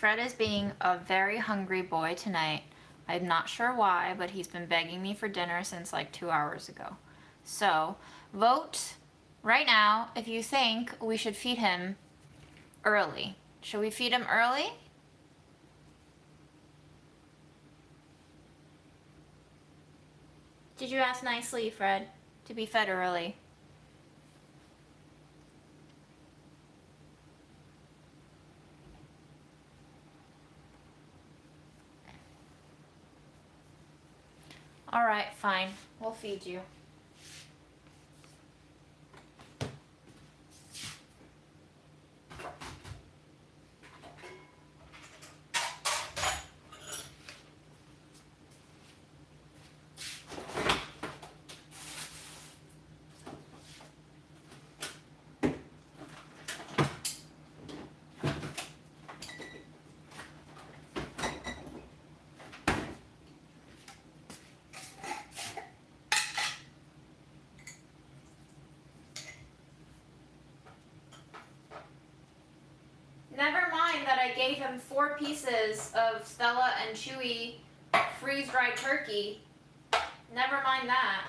Fred is being a very hungry boy tonight. I'm not sure why, but he's been begging me for dinner since like 2 hours ago. So, vote right now if you think we should feed him early. Should we feed him early? Did you ask nicely, Fred, to be fed early? All right, fine. We'll feed you. Never mind that I gave him 4 pieces of Stella and Chewy freeze-dried turkey. Never mind that.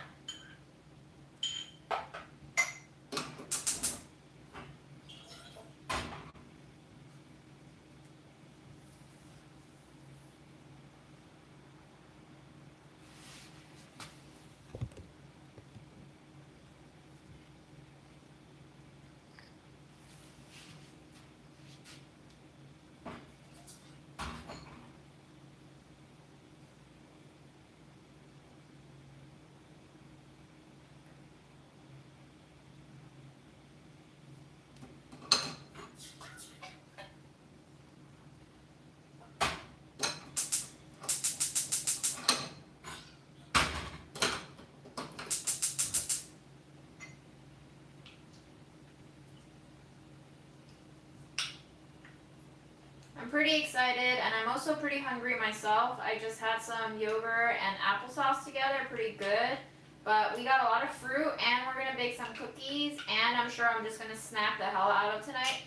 I'm pretty excited, and I'm also pretty hungry myself. I just had some yogurt and applesauce together, pretty good. But we got a lot of fruit, and we're gonna bake some cookies, and I'm sure I'm just gonna snack the hell out of tonight.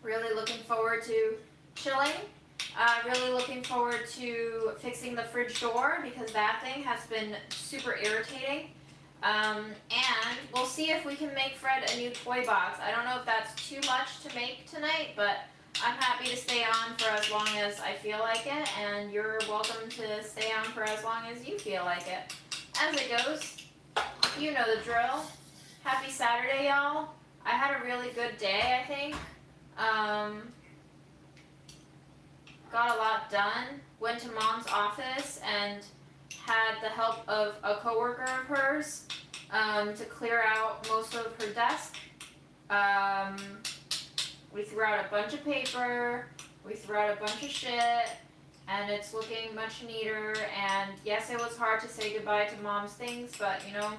Really looking forward to chilling. Really looking forward to fixing the fridge door because that thing has been super irritating. And we'll see if we can make Fred a new toy box. I don't know if that's too much to make tonight, but I'm happy to stay on for as long as I feel like it, and you're welcome to stay on for as long as you feel like it. As it goes, you know the drill. Happy Saturday, y'all. I had a really good day, I think. Got a lot done. Went to Mom's office and had the help of a coworker of hers to clear out most of her desk. We threw out a bunch of paper, we threw out a bunch of shit, and it's looking much neater. And yes, it was hard to say goodbye to Mom's things, but you know,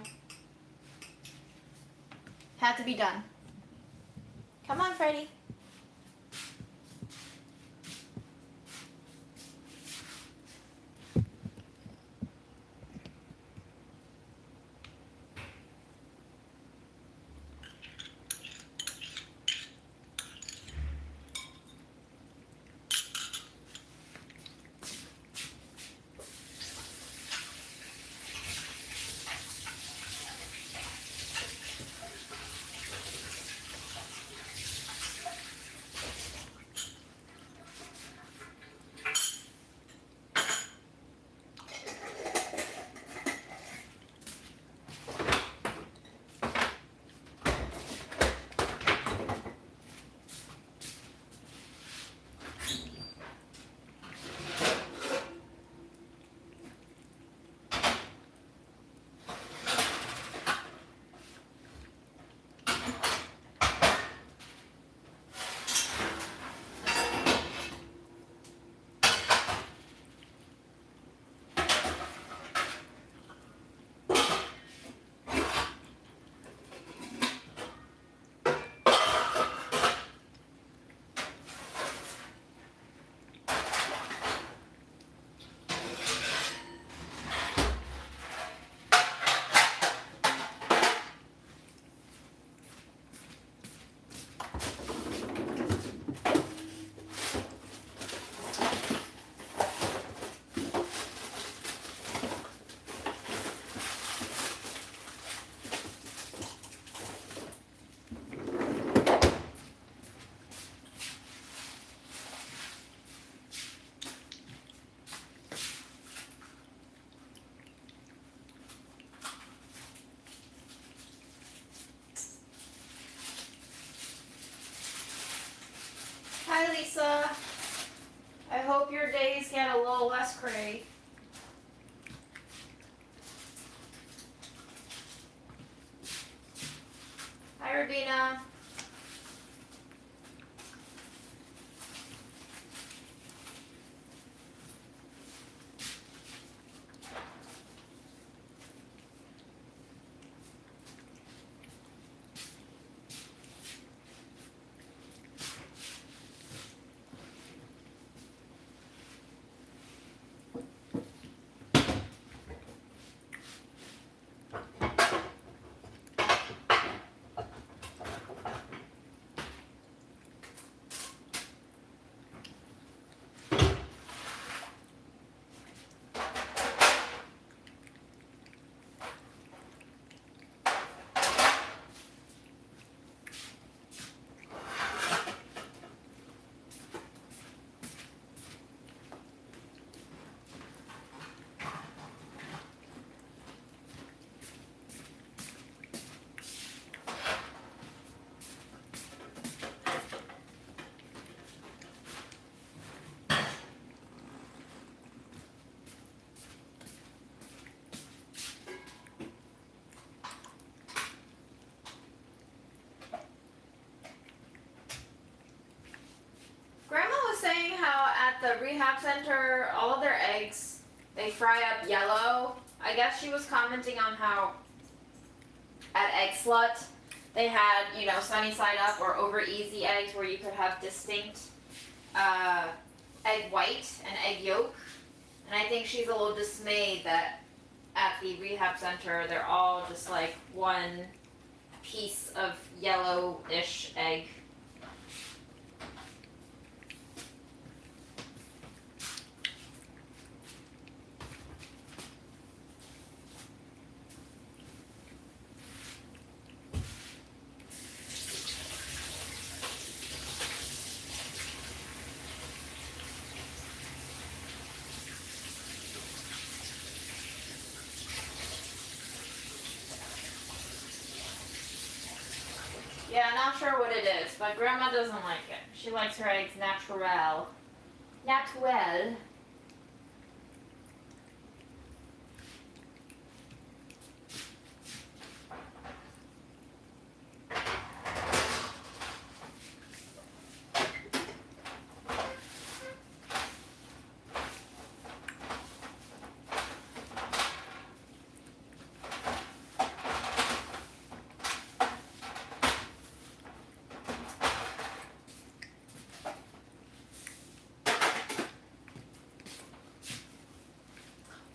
had to be done. Come on, Freddie. Hi, Lisa. I hope your days get a little less cray. Hi, Ravina. Grandma was saying how at the rehab center, all of their eggs, they fry up yellow. I guess she was commenting on how at Egg Slut, they had, you know, sunny side up or over easy eggs where you could have distinct egg white and egg yolk. And I think she's a little dismayed that at the rehab center, they're all just like one piece of yellowish egg. Yeah, not sure what it is, but Grandma doesn't like it. She likes her eggs natural. Natural.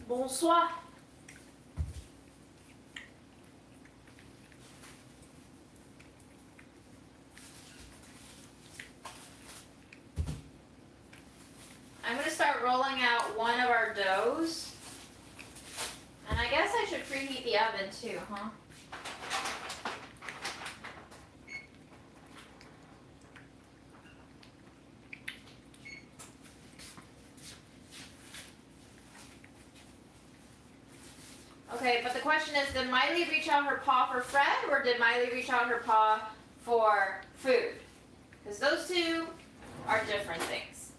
Bonsoir. I'm going to start rolling out one of our doughs. And I guess I should preheat the oven too, huh? Okay, but the question is, did Miley reach out her paw for Fred, or did Miley reach out her paw for food? Because those two are different things.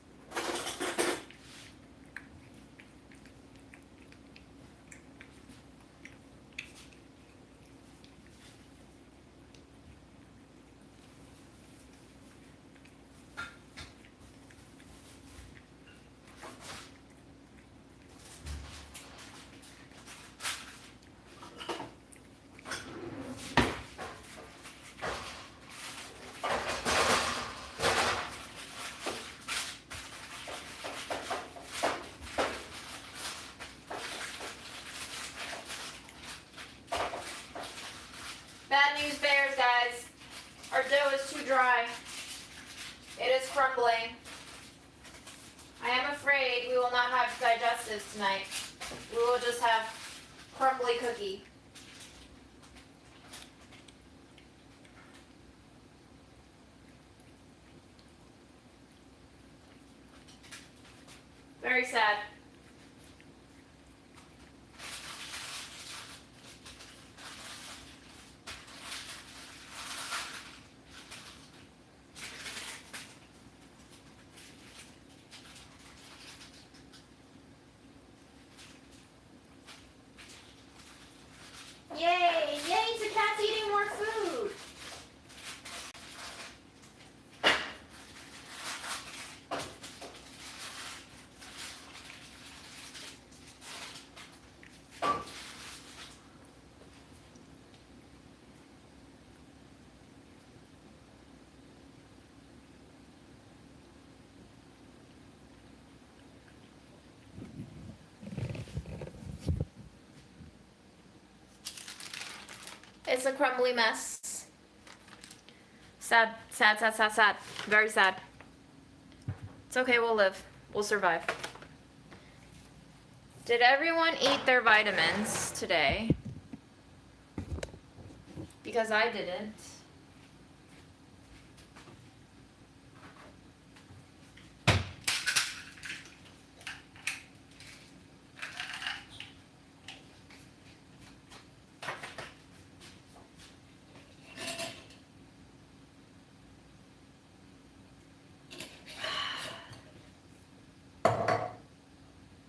Bad news bears, guys. Our dough is too dry. It is crumbling. I am afraid we will not have digestives tonight. We will just have crumbly cookie. Very sad. It's a crumbly mess. Sad, sad, sad, sad, sad. Very sad. It's okay, we'll live. We'll survive. Did everyone eat their vitamins today? Because I didn't.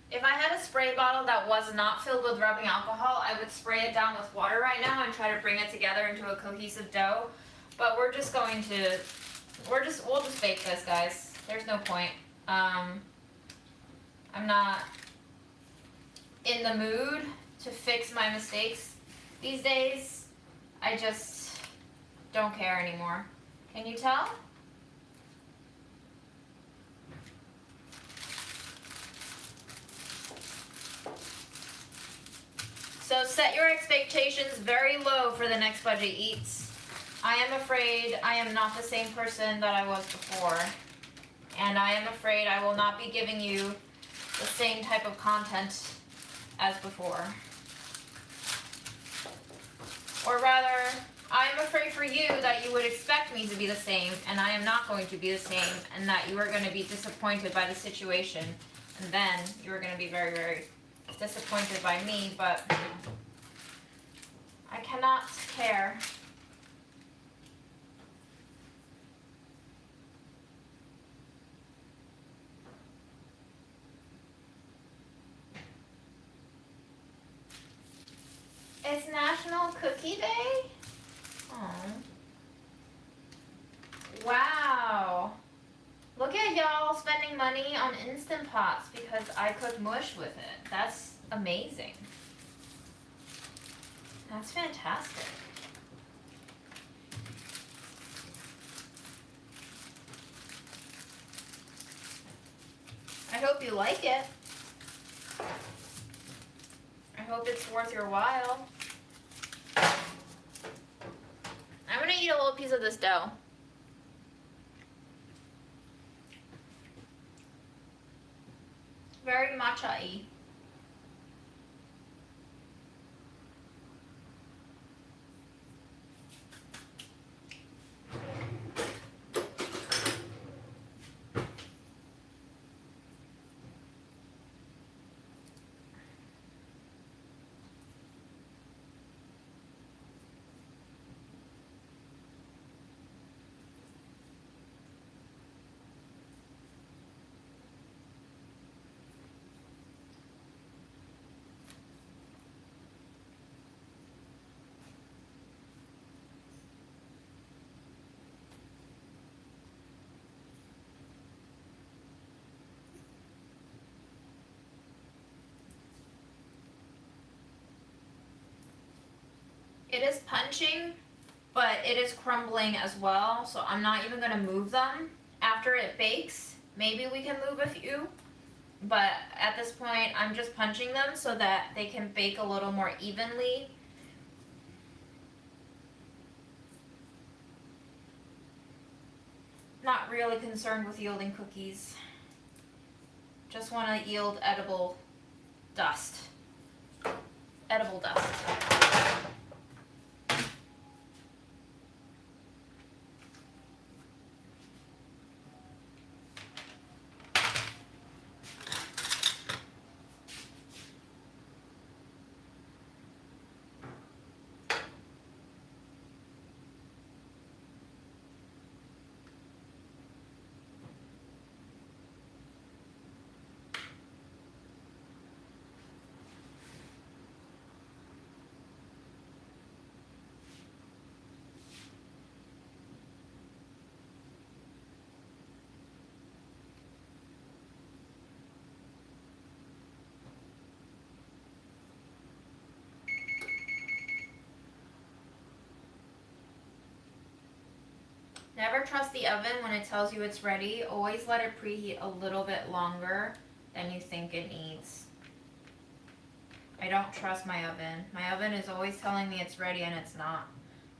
If I had a spray bottle that was not filled with rubbing alcohol, I would spray it down with water right now and try to bring it together into a cohesive dough. But we'll just bake this, guys. There's no point. I'm not in the mood to fix my mistakes these days. I just don't care anymore. Can you tell? So set your expectations very low for the next budget eats. I am afraid I am not the same person that I was before. And I am afraid I will not be giving you the same type of content as before. Or rather, I am afraid for you that you would expect me to be the same, and I am not going to be the same, and that you are going to be disappointed by the situation. And then you are going to be very, very disappointed by me, but I cannot care. It's National Cookie Day? Oh. Wow. Look at y'all spending money on Instant Pots because I cook mush with it. That's amazing. That's fantastic. I hope you like it. I hope it's worth your while. I'm gonna eat a little piece of this dough. Very matcha-y. It is punching, but it is crumbling as well, so I'm not even gonna move them. After it bakes, maybe we can move a few, but at this point, I'm just punching them so that they can bake a little more evenly. Not really concerned with yielding cookies. Just wanna yield edible dust. Edible dust. Never trust the oven when it tells you it's ready. Always let it preheat a little bit longer than you think it needs. I don't trust my oven. My oven is always telling me it's ready and it's not.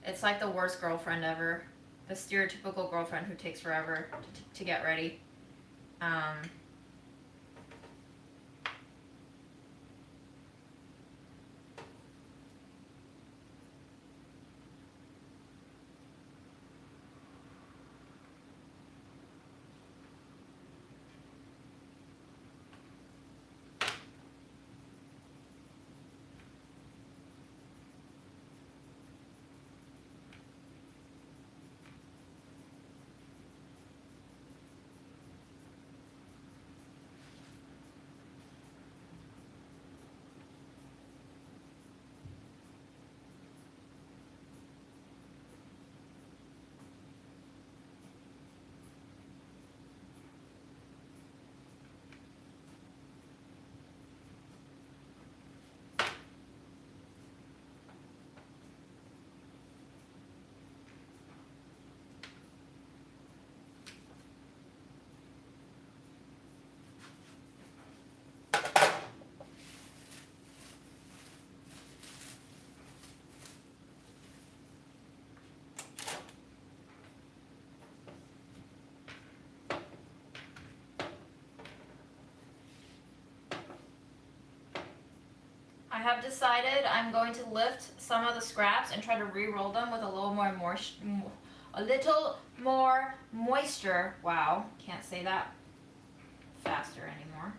It's like the worst girlfriend ever. The stereotypical girlfriend who takes forever to get ready. I have decided I'm going to lift some of the scraps and try to re-roll them with a little more moisture. Wow, can't say that faster anymore.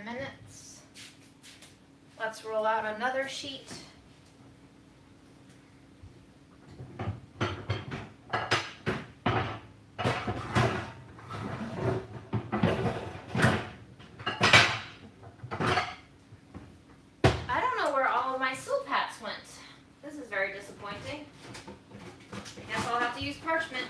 Minutes. Let's roll out another sheet. I don't know where all of my silk hats went. This is very disappointing. I guess I'll have to use parchment.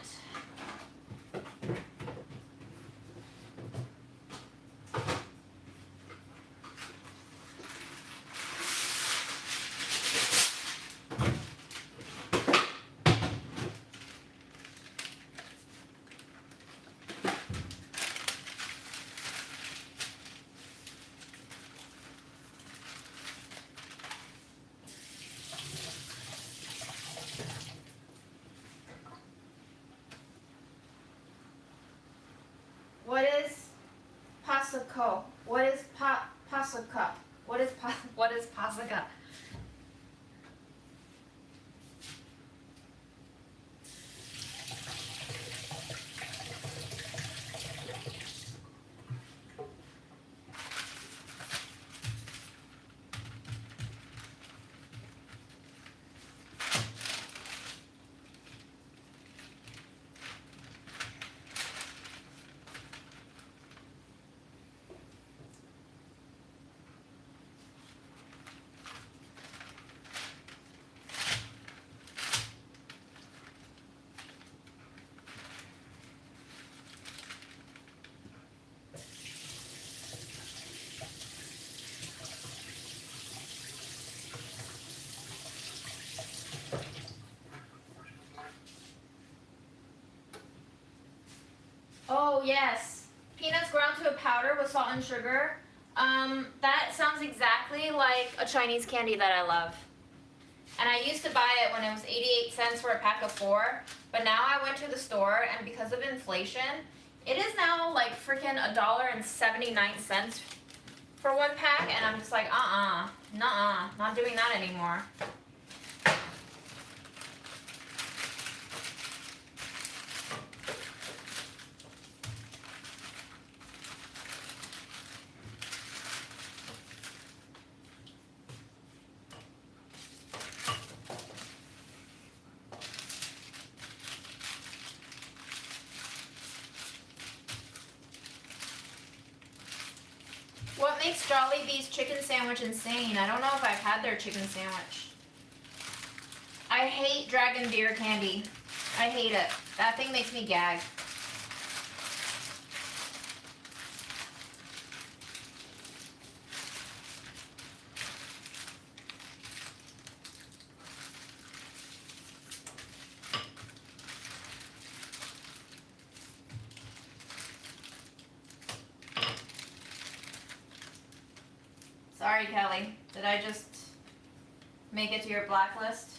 What is Pasico? What is Pasica? What is Pasica? Oh yes, peanuts ground to a powder with salt and sugar. That sounds exactly like a Chinese candy that I love. And I used to buy it when it was 88 cents for a pack of 4, but now I went to the store and because of inflation, it is now like freaking $1.79 for one pack, and I'm just like, nuh-uh, not doing that anymore. What makes Jollibee's chicken sandwich insane? I don't know if I've had their chicken sandwich. I hate Dragon Beer candy. I hate it. That thing makes me gag. Sorry, Kelly. Did I just make it to your blacklist?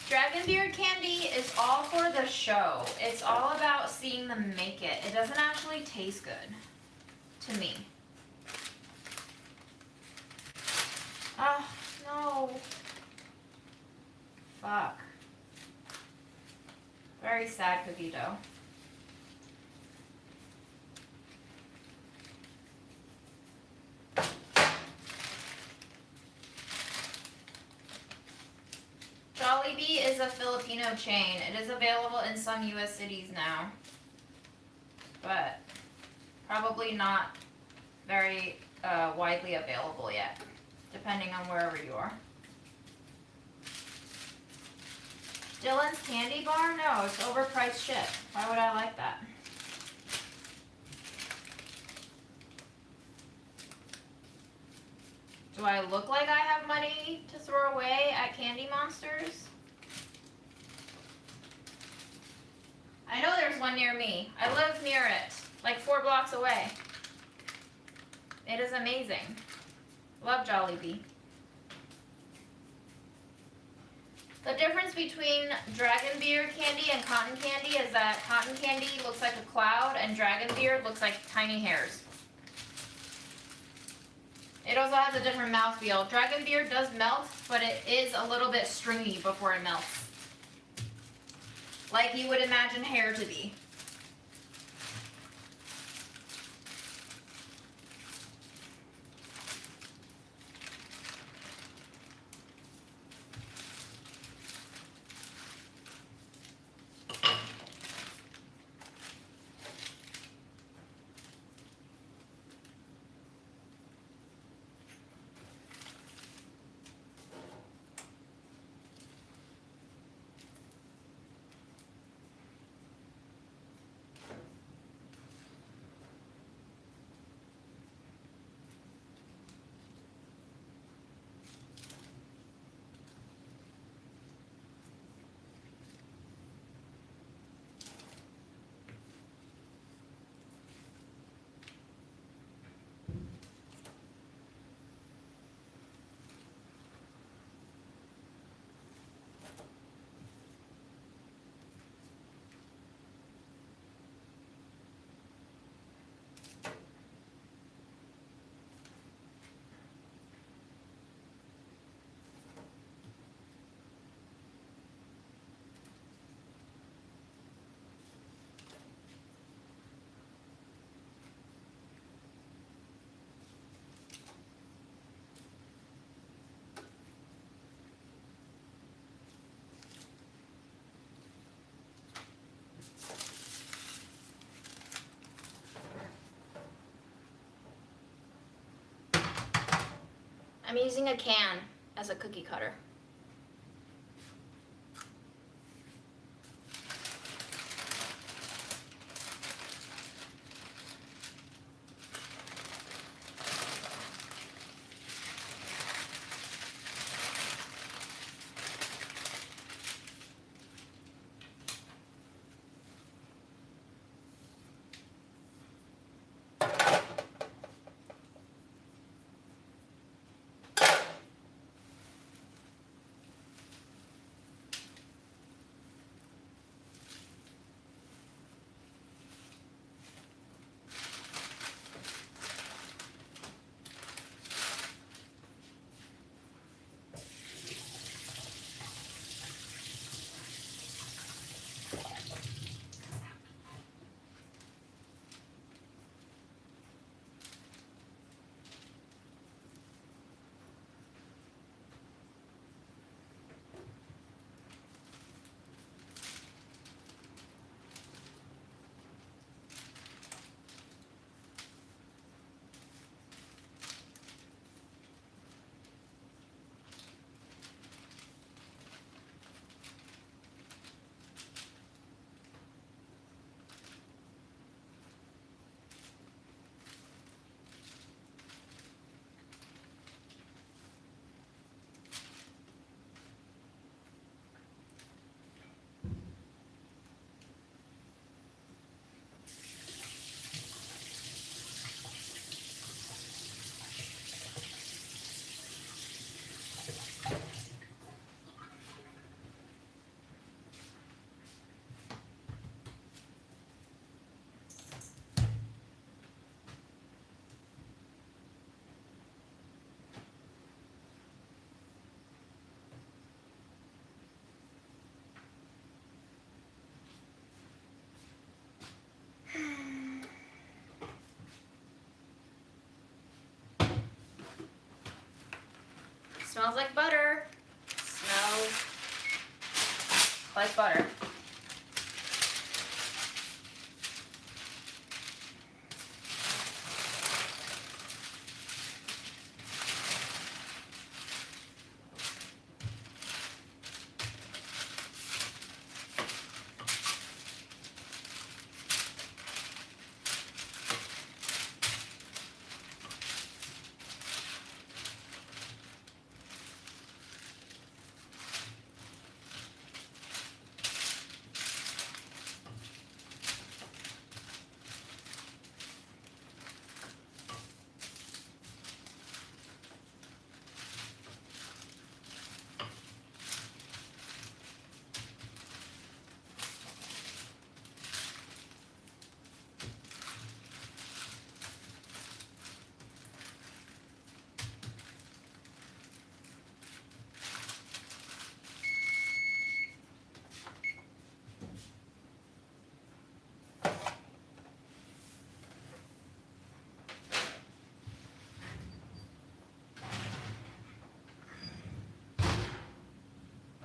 Dragon Beard candy is all for the show. It's all about seeing them make it. It doesn't actually taste good to me. Oh, no. Fuck. Very sad cookie dough. Jollibee is a Filipino chain. It is available in some US cities now, but probably not very widely available yet, depending on wherever you are. Dylan's Candy Bar? No, it's overpriced shit. Why would I like that? Do I look like I have money to throw away at Candy Monsters? I know there's one near me. I live near it, like 4 blocks away. It is amazing. Love Jollibee. The difference between Dragon Beard candy and cotton candy is that cotton candy looks like a cloud and Dragon Beard looks like tiny hairs. It also has a different mouthfeel. Dragon Beard does melt, but it is a little bit stringy before it melts. Like you would imagine hair to be. I'm using a can as a cookie cutter. Smells like butter. Smells like butter.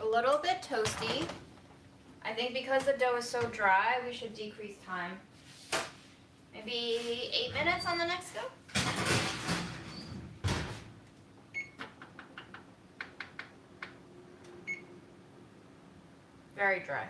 A little bit toasty. I think because the dough is so dry, we should decrease time. Maybe 8 minutes on the next go. Very dry.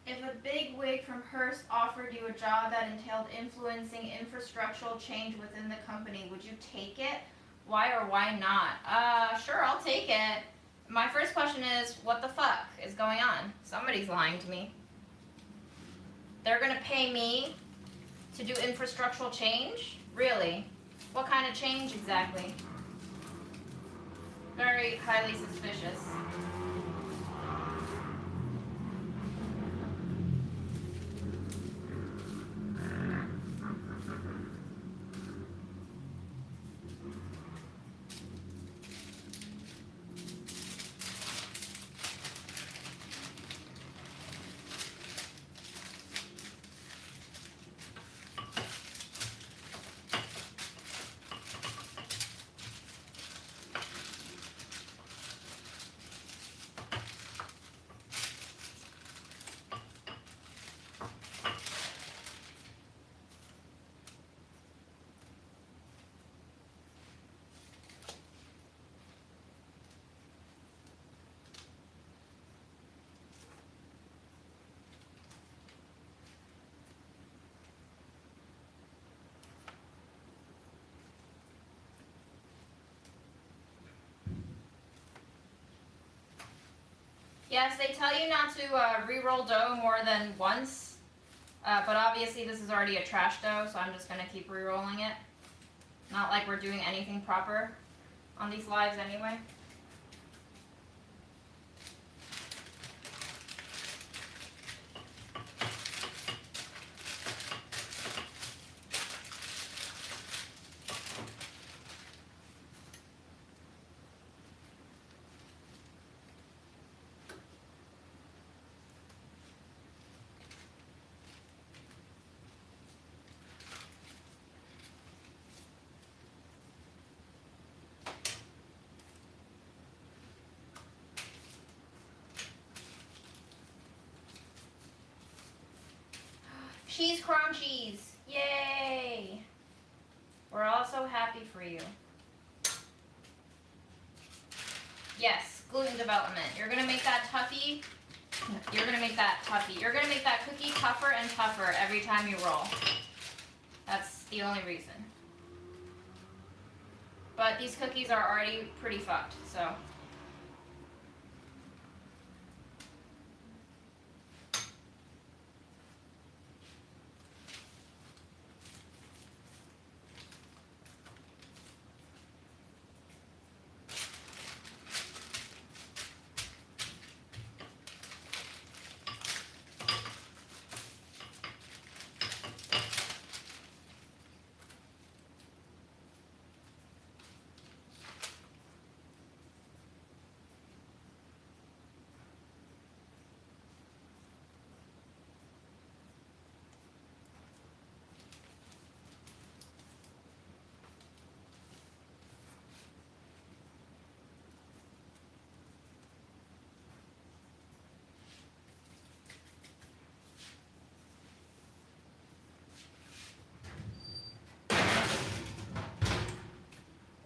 If a big wig from Hearst offered you a job that entailed influencing infrastructural change within the company, would you take it? Why or why not? Sure, I'll take it. My first question is, what the fuck is going on? Somebody's lying to me. They're gonna pay me to do infrastructural change? Really? What kind of change exactly? Very highly suspicious. Yes, they tell you not to re-roll dough more than once, but obviously this is already a trash dough, so I'm just going to keep re-rolling it. Not like we're doing anything proper on these lives anyway. Cheese crunchies! Yay! We're all so happy for you. Yes, gluten development. You're gonna make that toughy. You're gonna make that toughy. You're gonna make that cookie tougher and tougher every time you roll. That's the only reason. But these cookies are already pretty fucked, so.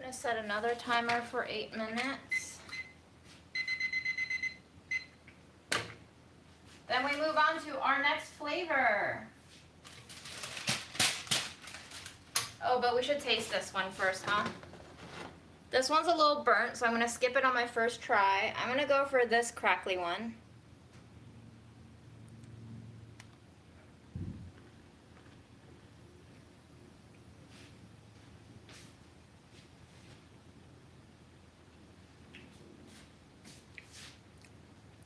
I'm gonna set another timer for 8 minutes. Then we move on to our next flavor. Oh, but we should taste this one first, huh? This one's a little burnt, so I'm gonna skip it on my first try. I'm gonna go for this crackly one.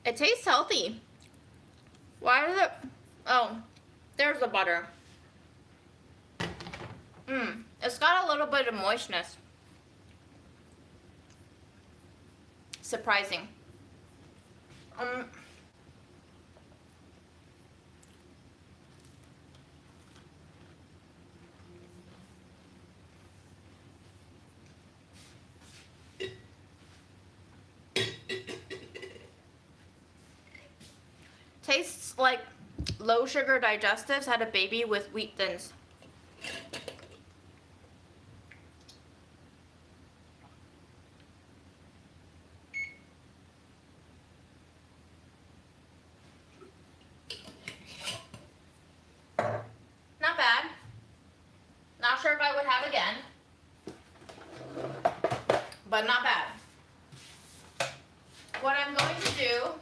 It tastes healthy. Why does it? Oh, there's the butter. It's got a little bit of moistness. Surprising. Tastes like low sugar digestives had a baby with wheat thins. Not bad. Not sure if I would have again, but not bad. What I'm going to do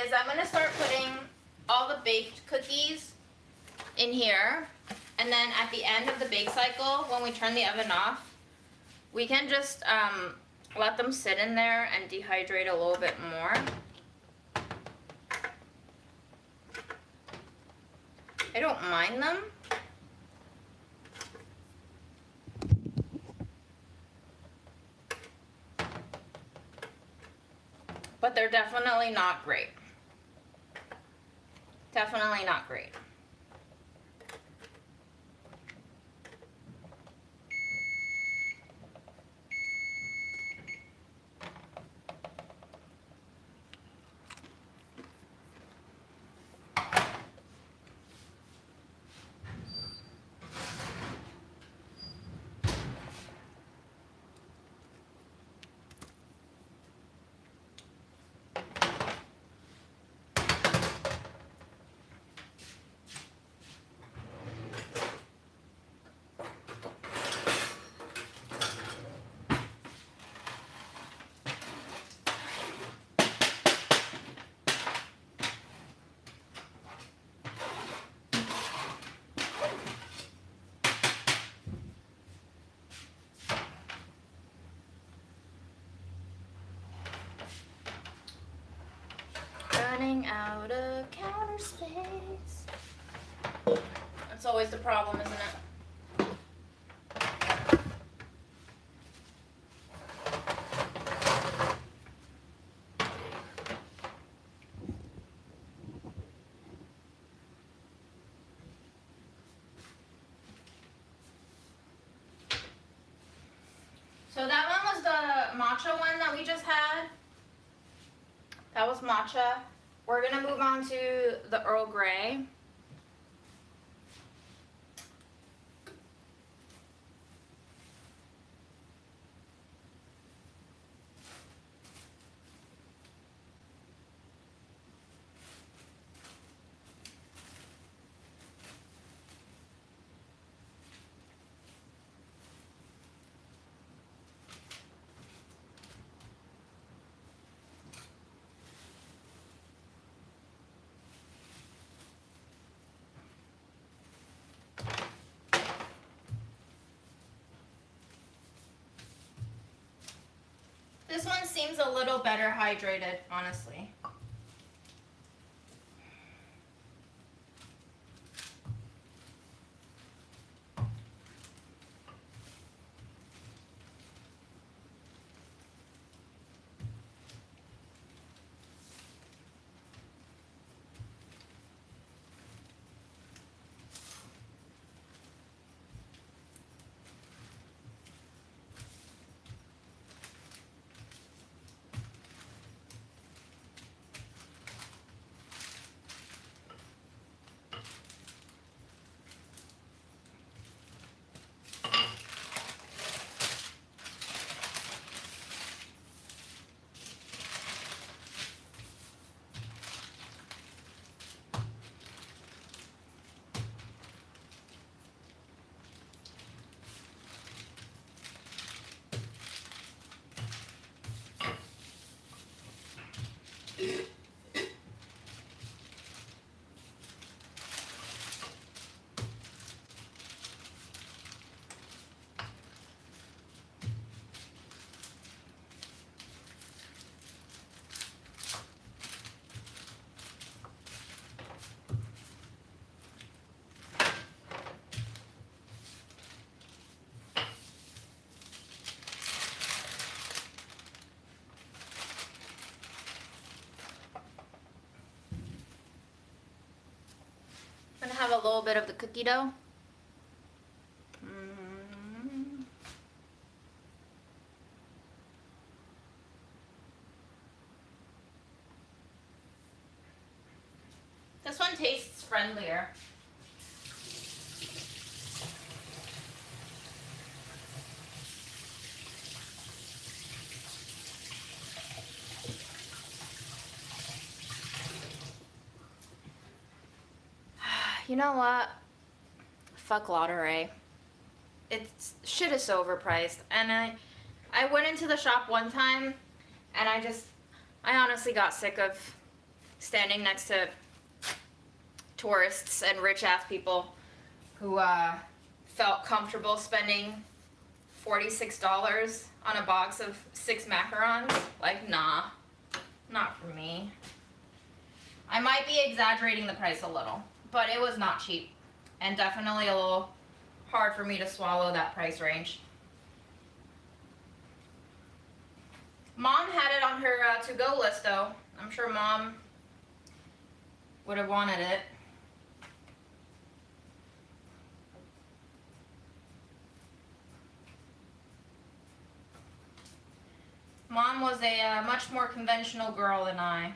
is I'm going to start putting all the baked cookies in here, and then at the end of the bake cycle, when we turn the oven off, we can just let them sit in there and dehydrate a little bit more. I don't mind them. But they're definitely not great. Definitely not great. running out of counter space. That's always the problem, isn't it? So that one was the matcha one that we just had. That was matcha. We're gonna move on to the Earl Grey. This one seems a little better hydrated, honestly. I'm gonna have a little bit of the cookie dough. This one tastes friendlier. You know what? Fuck lottery. It's shit is so overpriced. And I went into the shop one time and I honestly got sick of standing next to tourists and rich ass people who felt comfortable spending $46 on a box of 6 macarons. Like, nah, not for me. I might be exaggerating the price a little, but it was not cheap and definitely a little hard for me to swallow that price range. Mom had it on her to-go list though. I'm sure Mom would have wanted it. Mom was a much more conventional girl than I.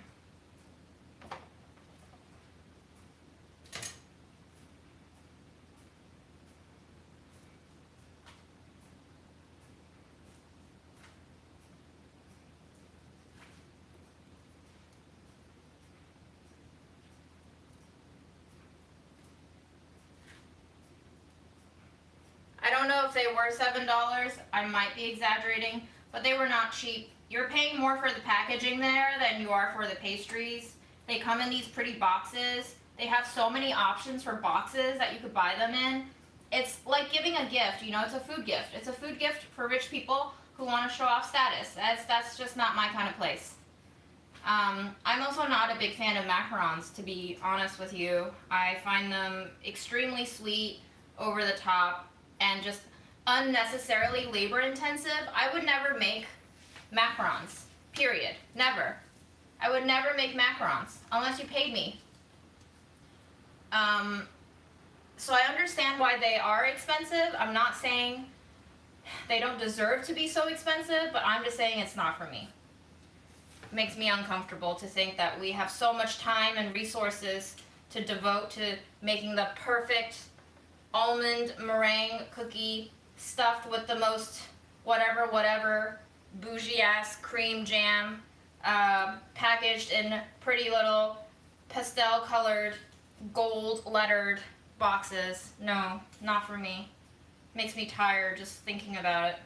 I don't know if they were $7. I might be exaggerating, but they were not cheap. You're paying more for the packaging there than you are for the pastries. They come in these pretty boxes. They have so many options for boxes that you could buy them in. It's like giving a gift, you know, it's a food gift. It's a food gift for rich people who want to show off status. That's just not my kind of place. I'm also not a big fan of macarons, to be honest with you. I find them extremely sweet, over the top, and just unnecessarily labor intensive. I would never make macarons, period. Never. I would never make macarons unless you paid me. So I understand why they are expensive. I'm not saying they don't deserve to be so expensive, but I'm just saying it's not for me. It makes me uncomfortable to think that we have so much time and resources to devote to making the perfect almond meringue cookie stuffed with the most whatever bougie ass cream jam, packaged in pretty little pastel colored gold lettered boxes. No, not for me. Makes me tired just thinking about it.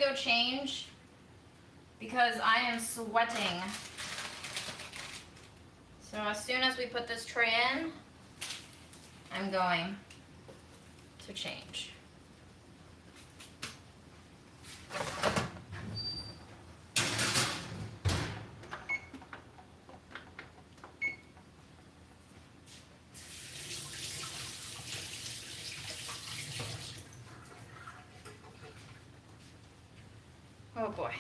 video change because I am sweating. So as soon as we put this tray in, I'm going to change. Oh boy.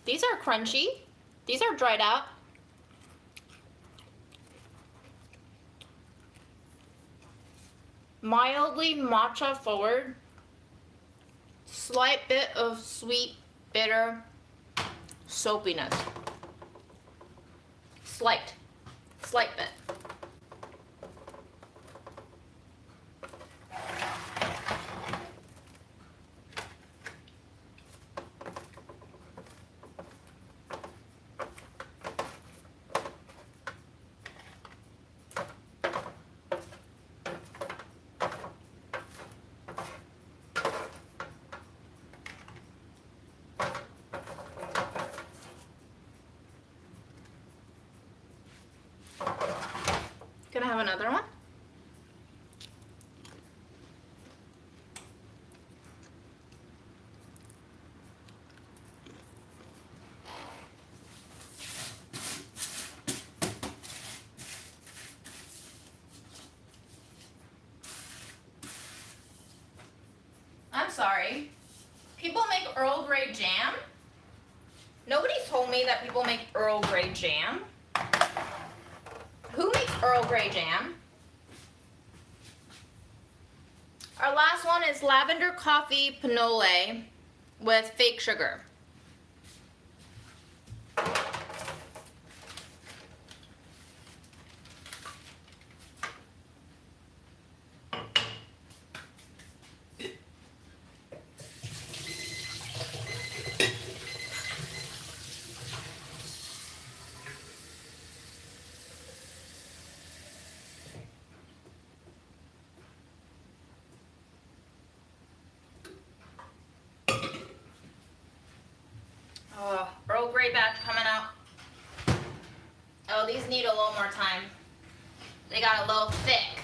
These are crunchy. These are dried out. Mildly matcha forward. Slight bit of sweet, bitter soapiness. Slight bit. Gonna have another one. I'm sorry. People make Earl Grey jam? Nobody told me that people make Earl Grey jam. Who makes Earl Grey jam? Our last one is lavender coffee panole with fake sugar. Earl Grey batch coming out. Oh, these need a little more time. They got a little thick.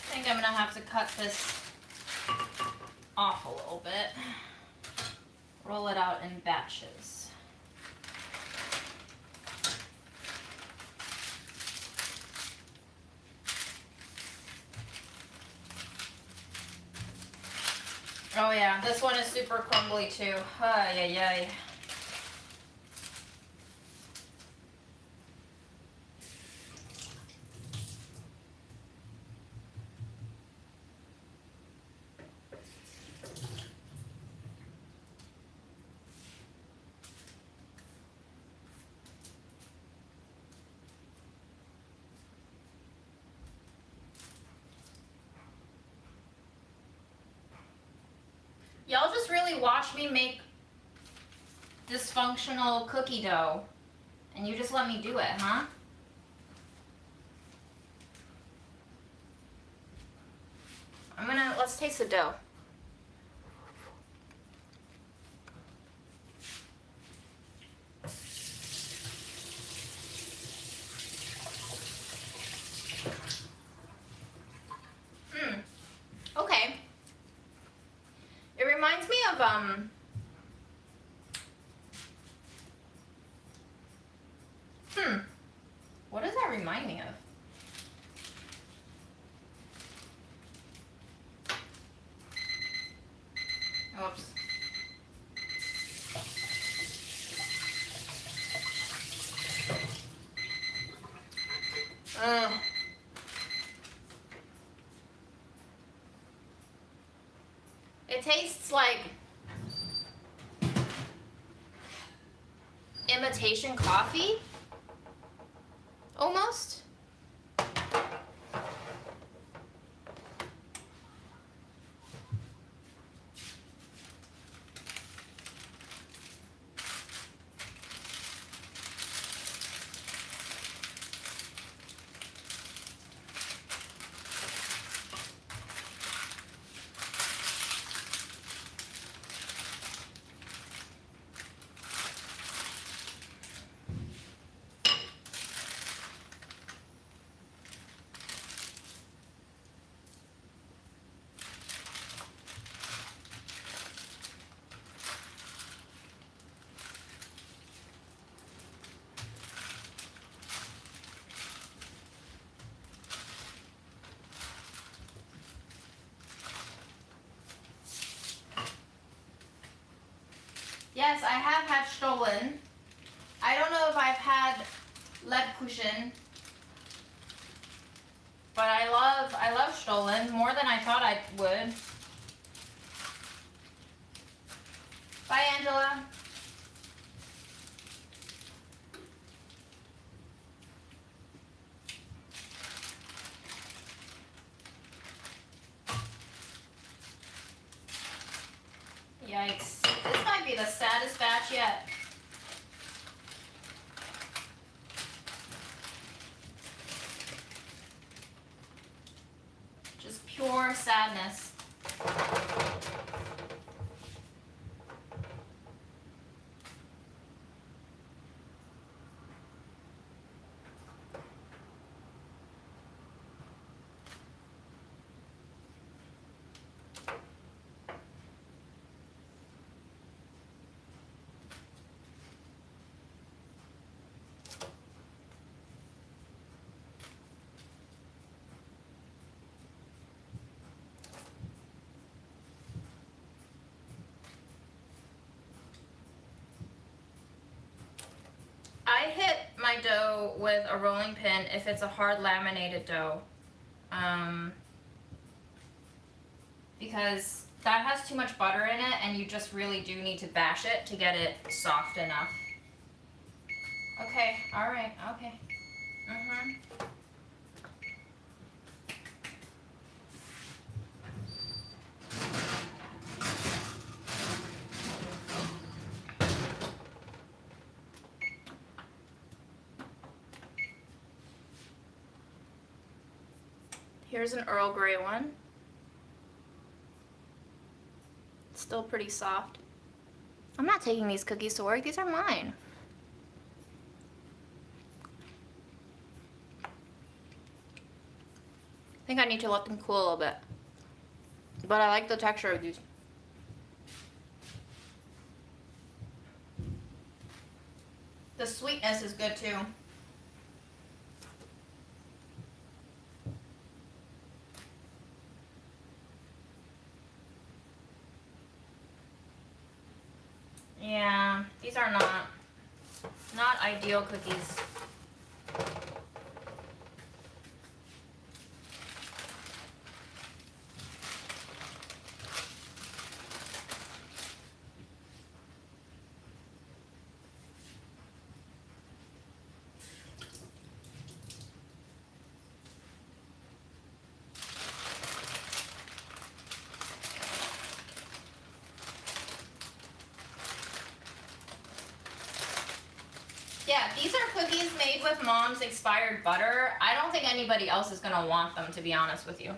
I think I'm gonna have to cut this off a little bit. Roll it out in batches. Oh yeah, this one is super crumbly too. Ay, ay, ay. Y'all just really watch me make dysfunctional cookie dough, and you just let me do it, huh? Let's taste the dough. Okay. It reminds me of, what does that remind me of? Oops. It tastes like imitation coffee, almost. Yes, I have had Stollen. I don't know if I've had Lebkuchen, but I love Stollen more than I thought I would. Bye, Angela. Yikes. This might be the saddest batch yet. Just pure sadness. I hit my dough with a rolling pin if it's a hard laminated dough, because that has too much butter in it and you just really do need to bash it to get it soft enough. Okay, alright, okay. Here's an Earl Grey one. It's still pretty soft. I'm not taking these cookies to work, these are mine. I think I need to let them cool a little bit. But I like the texture of these. The sweetness is good too. Yeah, these are not ideal cookies. Yeah, these are cookies made with Mom's expired butter. I don't think anybody else is gonna want them, to be honest with you.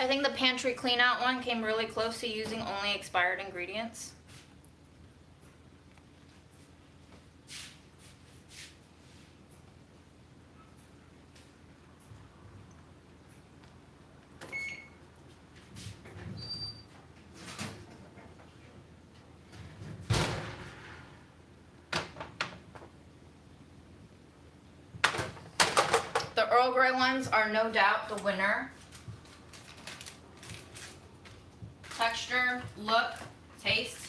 I think the pantry clean out one came really close to using only expired ingredients. The Earl Grey ones are no doubt the winner. Texture, look, taste.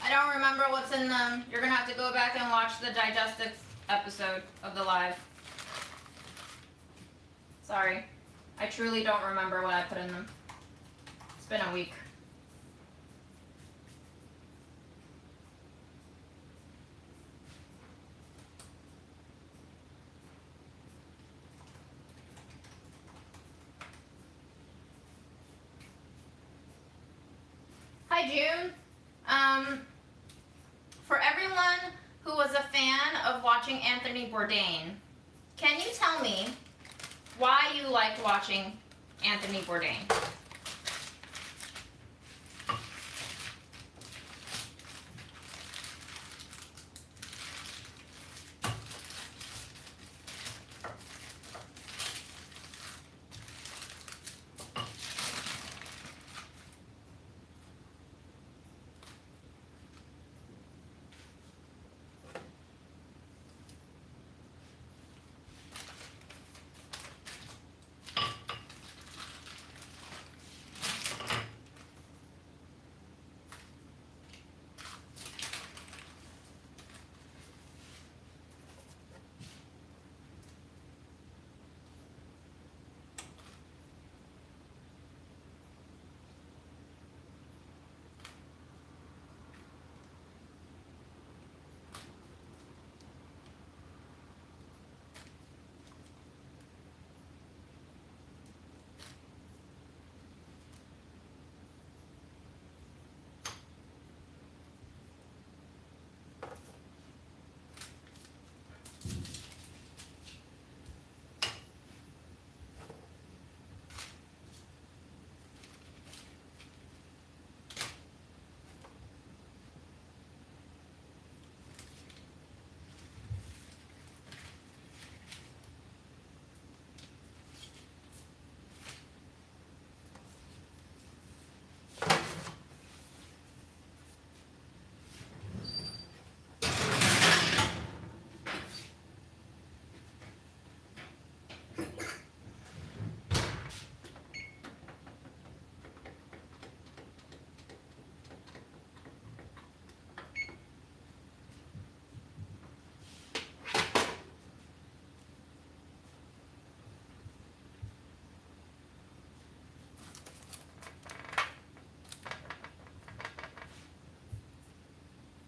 I don't remember what's in them. You're gonna have to go back and watch the digestive episode of the live. Sorry. I truly don't remember what I put in them. It's been a week. Hi, June. For everyone who was a fan of watching Anthony Bourdain, can you tell me why you liked watching Anthony Bourdain?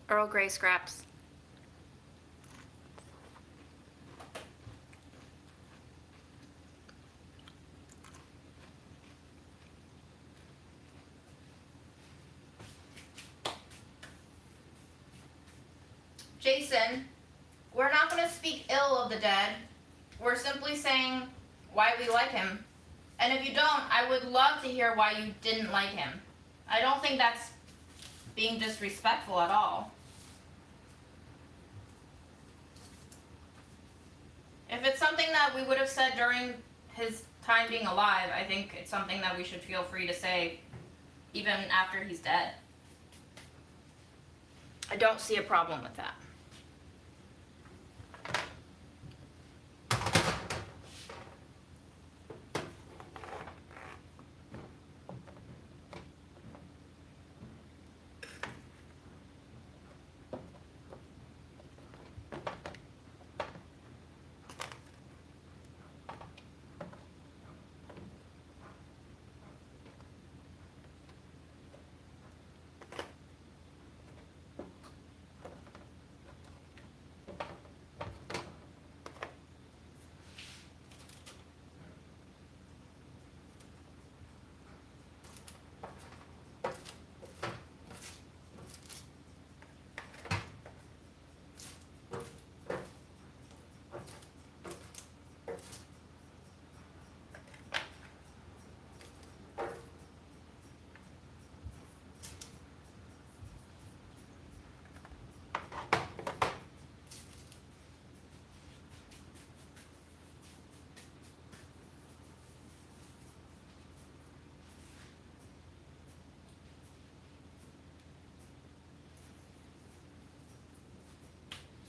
Earl Grey scraps. Jason, we're not going to speak ill of the dead. We're simply saying why we like him. And if you don't, I would love to hear why you didn't like him. I don't think that's being disrespectful at all. If it's something that we would have said during his time being alive, I think it's something that we should feel free to say even after he's dead. I don't see a problem with that.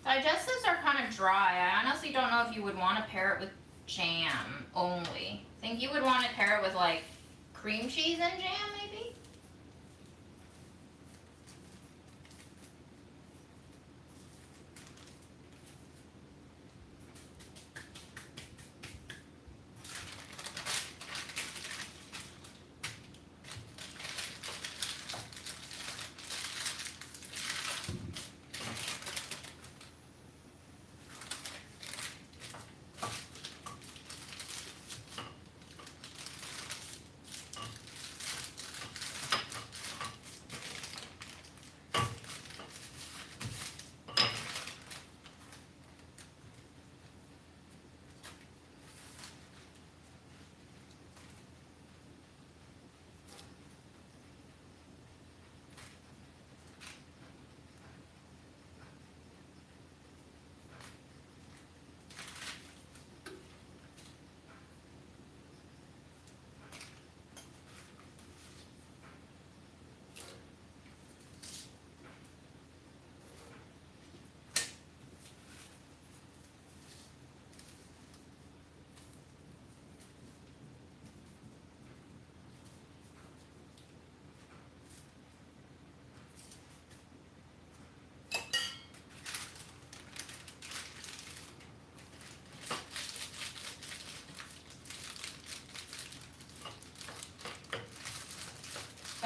Digestives are kind of dry. I honestly don't know if you would want to pair it with jam only. I think you would want to pair it with like cream cheese and jam maybe?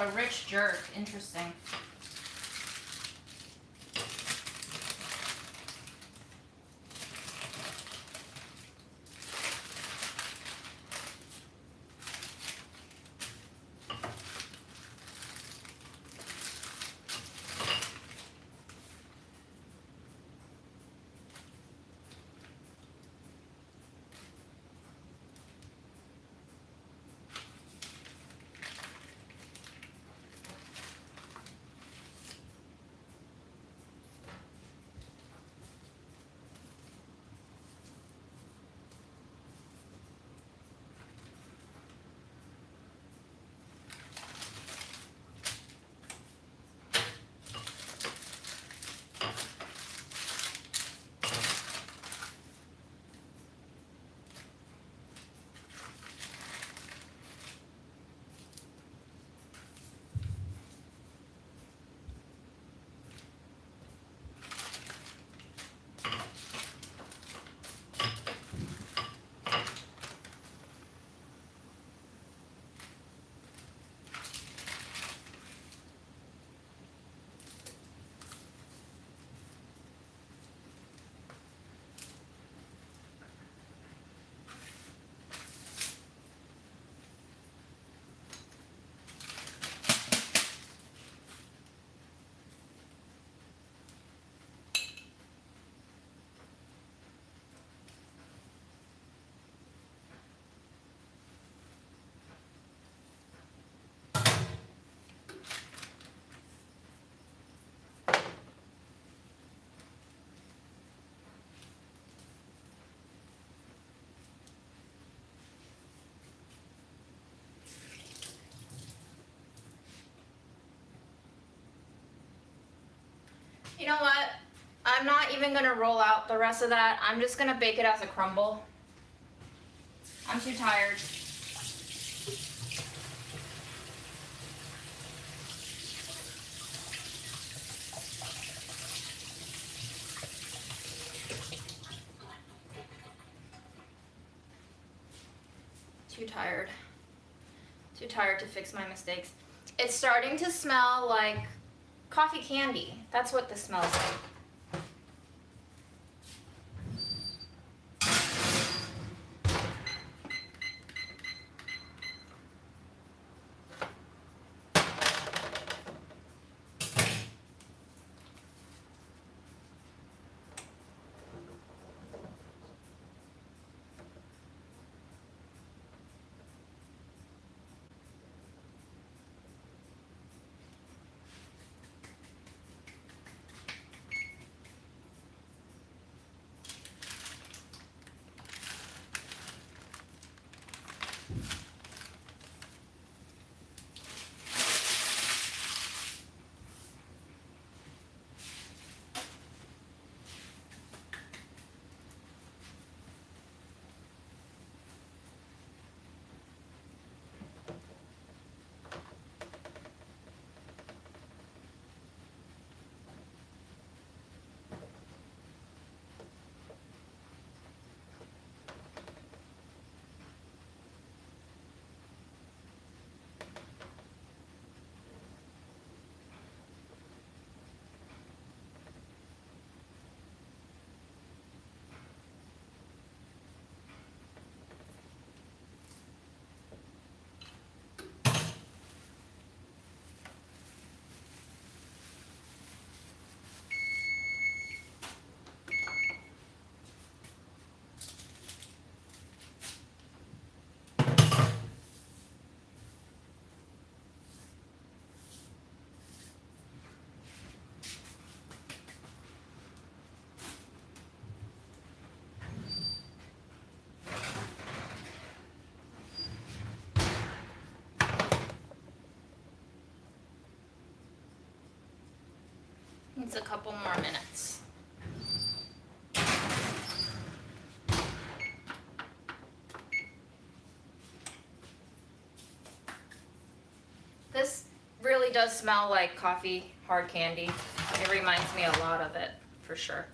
A rich jerk, interesting. You know what? I'm not even gonna roll out the rest of that. I'm just gonna bake it as a crumble. I'm too tired. Too tired. Too tired to fix my mistakes. It's starting to smell like coffee candy. That's what this smells like. Needs a couple more minutes. This really does smell like coffee hard candy. It reminds me a lot of it, for sure.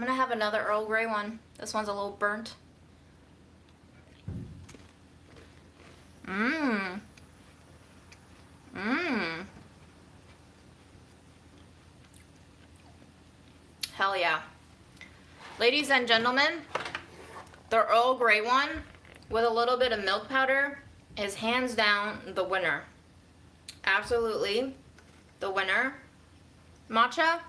gonna have another Earl Grey one. This one's a little burnt. Mmm. Mmm. Hell yeah. Ladies and gentlemen, the Earl Grey one with a little bit of milk powder is hands down the winner. Absolutely the winner. Matcha,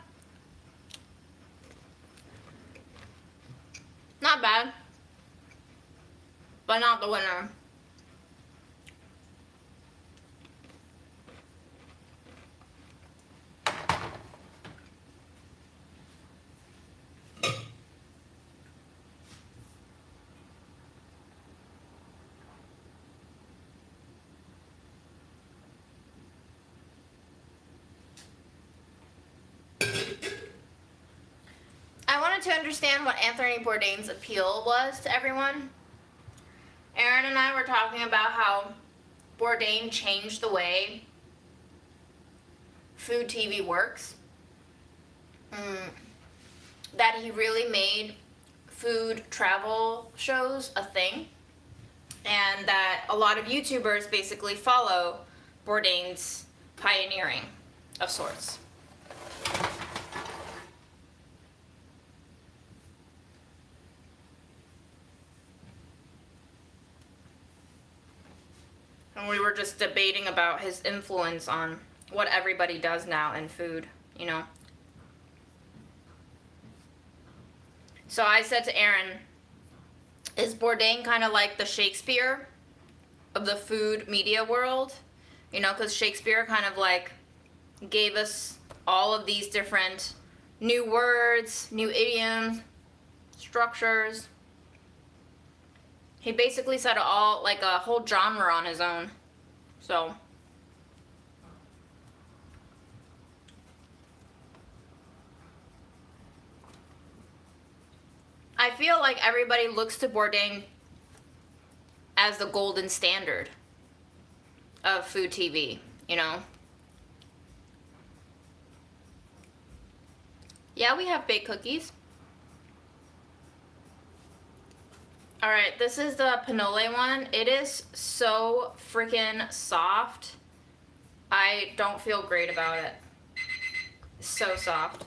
not bad, but not the winner. I wanted to understand what Anthony Bourdain's appeal was to everyone. Aaron and I were talking about how Bourdain changed the way food TV works. That he really made food travel shows a thing. And that a lot of YouTubers basically follow Bourdain's pioneering of sorts. And we were just debating about his influence on what everybody does now in food, you know. So I said to Aaron, is Bourdain kind of like the Shakespeare of the food media world? You know, because Shakespeare kind of like gave us all of these different new words, new idioms, structures. He basically set all, like a whole genre on his own. So. I feel like everybody looks to Bourdain as the golden standard of food TV, you know? Yeah, we have baked cookies. Alright, this is the panole one. It is so freaking soft. I don't feel great about it. It's so soft.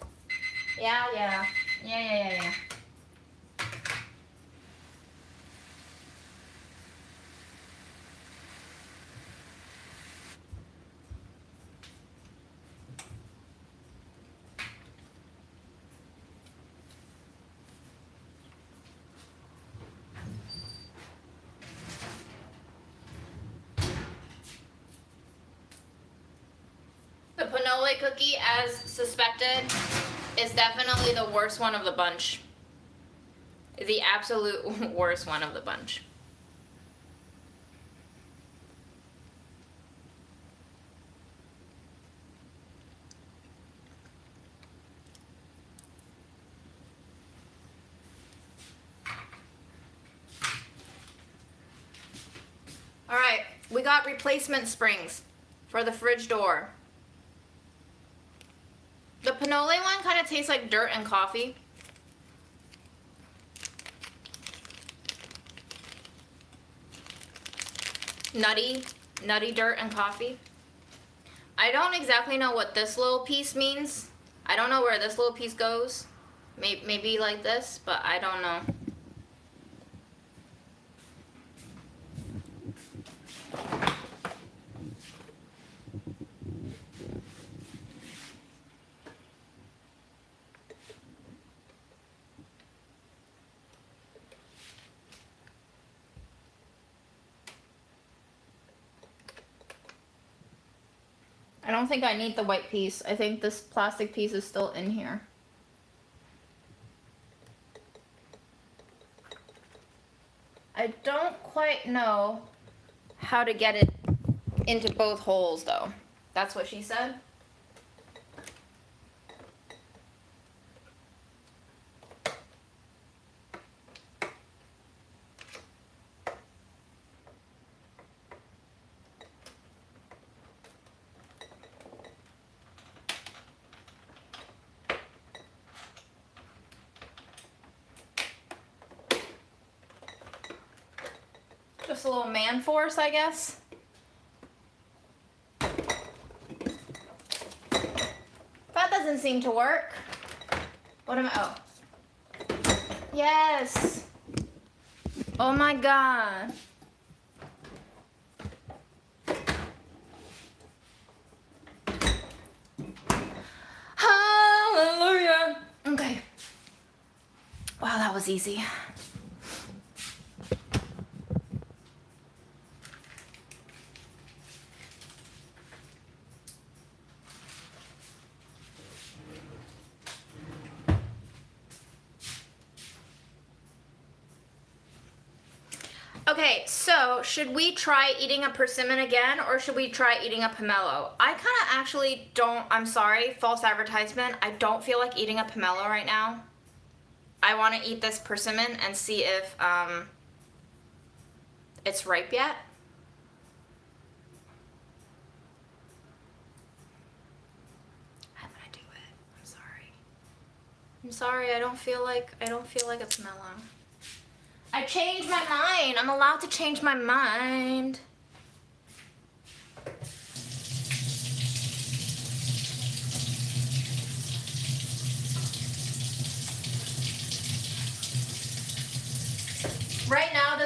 Yeah. The panole cookie, as suspected, is definitely the worst one of the bunch. The absolute worst one of the bunch. Alright, we got replacement springs for the fridge door. The panole one kind of tastes like dirt and coffee. Nutty dirt and coffee. I don't exactly know what this little piece means. I don't know where this little piece goes. Maybe like this, but I don't know. I don't think I need the white piece. I think this plastic piece is still in here. I don't quite know how to get it into both holes though. That's what she said. Just a little man force, I guess. That doesn't seem to work. What am I, oh. Yes. Oh my God. Hallelujah. Okay. Wow, that was easy. Okay, so should we try eating a persimmon again, or should we try eating a pomelo? I kind of actually don't, I'm sorry, false advertisement. I don't feel like eating a pomelo right now. I want to eat this persimmon and see if it's ripe yet. I'm gonna do it. I'm sorry. I'm sorry. I don't feel like a pomelo. I changed my mind. I'm allowed to change my mind. Right now,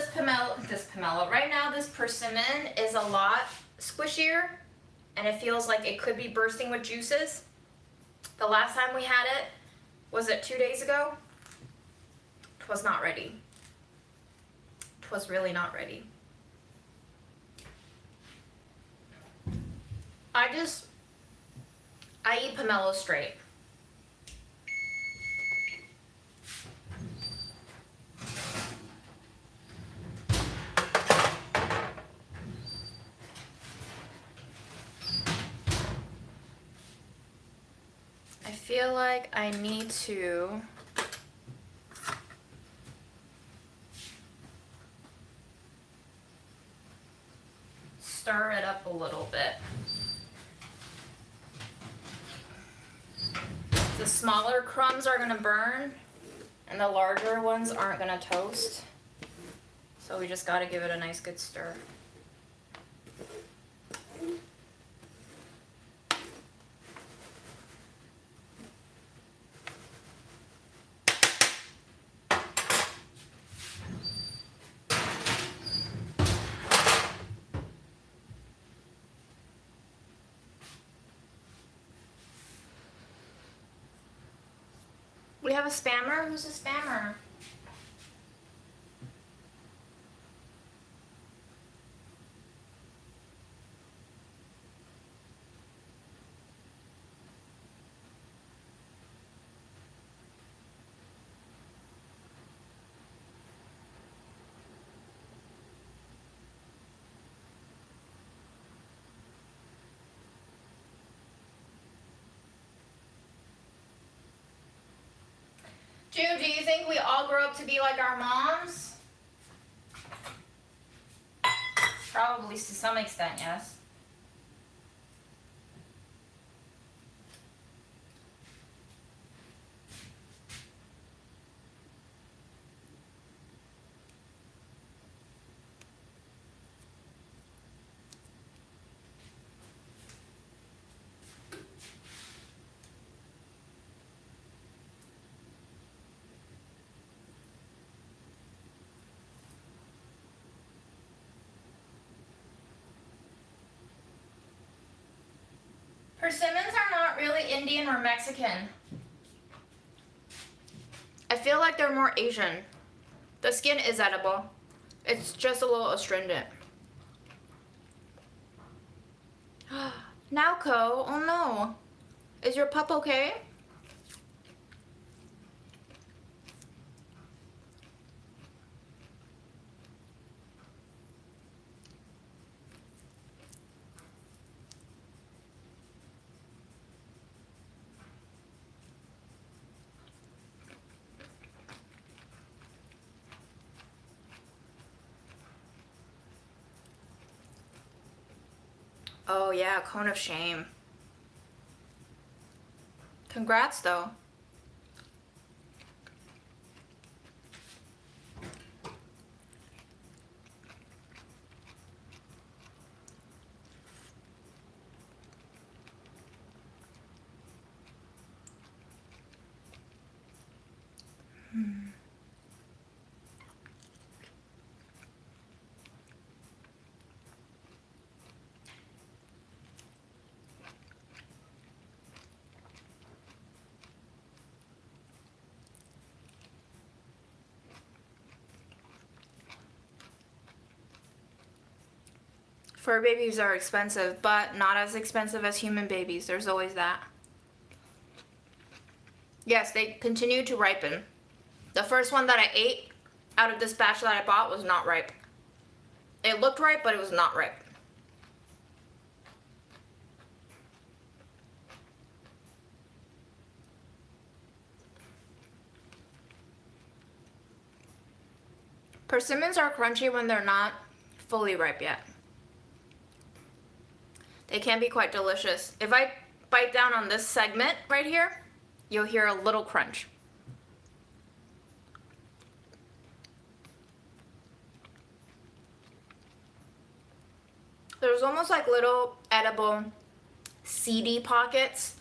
this persimmon is a lot squishier, and it feels like it could be bursting with juices. The last time we had it, was it 2 days ago? It was not ready. It was really not ready. I eat pomelos straight. I feel like I need to stir it up a little bit. The smaller crumbs are gonna burn and the larger ones aren't gonna toast. So we just gotta give it a nice good stir. We have a spammer? Who's a spammer? June, do you think we all grow up to be like our moms? Probably to some extent, yes. Persimmons are not really Indian or Mexican. I feel like they're more Asian. The skin is edible. It's just a little astringent. Nowco, oh no. Is your pup okay? Oh yeah, cone of shame. Congrats though. Fur babies are expensive, but not as expensive as human babies. There's always that. Yes, they continue to ripen. The first one that I ate out of this batch that I bought was not ripe. It looked ripe, but it was not ripe. Persimmons are crunchy when they're not fully ripe yet. They can be quite delicious. If I bite down on this segment right here, you'll hear a little crunch. There's almost like little edible seedy pockets.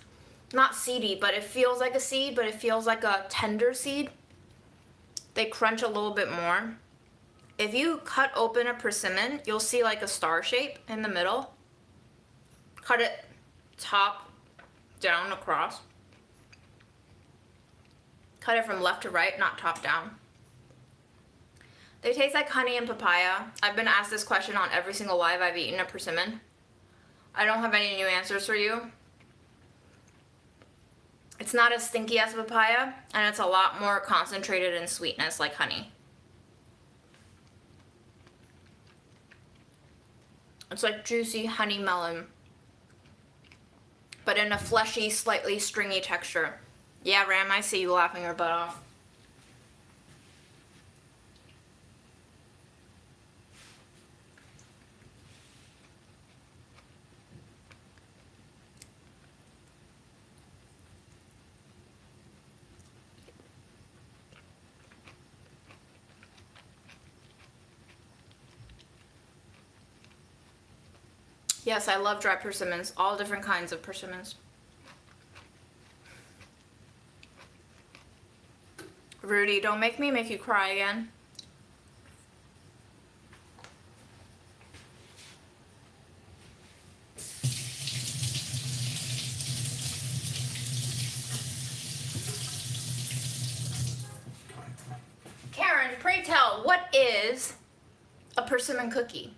Not seedy, but it feels like a seed, but it feels like a tender seed. They crunch a little bit more. If you cut open a persimmon, you'll see like a star shape in the middle. Cut it top down across. Cut it from left to right, not top down. They taste like honey and papaya. I've been asked this question on every single live I've eaten a persimmon. I don't have any new answers for you. It's not as stinky as papaya, and it's a lot more concentrated in sweetness like honey. It's like juicy honey melon, but in a fleshy, slightly stringy texture. Yeah, Ram, I see you laughing your butt off. Yes, I love dry persimmons, all different kinds of persimmons. Rudy, don't make me make you cry again. Karen, pray tell, what is a persimmon cookie?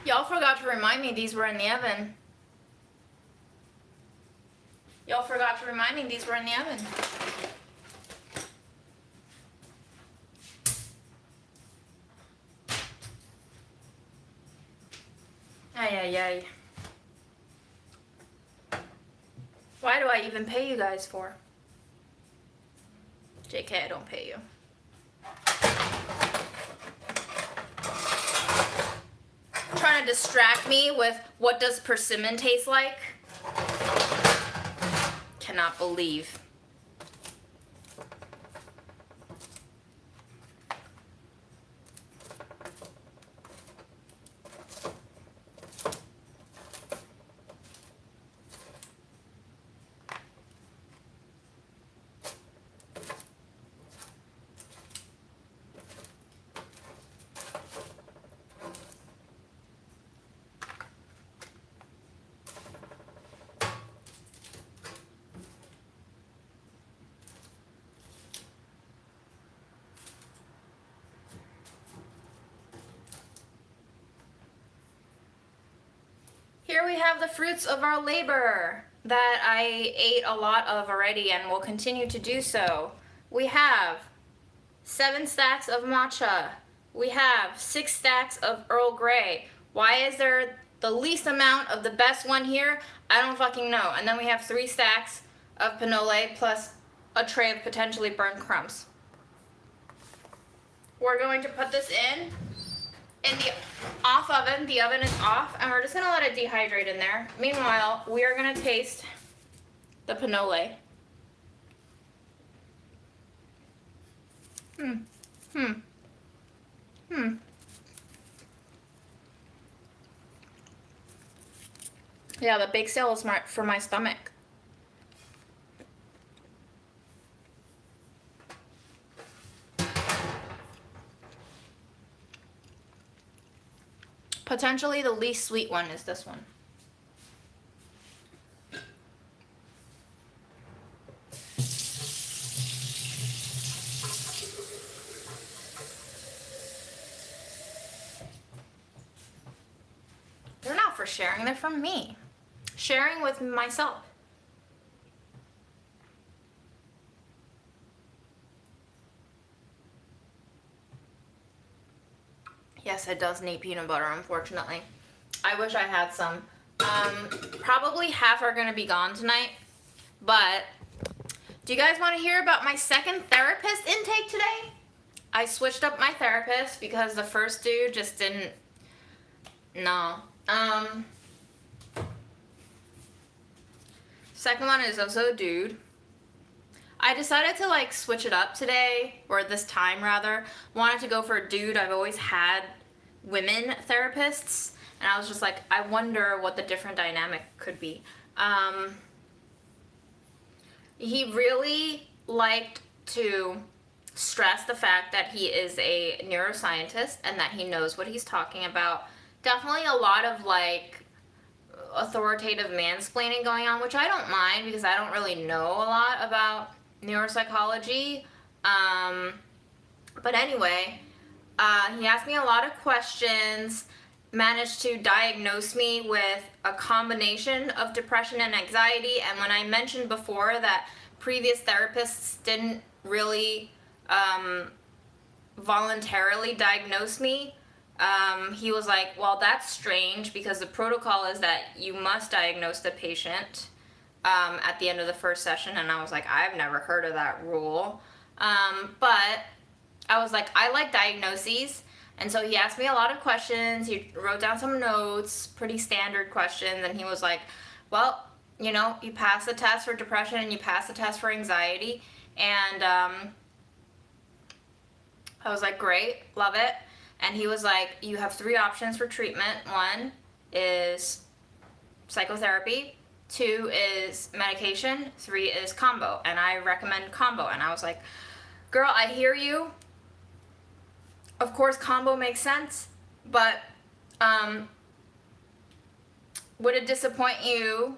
Y'all forgot to remind me these were in the oven. Y'all forgot to remind me these were in the oven. Ay, ay, ay. Why do I even pay you guys for? JK, I don't pay you. Trying to distract me with what does persimmon taste like? Cannot believe. Here we have the fruits of our labor that I ate a lot of already and will continue to do so. We have 7 stacks of matcha. We have 6 stacks of Earl Grey. Why is there the least amount of the best one here? I don't fucking know. And then we have 3 stacks of pinole plus a tray of potentially burnt crumbs. We're going to put this in the off oven. The oven is off, and we're just gonna let it dehydrate in there. Meanwhile, we are gonna taste the pinole. Yeah, the bake sale is for my stomach. Potentially the least sweet one is this one. They're not for sharing, they're from me. Sharing with myself. Yes, it does need peanut butter, unfortunately. I wish I had some. Probably half are gonna be gone tonight, but do you guys want to hear about my second therapist intake today? I switched up my therapist because the first dude just didn't, no. Second one is also a dude. I decided to like switch it up today, or this time rather. Wanted to go for a dude. I've always had women therapists, and I was just like, I wonder what the different dynamic could be. He really liked to stress the fact that he is a neuroscientist and that he knows what he's talking about. Definitely a lot of like authoritative mansplaining going on, which I don't mind because I don't really know a lot about neuropsychology. But anyway, he asked me a lot of questions, managed to diagnose me with a combination of depression and anxiety. And when I mentioned before that previous therapists didn't really voluntarily diagnose me, he was like, well, that's strange because the protocol is that you must diagnose the patient at the end of the first session. And I was like, I've never heard of that rule. But I was like, I like diagnoses. And so he asked me a lot of questions. He wrote down some notes, pretty standard questions. And he was like, well, you know, you pass the test for depression and you pass the test for anxiety. And I was like, great, love it. And he was like, you have 3 options for treatment. 1 is psychotherapy, 2 is medication, 3 is combo. And I recommend combo. And I was like, girl, I hear you. Of course, combo makes sense, but would it disappoint you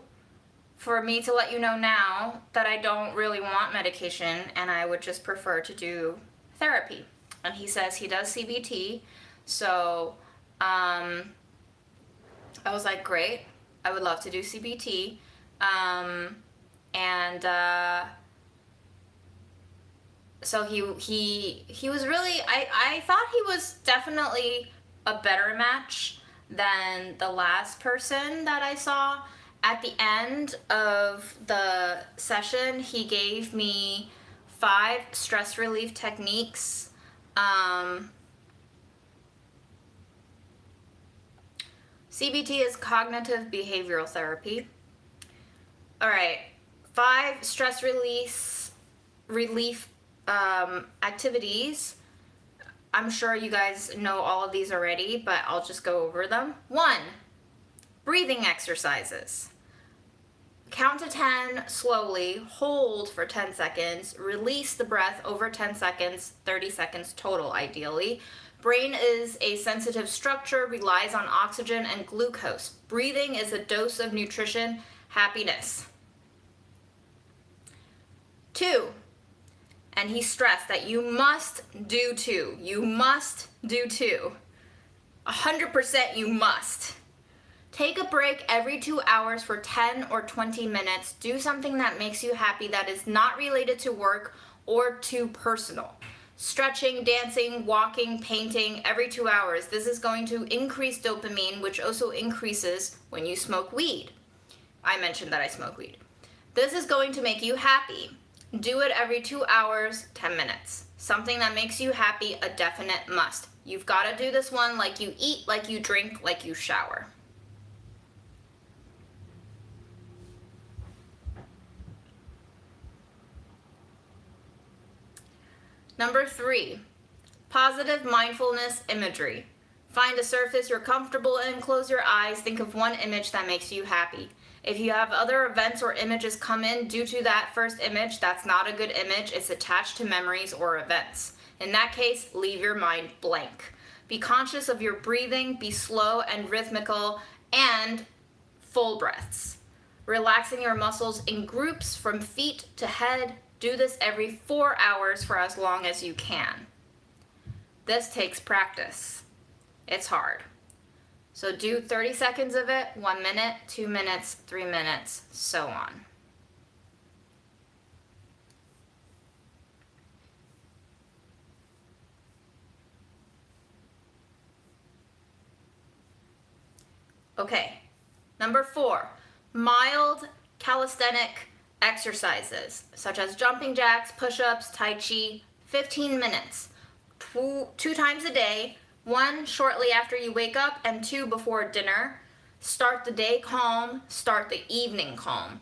for me to let you know now that I don't really want medication and I would just prefer to do therapy? And he says he does CBT, so I was like, great, I would love to do CBT, so he was really, I thought he was definitely a better match than the last person that I saw. At the end of the session, he gave me 5 stress relief techniques. CBT is cognitive behavioral therapy. All right, 5 stress relief activities. I'm sure you guys know all of these already, but I'll just go over them. 1, breathing exercises. Count to 10 slowly, hold for 10 seconds, release the breath over 10 seconds, 30 seconds total ideally. Brain is a sensitive structure, relies on oxygen and glucose. Breathing is a dose of nutrition, happiness. 2, and he stressed that you must do 2. You must do 2. 100% you must. Take a break every 2 hours for 10 or 20 minutes. Do something that makes you happy that is not related to work or too personal. Stretching, dancing, walking, painting every 2 hours. This is going to increase dopamine, which also increases when you smoke weed. I mentioned that I smoke weed. This is going to make you happy. Do it every 2 hours, 10 minutes. Something that makes you happy, a definite must. You've got to do this one like you eat, like you drink, like you shower. Number 3, positive mindfulness imagery. Find a surface you're comfortable in, close your eyes, think of one image that makes you happy. If you have other events or images come in due to that first image, that's not a good image. It's attached to memories or events. In that case, leave your mind blank. Be conscious of your breathing, be slow and rhythmical, and full breaths. Relaxing your muscles in groups from feet to head. Do this every 4 hours for as long as you can. This takes practice. It's hard. So do 30 seconds of it, 1 minute, 2 minutes, 3 minutes, so on. Okay, number 4, mild calisthenic exercises, such as jumping jacks, push-ups, tai chi, 15 minutes, two times a day, 1 shortly after you wake up and 2 before dinner. Start the day calm, start the evening calm.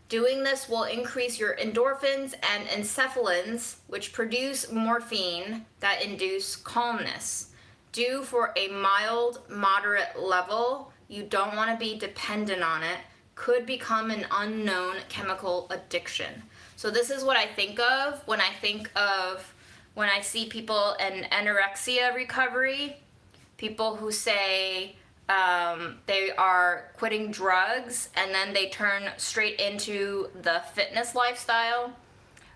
Doing this will increase your endorphins and encephalins, which produce morphine that induce calmness. Do for a mild, moderate level. You don't want to be dependent on it. Could become an unknown chemical addiction. So this is what I think of when I see people in anorexia recovery, people who say they are quitting drugs and then they turn straight into the fitness lifestyle,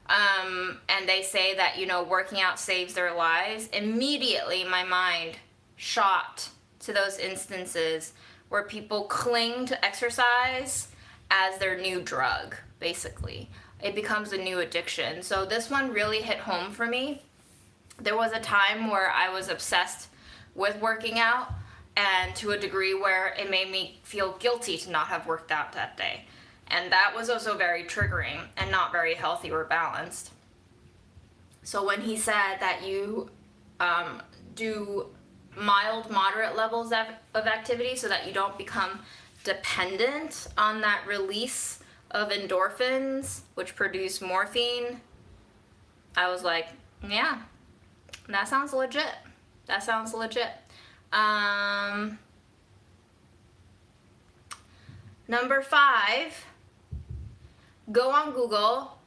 and they say that, you know, working out saves their lives. Immediately my mind shot to those instances where people cling to exercise as their new drug, basically. It becomes a new addiction. So this one really hit home for me. There was a time where I was obsessed with working out, and to a degree where it made me feel guilty to not have worked out that day. And that was also very triggering and not very healthy or balanced. So when he said that you do mild, moderate levels of activity so that you don't become dependent on that release of endorphins, which produce morphine, I was like, yeah, that sounds legit. That sounds legit. Number 5, go on Google,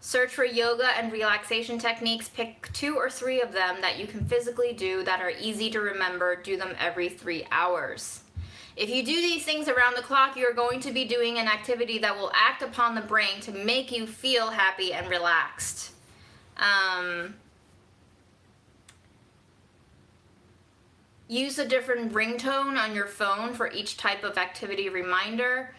search for yoga and relaxation techniques, pick 2 or 3 of them that you can physically do that are easy to remember, do them every 3 hours. If you do these things around the clock, you're going to be doing an activity that will act upon the brain to make you feel happy and relaxed. Use a different ringtone on your phone for each type of activity reminder.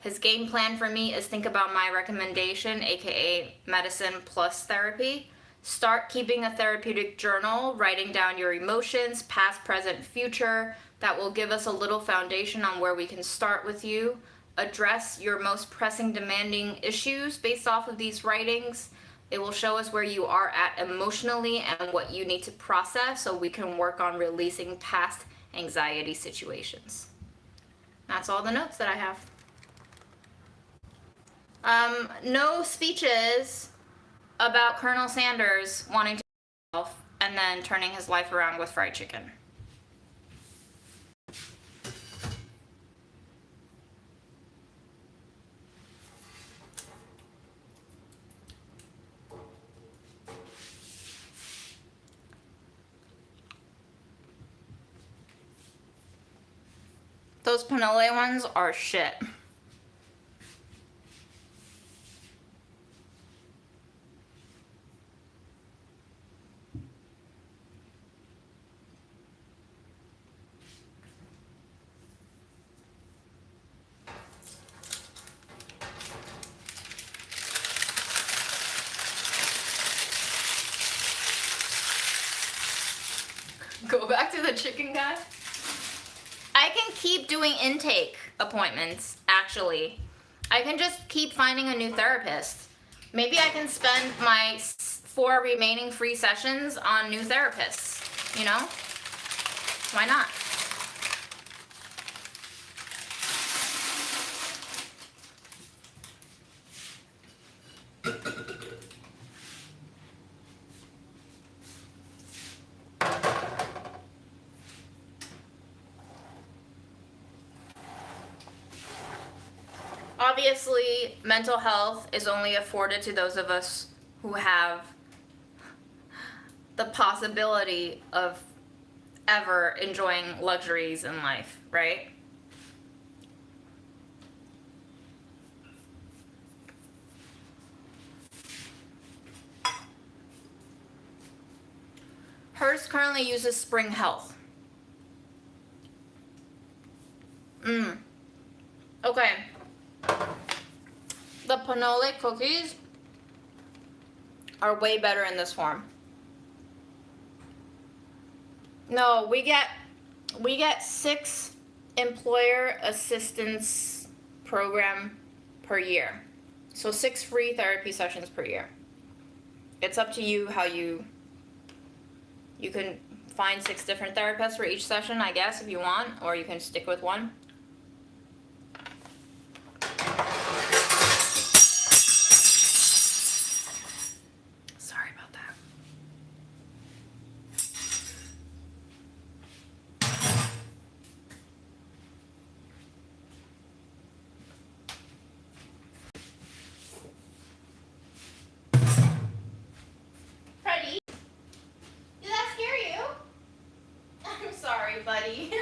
His game plan for me is think about my recommendation, aka medicine plus therapy. Start keeping a therapeutic journal, writing down your emotions, past, present, future. That will give us a little foundation on where we can start with you. Address your most pressing, demanding issues based off of these writings. It will show us where you are at emotionally and what you need to process so we can work on releasing past anxiety situations. That's all the notes that I have. No speeches about Colonel Sanders wanting to kill himself and then turning his life around with fried chicken. Those panole ones are shit. Go back to the chicken guy. I can keep doing intake appointments, actually. I can just keep finding a new therapist. Maybe I can spend my 4 remaining free sessions on new therapists, you know? Why not? Obviously, mental health is only afforded to those of us who have the possibility of ever enjoying luxuries in life, right? Hers currently uses Spring Health. Okay. The panole cookies are way better in this form. No, we get 6 employer assistance program per year. So 6 free therapy sessions per year. It's up to you how you can find 6 different therapists for each session, I guess, if you want, or you can stick with one. Sorry about that. Freddie, did that scare you? I'm sorry, buddy.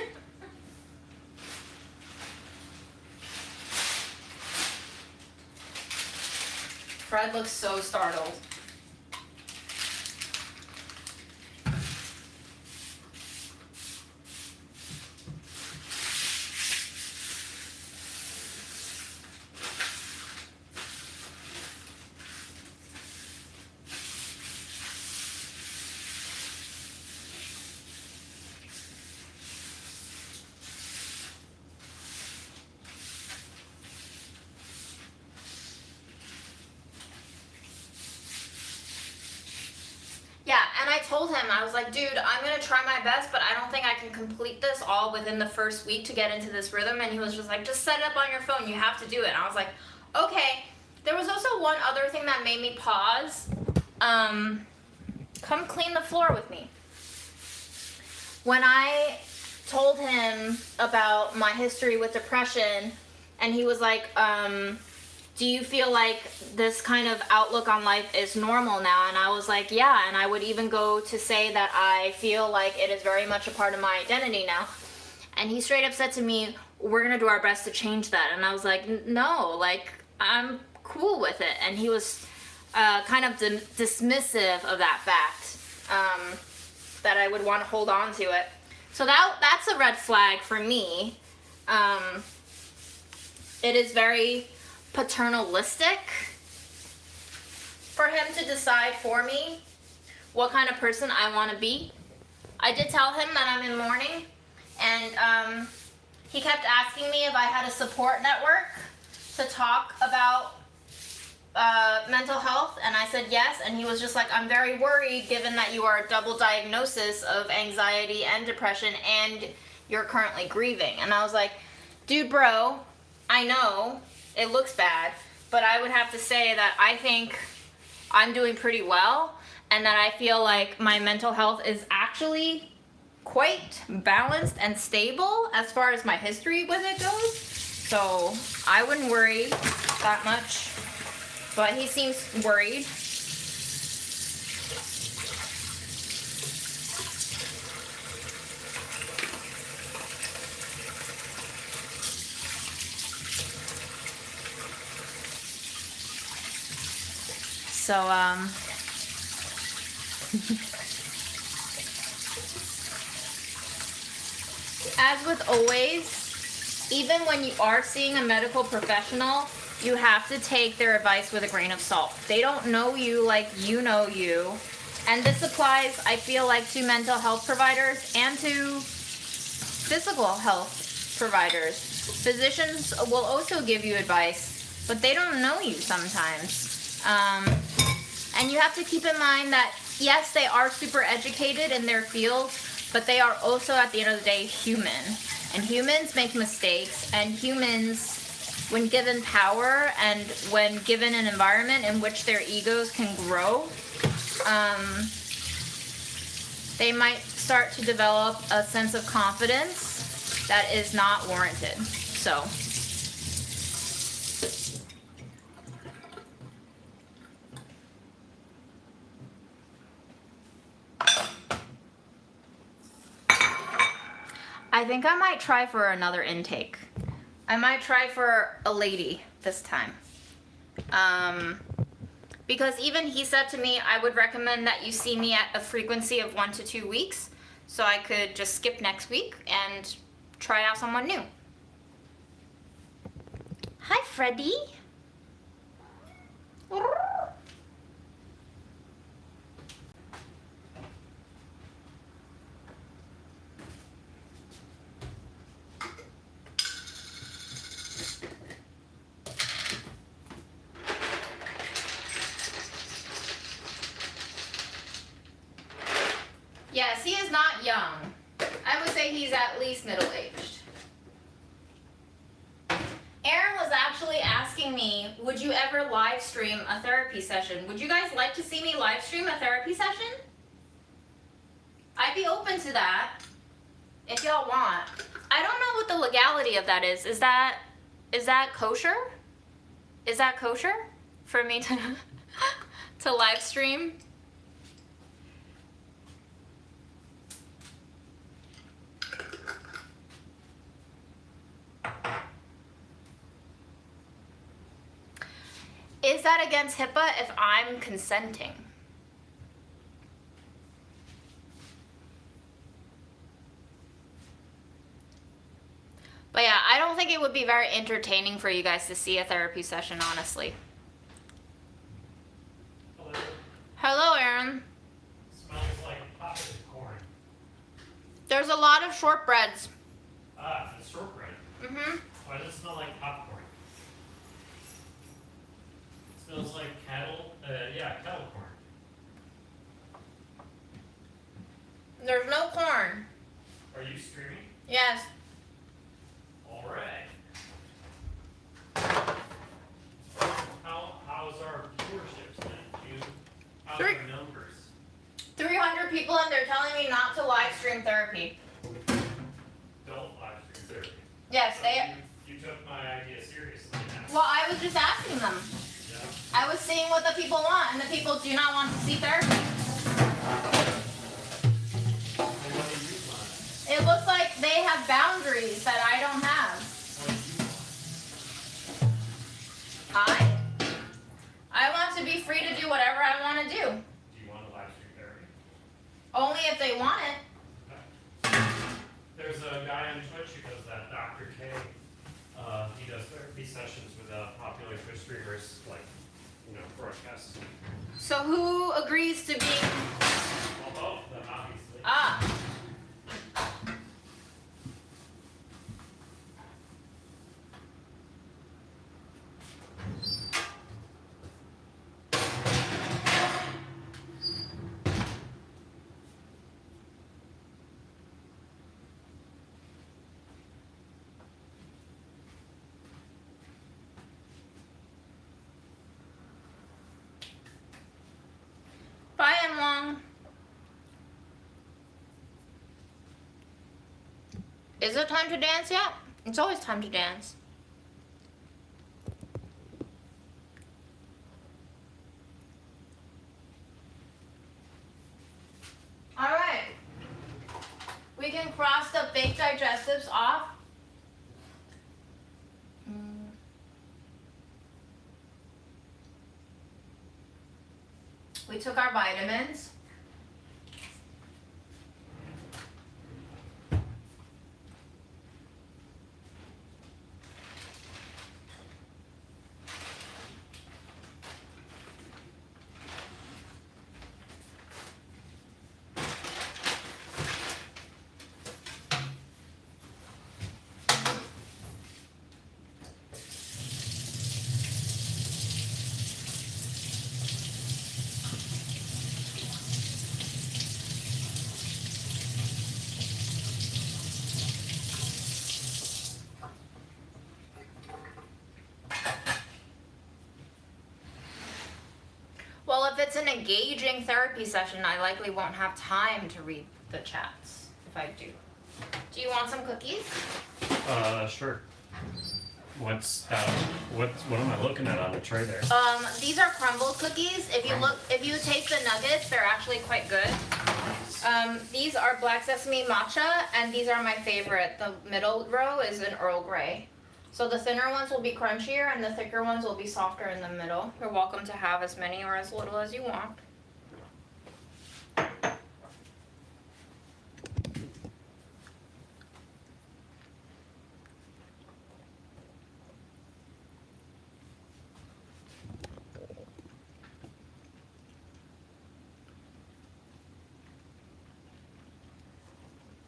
Fred looks so startled. Yeah, and I told him, I was like, dude, I'm gonna try my best, but I don't think I can complete this all within the first week to get into this rhythm. And he was just like, just set it up on your phone, you have to do it. And I was like, okay. There was also one other thing that made me pause. Come clean the floor with me. When I told him about my history with depression, and he was like, do you feel like this kind of outlook on life is normal now? And I was like, yeah, and I would even go to say that I feel like it is very much a part of my identity now. And he straight up said to me, we're gonna do our best to change that. And I was like, no, like, I'm cool with it. And he was kind of dismissive of that fact, that I would want to hold on to it. So that's a red flag for me. It is very paternalistic for him to decide for me what kind of person I want to be. I did tell him that I'm in mourning, and he kept asking me if I had a support network to talk about mental health, and I said yes, and he was just like, I'm very worried given that you are a double diagnosis of anxiety and depression and you're currently grieving. And I was like, dude, bro, I know it looks bad, but I would have to say that I think I'm doing pretty well, and that I feel like my mental health is actually quite balanced and stable as far as my history with it goes. So I wouldn't worry that much, but he seems worried. So, as with always, even when you are seeing a medical professional, you have to take their advice with a grain of salt. They don't know you like you know you. And this applies, I feel like, to mental health providers and to physical health providers. Physicians will also give you advice, but they don't know you sometimes. And you have to keep in mind that, yes, they are super educated in their field, but they are also, at the end of the day, human. And humans make mistakes, and humans, when given power and when given an environment in which their egos can grow, they might start to develop a sense of confidence that is not warranted. So, I think I might try for another intake. I might try for a lady this time. Because even he said to me, I would recommend that you see me at a frequency of 1 to 2 weeks, so I could just skip next week and try out someone new. Hi, Freddie. Yes, he is not young. I would say he's at least middle-aged. Aaron was actually asking me, would you ever live stream a therapy session? Would you guys like to see me live stream a therapy session? I'd be open to that if y'all want. I don't know what the legality of that is. Is that kosher? Is that kosher for me to to live stream? Is that against HIPAA if I'm consenting? But yeah, I don't think it would be very entertaining for you guys to see a therapy session, honestly. Hello. Hello, Aaron. Smells like popped corn. There's a lot of shortbreads. Ah, it's shortbread. Mm-hmm. Why does it smell like popcorn? It smells like kettle corn. There's no corn. Are you streaming? Yes. Alright. How's our viewership then? How's our numbers? 300 people and they're telling me not to live stream therapy. Don't live stream therapy. Yes, So they... You took my idea seriously now. Well, I was just asking them. Yeah. I was seeing what the people want, and the people do not want to see therapy. And what do you want? It looks like they have boundaries that I don't have. What do you want? I want to be free to do whatever I want to do. Do you want to live stream therapy? Only if they want it. There's a guy on Twitch who does that, Dr. K. He does therapy sessions with popular Twitch streamers, like, broadcasts. So who agrees to be... Well, both of them, obviously. Ah. Bye, and Wong. Is it time to dance yet? It's always time to dance. All right. We can cross the baked digestives off. We took our vitamins. Well, if it's an engaging therapy session, I likely won't have time to read the chats if I do. Do you want some cookies? Sure. What am I looking at on the tray there? These are crumbled cookies. If you taste the nuggets, they're actually quite good. these? These are black sesame matcha, and these are my favorite. The middle row is an Earl Grey. So the thinner ones will be crunchier, and the thicker ones will be softer in the middle. You're welcome to have as many or as little as you want.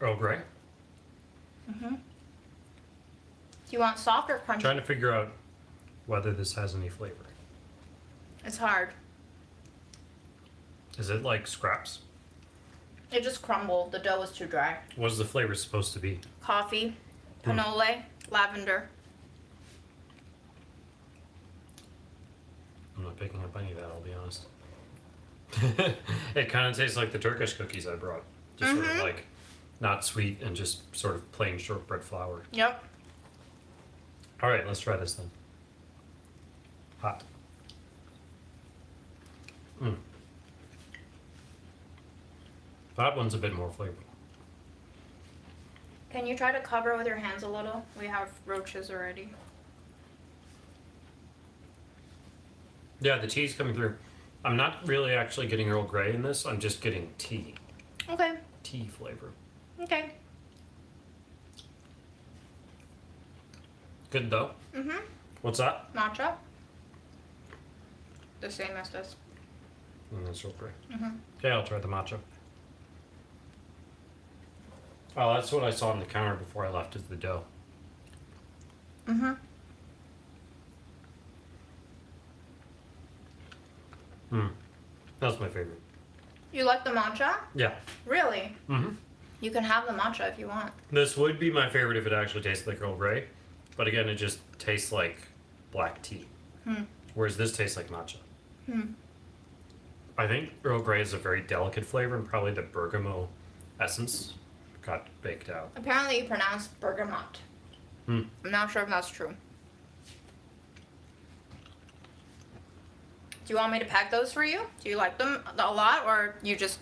Earl Grey. Do you want soft or crunchy? Trying to figure out whether this has any flavor. It's hard. Is it like scraps? It just crumbled. The dough was too dry. What is the flavor supposed to be? Coffee, pinole, lavender. I'm not picking up any of that, I'll be honest. It kind of tastes like the Turkish cookies I brought. Just sort of like not sweet and just sort of plain shortbread flour. Yep. All right, let's try this then. Hot. That one's a bit more flavorful. Can you try to cover with your hands a little? We have roaches already. Yeah, the tea's coming through. I'm not really actually getting Earl Grey in this. I'm just getting tea. Okay. Tea flavor. Okay. Good though. What's that? Matcha. The same as this. And that's Earl Grey. Okay, I'll try the matcha. Oh, that's what I saw on the counter before I left is the dough. That's my favorite. You like the matcha? Yeah. Really? You can have the matcha if you want. This would be my favorite if it actually tasted like Earl Grey. But again, it just tastes like black tea. Whereas this tastes like matcha. I think Earl Grey is a very delicate flavor and probably the bergamot essence got baked out. Apparently you pronounce bergamot. I'm not sure if that's true. Do you want me to pack those for you? Do you like them a lot, or you just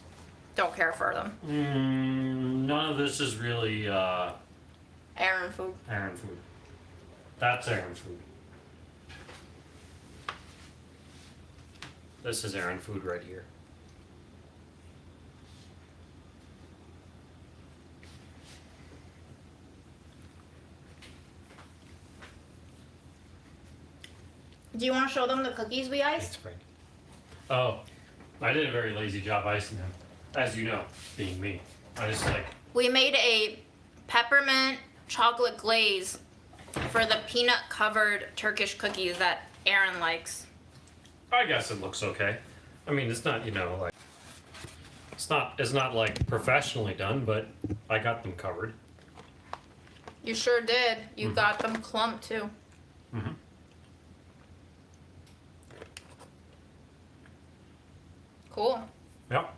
don't care for them? None of this is really Aaron food. Aaron food. That's Aaron food. This is Aaron food right here. Do you want to show them the cookies we Thanks, iced? Frank. Oh, I did a very lazy job icing them. As you know, being me. I just like... We made a peppermint chocolate glaze for the peanut covered Turkish cookies that Aaron likes. I guess it looks okay. I mean, it's not, you know, like... It's not like professionally done, but I got them covered. You sure did. You got them clumped too. Cool. Yep.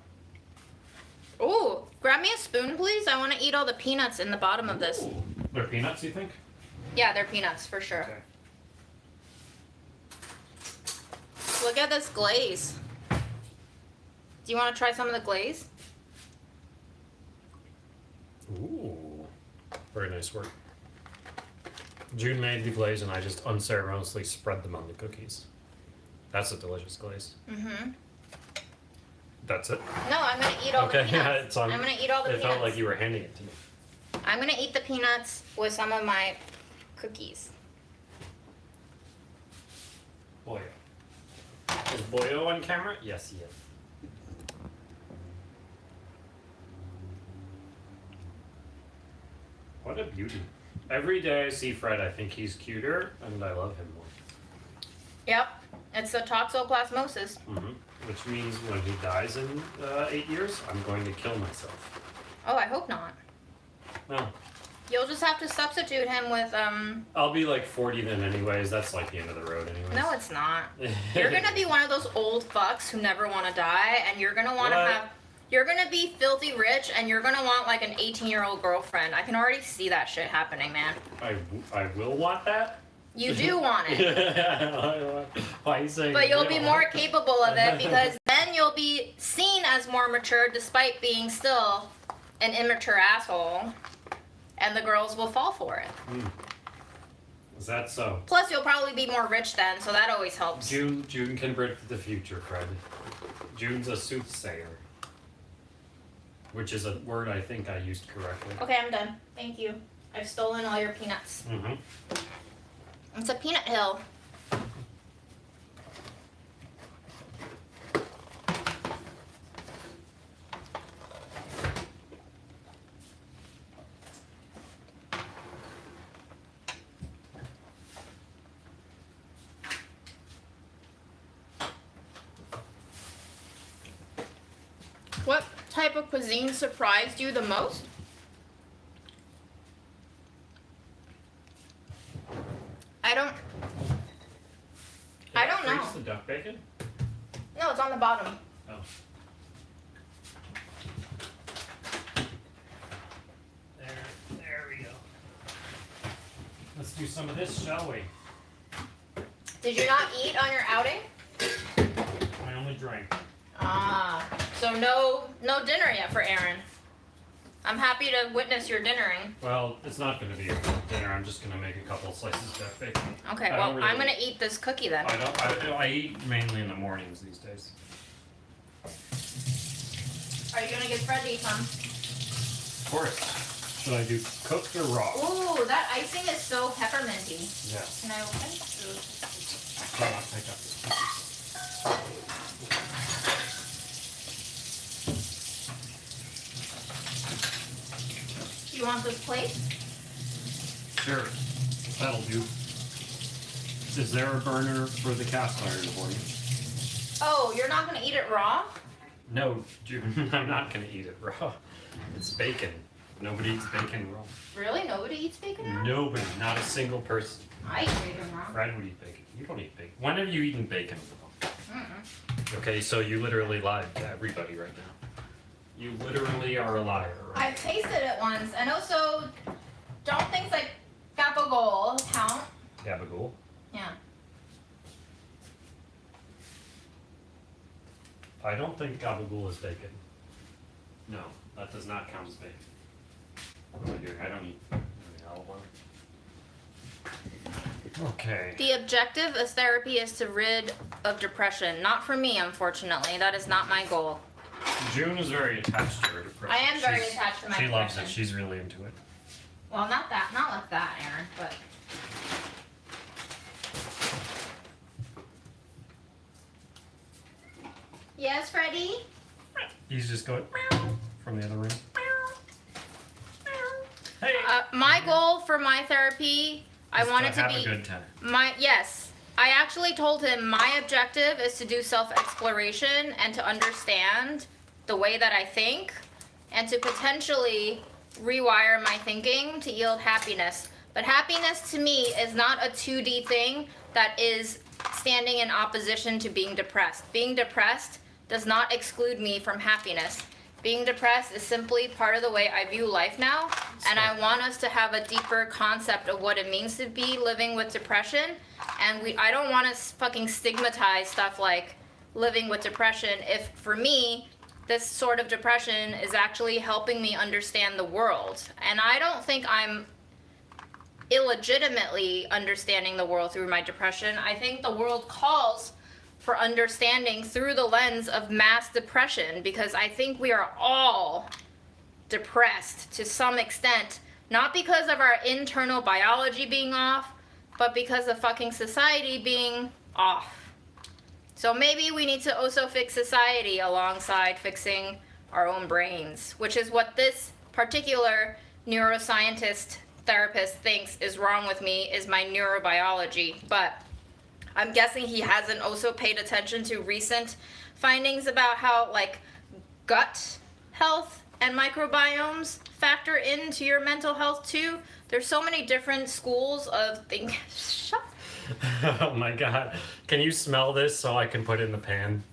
Ooh, grab me a spoon, please. I want to eat all the peanuts in the bottom of this. They're peanuts, you think? Yeah, they're peanuts for sure. Okay. Look at this glaze. Do you want to try some of the glaze? Ooh. Very nice work. June made the glaze and I just unceremoniously spread them on the cookies. That's a delicious glaze. That's it? No, I'm gonna eat all the peanuts. Yeah, it's on. I'm gonna eat all the It peanuts. felt like you were handing it to me. I'm gonna eat the peanuts with some of my cookies. Boyo. Is Boyo on camera? Yes, he is. What a beauty. Every day I see Fred, I think he's cuter, and I love him more. Yep, it's the toxoplasmosis. Which means when he dies in 8 years, I'm going to kill myself. Oh, I hope not. No. You'll just have to substitute him with I'll be like 40 then anyways, that's like the end of the road anyways. No, it's not. You're gonna be one of those old fucks who never want to die, and you're gonna want to What? have. You're gonna be filthy rich, and you're gonna want like an 18-year-old girlfriend. I can already see that shit happening, man. I will want that? You do want it. Why are you saying But you'll I be will more want that? capable of it because then then you'll be seen as more mature despite being still an immature asshole. And the girls will fall for it. Is that so? Plus, you'll probably be more rich then, so that always helps. June can predict the future, Fred. June's a soothsayer. Which is a word I think I used correctly. Okay, I'm done. Thank you. I've stolen all your peanuts. Mm-hmm. It's a peanut hill. What type of cuisine surprised you the most? I don't know. Freeze the duck bacon? No, it's on the bottom. Oh. There we go. Let's do some of this, shall we? Did you not eat on your outing? I only drank. Ah, so no dinner yet for Aaron. I'm happy to witness your dinnering. Well, it's not going to be a dinner. I'm just going to make a couple slices of duck bacon. Okay, well, I'm going to eat this cookie then. I eat mainly in the mornings these days. Are you going to get Fred to eat some? Of course. Should I do cooked or raw? Ooh, that icing is so pepperminty. Yeah. Can I open? I'll take up this piece. You want this plate? Sure. That'll do. Is there a burner for the cast iron for you? Oh, you're not going to eat it raw? No, June. I'm not going to eat it raw. It's bacon. Nobody eats bacon raw. Really? Nobody eats bacon raw? Nobody. Not a single person. I eat bacon raw. Fred would eat bacon. You don't eat bacon. When have you eaten bacon raw? Mm-mm. Okay, so you literally lied to everybody right now. You literally are a liar. Right? I've tasted it once, and also, don't things like gabagool count? Gabagool? Yeah. I don't think gabagool is bacon. No, that does not count as bacon. What am I doing? I don't eat olive oil. Okay. The objective of therapy is to rid of depression. Not for me, unfortunately. That is not my goal. June is very attached to her depression. I am very attached to my She loves depression. it. She's really into it. Well, not like that, Aaron, but... Yes, Freddie? He's just going meow from the other room. Hey. My goal for my therapy, I want it to have be... a good time. Yes. I actually told him my objective is to do self-exploration and to understand the way that I think and to potentially rewire my thinking to yield happiness. But happiness to me is not a 2D thing that is standing in opposition to being depressed. Being depressed does not exclude me from happiness. Being depressed is simply part of the way I view life now, and I want us to have a deeper concept of what it means to be living with depression. And I don't want to fucking stigmatize stuff like living with depression if, for me, this sort of depression is actually helping me understand the world. And I don't think I'm illegitimately understanding the world through my depression. I think the world calls for understanding through the lens of mass depression, because I think we are all depressed to some extent, not because of our internal biology being off, but because of fucking society being off. So maybe we need to also fix society alongside fixing our own brains, which is what this particular neuroscientist therapist thinks is wrong with me, is my neurobiology. But I'm guessing he hasn't also paid attention to recent findings about how, like, gut health and microbiomes factor into your mental health too. There's so many different schools of thinking. Shut up. Oh my god. Can you smell this so I can put it in the pan?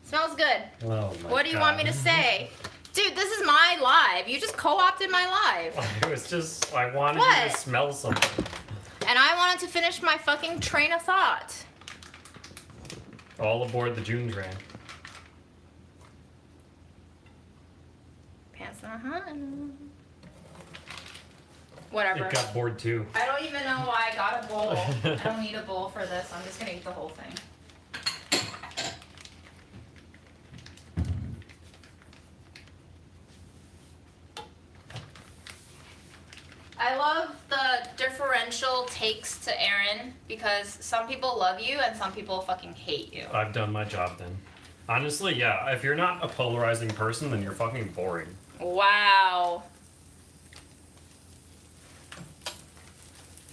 Smells good. Oh my What do you want me to say? Dude, this is my live. You just co-opted my live. It was just, I wanted you What? to smell something. And I wanted to finish my fucking train of thought. All aboard the June train. Pants not on. Whatever. It got bored too. I don't even know why I got a bowl. I don't need a bowl for this. I'm just gonna eat the whole thing. I love the differential takes to Aaron because some people love you and some people fucking hate you. I've done my job then. Honestly, yeah, if you're not a polarizing person, then you're fucking boring. Wow.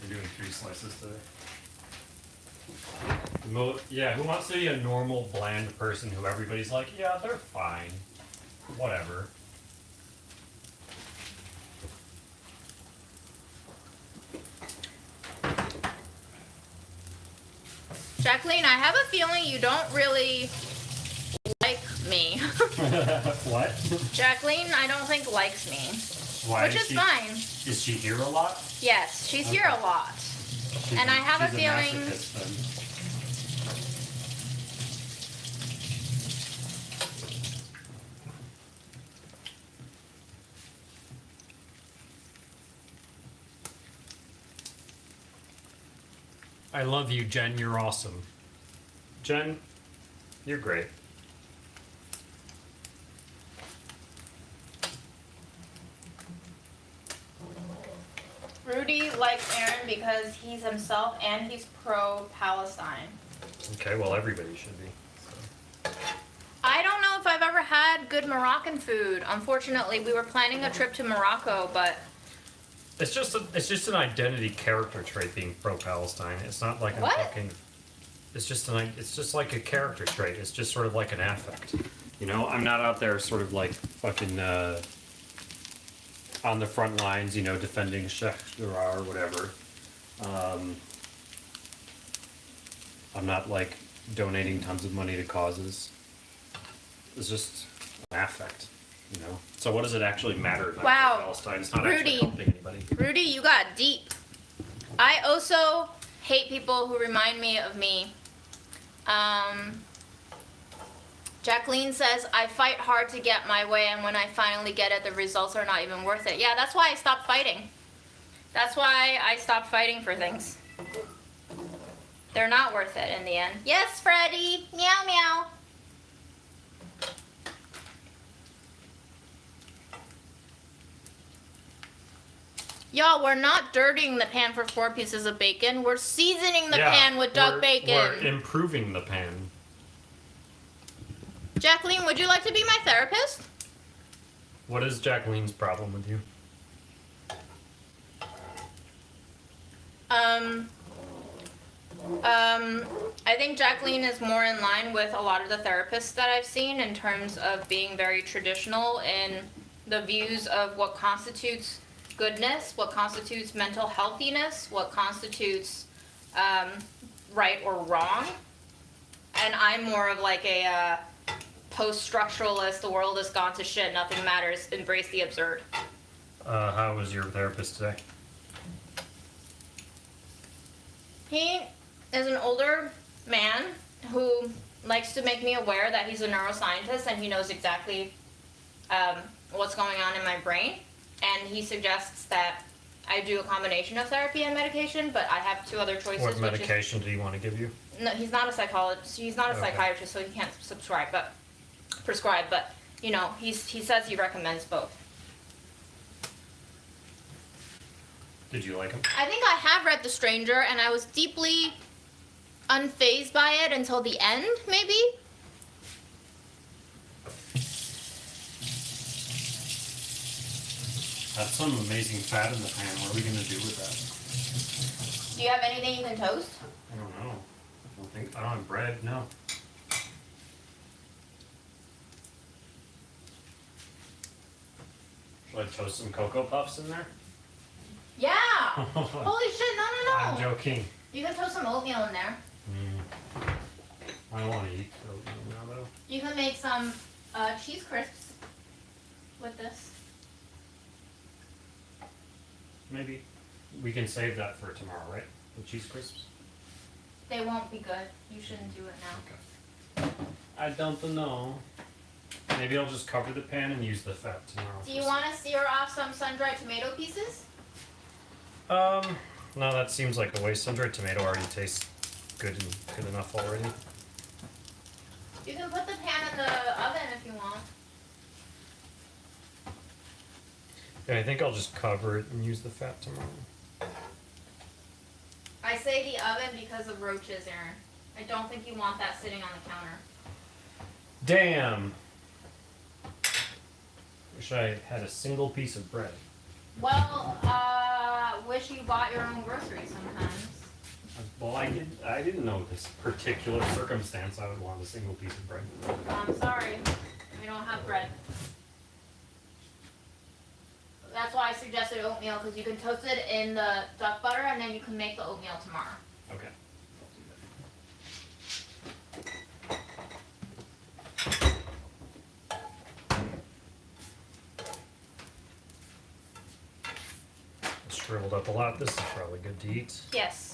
You're doing 3 slices today. Yeah, who wants to be a normal, bland person who everybody's like, yeah, they're fine. Whatever. Jacqueline, I have a feeling you don't really like me. What? Jacqueline, I don't think likes me. Why Which is fine. Is she here a lot? Yes, she's here a lot. And I have a feeling- masochist, then. I love you, Jen. You're awesome. Jen, you're great. Rudy likes Aaron because he's himself and he's pro-Palestine. Okay, well, everybody should be. So. I don't know if I've ever had good Moroccan food. Unfortunately, we were planning a trip to Morocco, but It's just an identity character trait being pro-Palestine. It's not like What? a fucking. It's just like a character trait. It's just sort of like an affect. You know, I'm not out there sort of like fucking on the front lines, you know, defending Sheikh Jarrah or whatever. I'm not like donating tons of money to causes. It's just an affect, you know. So what does it actually matter if I'm Wow. pro-Palestine? It's not Rudy. actually helping anybody. Rudy, you got deep. I also hate people who remind me of me. Jacqueline says, I fight hard to get my way, and when I finally get it, the results are not even worth it. Yeah, that's why I stopped fighting. That's why I stopped fighting for things. They're not worth it in the end. Yes, Freddie. Meow, meow. Y'all, we're not dirtying the pan for 4 pieces of bacon. We're seasoning the pan with duck bacon. We're improving the pan. Jacqueline, would you like to be my therapist? What is Jacqueline's problem with you? I think Jacqueline is more in line with a lot of the therapists that I've seen in terms of being very traditional in the views of what constitutes goodness, what constitutes mental healthiness, what constitutes right or wrong. And I'm more of like a post-structuralist, the world has gone to shit, nothing matters, embrace the absurd. How was your therapist today? He is an older man who likes to make me aware that he's a neuroscientist and he knows exactly what's going on in my brain. And he suggests that I do a combination of therapy and medication, but I have 2 other choices. What medication do you want to give you? No, he's not a psychologist. He's not a Okay. psychiatrist, so he can't prescribe. But you know, he says he recommends both. Did you like him? I think I have read The Stranger, and I was deeply unfazed by it until the end, maybe. That's some amazing fat in the pan. What are we gonna do with that? Do you have anything you can toast? I don't know. I don't have bread. No. Should I toast some Cocoa Puffs in there? Yeah. Holy shit! No. I'm joking. You can toast some oatmeal in there. I don't want to eat oatmeal now though. You can make some cheese crisps with this. Maybe we can save that for tomorrow, right? The cheese crisps. They won't be good. You shouldn't do it now. Okay. I don't know. Maybe I'll just cover the pan and use the fat tomorrow. Do you want to sear off some sun-dried tomato pieces? No, that seems like a waste. Sun-dried tomato already tastes good enough already. You can put the pan in the oven if you want. Yeah, I think I'll just cover it and use the fat tomorrow. I say the oven because of roaches, Aaron. I don't think you want that sitting on the counter. Damn! Wish I had a single piece of bread. Well, wish you bought your own groceries sometimes. Well, I didn't know this particular circumstance I would want a single piece of bread. I'm sorry. We don't have bread. That's why I suggested oatmeal, because you can toast it in the duck butter and then you can make the oatmeal tomorrow. Okay. It's shriveled up a lot. This is probably good to eat. Yes.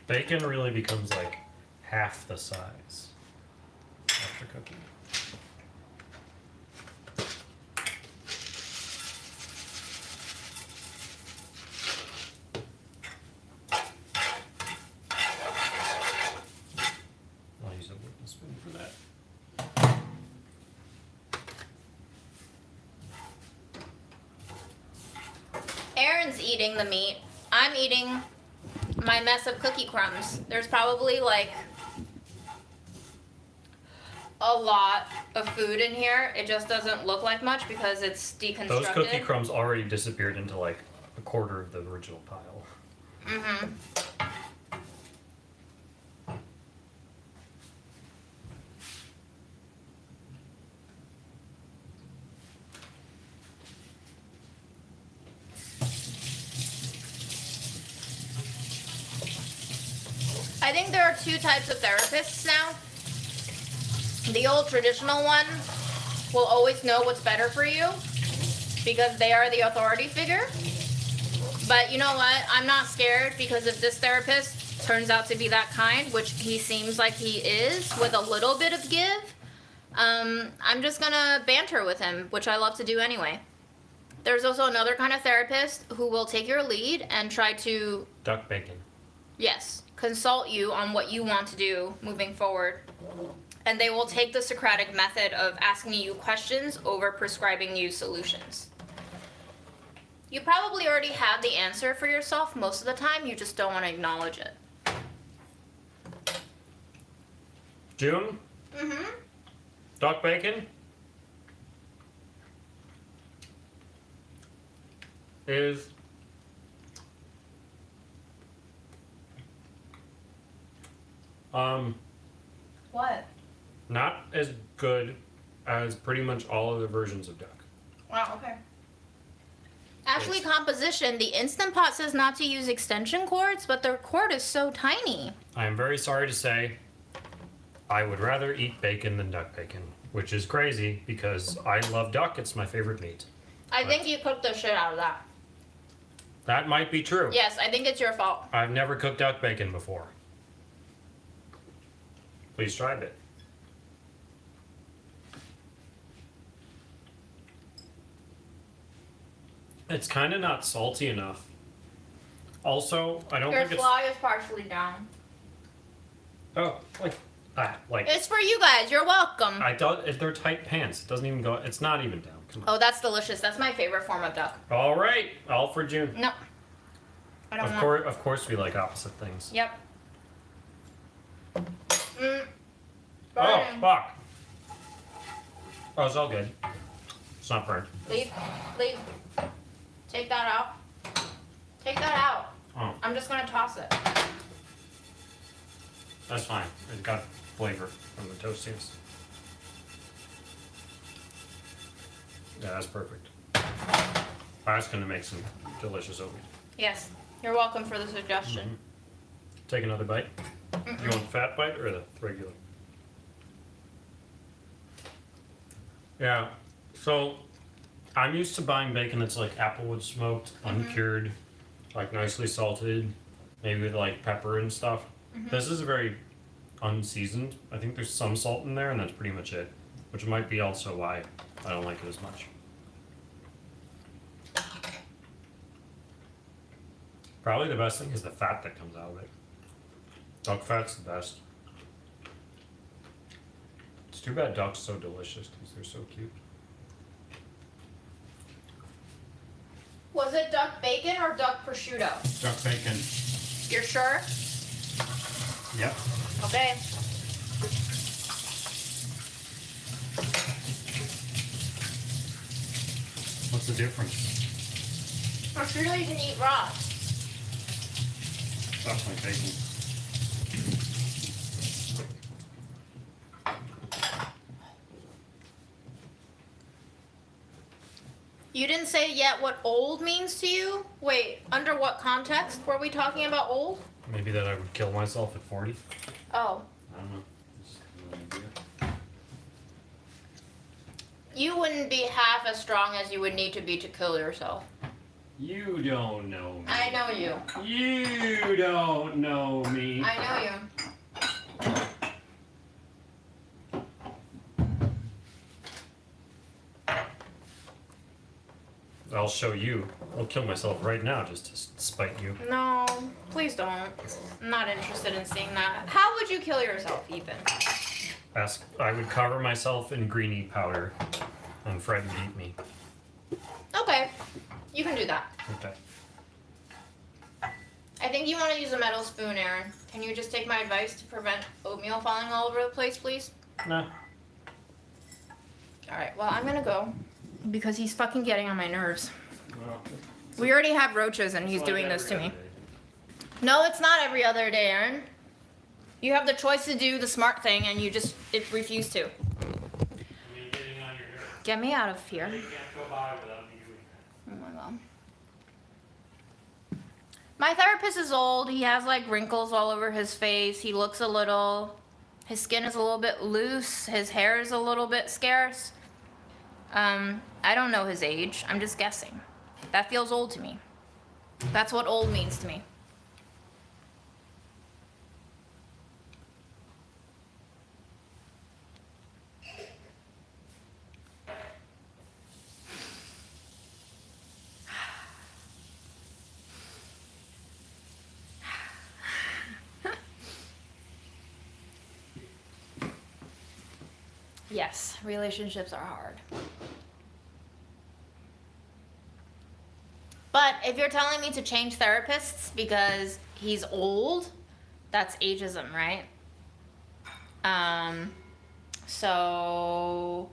Bacon really becomes like half the size after cooking. I'll use a wooden spoon for that. Aaron's eating the meat. I'm eating my mess of cookie crumbs. There's probably like a lot of food in here. It just doesn't look like much because it's deconstructed. Those cookie crumbs already disappeared into like a quarter of the original pile. Mm-hmm. I think there are two types of therapists now. The old traditional one will always know what's better for you because they are the authority figure. But you know what? I'm not scared because if this therapist turns out to be that kind, which he seems like he is, with a little bit of give, I'm just gonna banter with him, which I love to do anyway. There's also another kind of therapist who will take your lead and try to, Duck bacon. yes, consult you on what you want to do moving forward. And they will take the Socratic method of asking you questions over prescribing you solutions. You probably already have the answer for yourself most of the time, you just don't want to acknowledge it. June? Mm-hmm. Duck bacon? Is What? not as good as pretty much all other versions of duck. Wow, okay. Actually, composition, the Instant Pot says not to use extension cords, but their cord is so tiny. I am very sorry to say I would rather eat bacon than duck bacon, which is crazy because I love duck. It's my favorite meat. I think you cooked the shit out of that. That might be true. Yes, I think it's your fault. I've never cooked duck bacon before. Please try it. It's kind of not salty enough. Also, I don't Your think it's... fly is partially down. Oh, like that. Like, It's for you guys. You're welcome. I don't... If they're tight pants, it doesn't even go... It's not even down. Come on. Oh, that's delicious. That's my favorite form of duck. All right. All for June. No. I don't want. Of course we like opposite things. Yep. Oh, Burning. fuck. Oh, it's all good. It's not burned. Leave. Leave. Take that out. Take that out. Oh, I'm just gonna toss it. that's fine. It got flavor from the toastiness. Yeah, that's perfect. I was gonna make some delicious oatmeal. Yes. You're welcome for the suggestion. Mhm. Take another bite. You want the fat bite or the regular? Yeah. So I'm used to buying bacon that's like applewood smoked, uncured, like nicely salted, maybe with like pepper and stuff. This is very unseasoned. I think there's some salt in there, and that's pretty much it. Which might be also why I don't like it as much. Probably the best thing is the fat that comes out of it. Duck fat's the best. It's too bad duck's so delicious because they're so cute. Was it duck bacon or duck prosciutto? Duck bacon. You're sure? Yep. Okay. What's the difference? Prosciutto you can eat raw. That's my bacon. You didn't say yet what old means to you? Wait, under what context were we talking about old? Maybe that I would kill myself at 40. Oh. I don't know. Just no idea. You wouldn't be half as strong as you would need to be to kill yourself. You don't know me. I know you. You don't know me. I know you. I'll show you. I'll kill myself right now just to spite you. No, please don't. I'm not interested in seeing that. How would you kill yourself, Ethan? I would cover myself in greenie powder and Fred would eat me. Okay, you can do that. Okay. I think you want to use a metal spoon, Aaron. Can you just take my advice to prevent oatmeal falling all over the place, please? Nah. Alright, well, I'm gonna go. Because he's fucking getting on my nerves. Well, We already have roaches and he's it's doing like this to every me. other day. No, it's not every other day, Aaron. You have the choice to do the smart thing and you just refuse to. Me getting on your nerves. Get me out of here. You can't go by without me doing that. Oh my god. My therapist is old. He has like wrinkles all over his face. He looks a little. His skin is a little bit loose. His hair is a little bit scarce. I don't know his age. I'm just guessing. That feels old to me. That's what old means to me. Yes, relationships are hard. But if you're telling me to change therapists because he's old, that's ageism, right? So,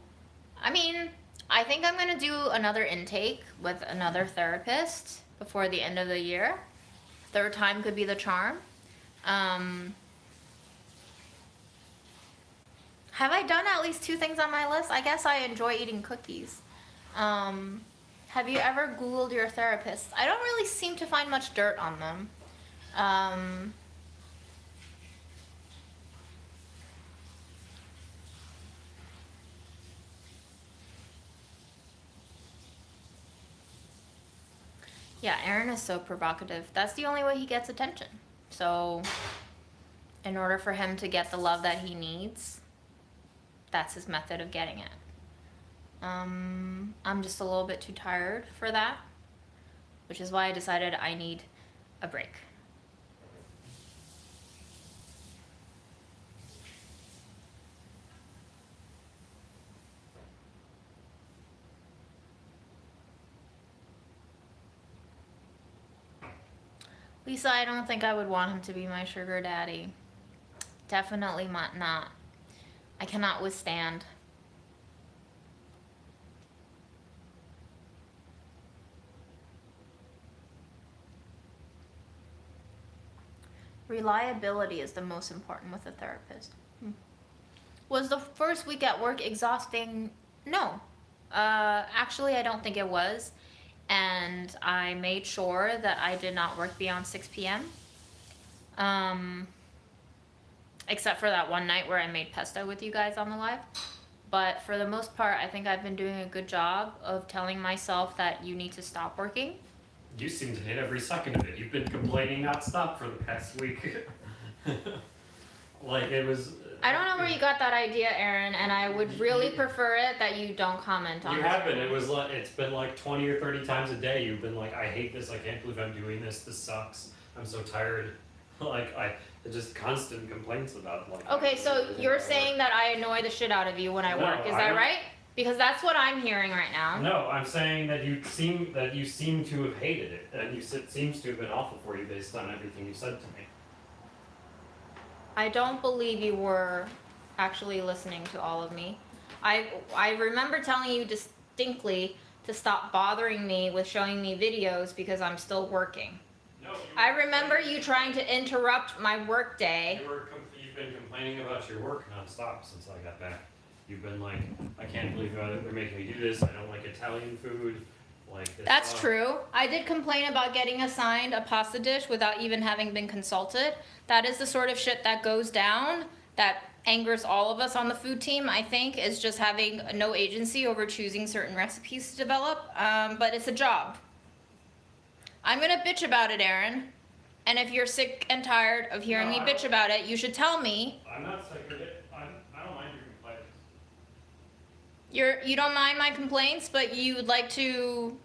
I mean, I think I'm gonna do another intake with another therapist before the end of the year. Third time could be the charm. Have I done at least 2 things on my list? I guess I enjoy eating cookies. Have you ever Googled your therapist? I don't really seem to find much dirt on them. Yeah, Aaron is so provocative. That's the only way he gets attention. So, in order for him to get the love that he needs, that's his method of getting it. I'm just a little bit too tired for that, which is why I decided I need a break. Lisa, I don't think I would want him to be my sugar daddy. Definitely not. I cannot withstand. Reliability is the most important with a therapist. Was the first week at work exhausting? No. Actually, I don't think it was. And I made sure that I did not work beyond 6 p.m. Except for that one night where I made pesto with you guys on the live. But for the most part, I think I've been doing a good job of telling myself that you need to stop working. You seem to hit every second of it. You've been complaining nonstop for the past week. Like it was. I don't know where you got that idea, Aaron, and I would really prefer it that you don't comment on You it. have been. It was like it's been like 20 or 30 times a day. You've been like, I hate this. I can't believe I'm doing this. This sucks. I'm so tired. Like just constant complaints about like. Okay, so you're saying that I annoy the shit out of you when I No, work, is I that don't- right? Because that's what I'm hearing right now. No, I'm saying that you seem to have hated it, and it seems to have been awful for you based on everything you said to me. I don't believe you were actually listening to all of me. I remember telling you distinctly to stop bothering me with showing me videos because I'm still working. No. I remember you trying to interrupt my work day. You've been complaining about your work nonstop since I got back. You've been like, I can't believe they're making me do this. I don't like Italian food. Like this That's stuff. true. I did complain about getting assigned a pasta dish without even having been consulted. That is the sort of shit that goes down that angers all of us on the food team, I think, is just having no agency over choosing certain recipes to develop. But it's a job. I'm gonna bitch about it, Aaron. And if you're sick and tired of hearing me bitch about it, you should tell me. I'm not sick of it. I don't mind your complaints. You don't mind my complaints, but you would like to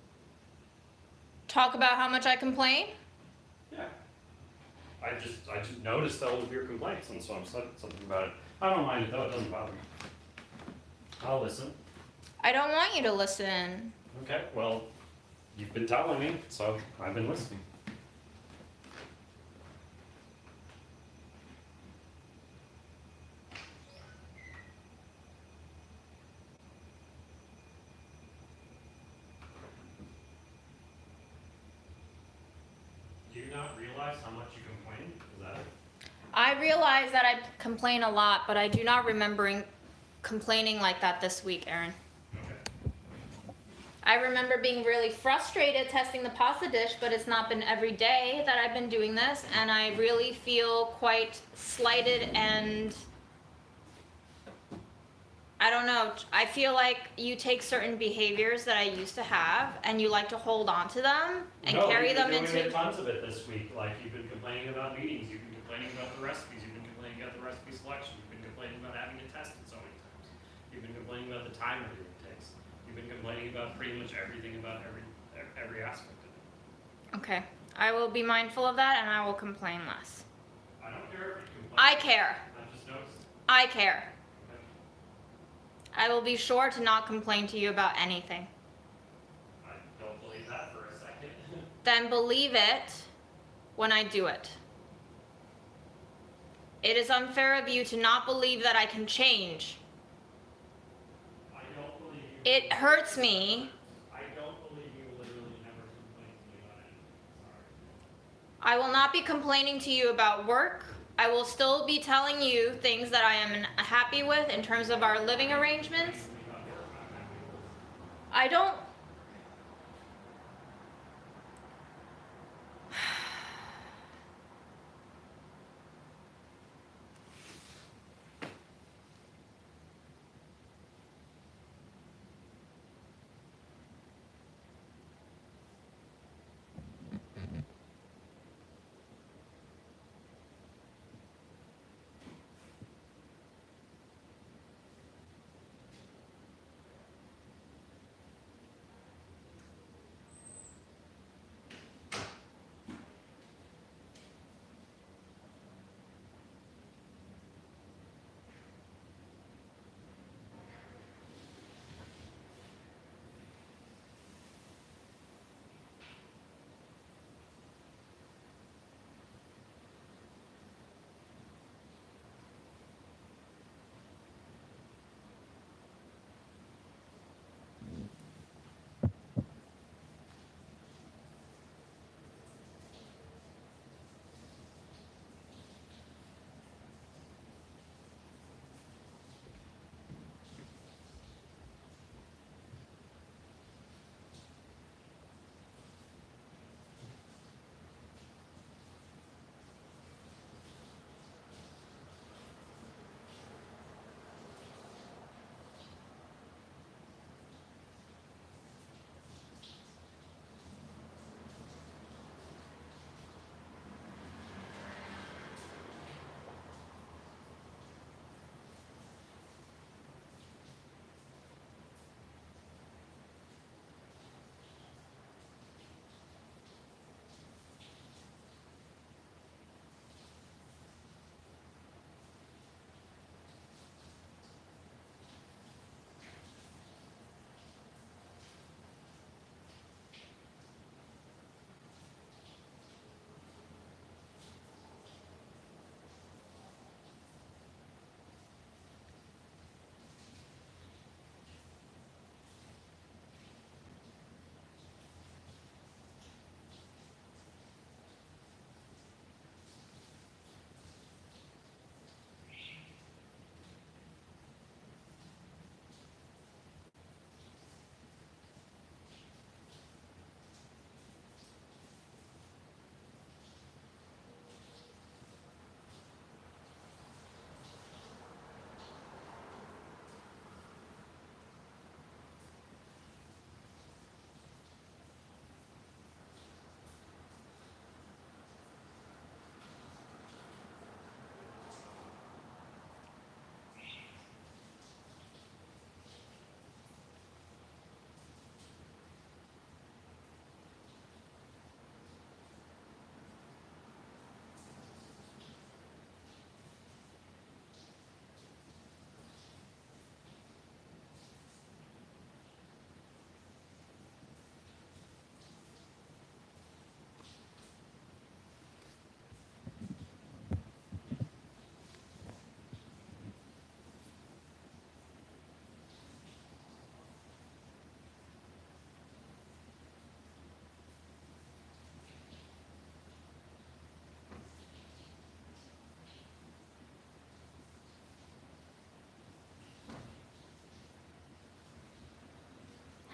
talk about how much I complain? Yeah. I just noticed all of your complaints, and so I'm said something about it. I don't mind it though. It doesn't bother me. I'll listen. I don't want you to listen. Okay. Well, you've been telling me, so I've been listening. Do you not realize how much you complain? Is that it? I realize that I complain a lot, but I do not remember complaining like that this week, Aaron. Okay. I remember being really frustrated testing the pasta dish, but it's not been every day that I've been doing this, and I really feel quite slighted and I don't know. I feel like you take certain behaviors that I used to have and you like to hold on to them and carry them you've been doing into. tons of it this week. Like you've been complaining about meetings, you've been complaining about the recipes, you've been complaining about the recipe selection, you've been complaining about having to test it so many times. You've been complaining about the time it takes. You've been complaining about pretty much everything about every aspect of it. Okay. I will be mindful of that and I will complain less. I don't care if you complain. I care. I just noticed. I care. Okay. I will be sure to not complain to you about anything. I don't believe that for a second. Then believe it when I do it. It is unfair of you to not believe that I can change. I don't believe you. It hurts me. I don't believe you literally never complained to me about anything. Sorry. I will not be complaining to you about work. I will still be telling you things that I am happy with in terms of our living arrangements. I don't.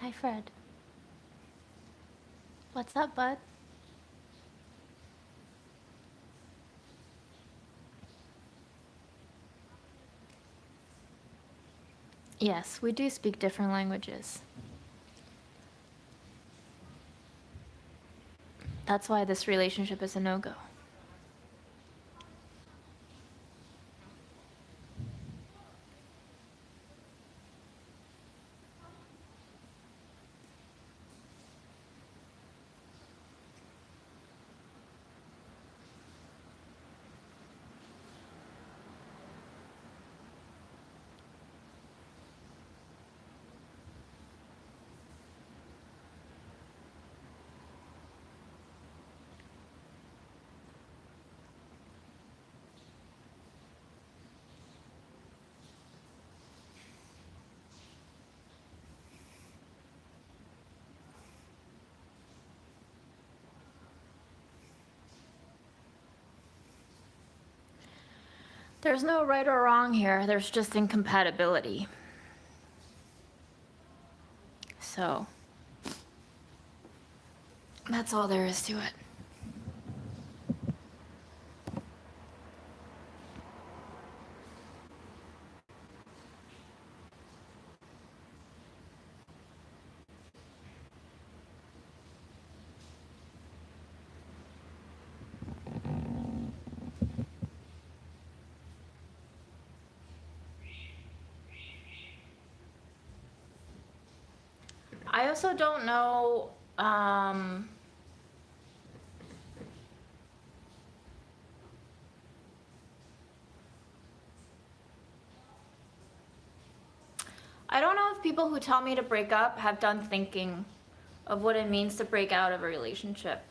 Hi, Fred. What's up, bud? Yes, we do speak different languages. That's why this relationship is a no-go. There's no right or wrong here, there's just incompatibility. So, that's all there is to it. I also don't know, I don't know if people who tell me to break up have done thinking of what it means to break out of a relationship.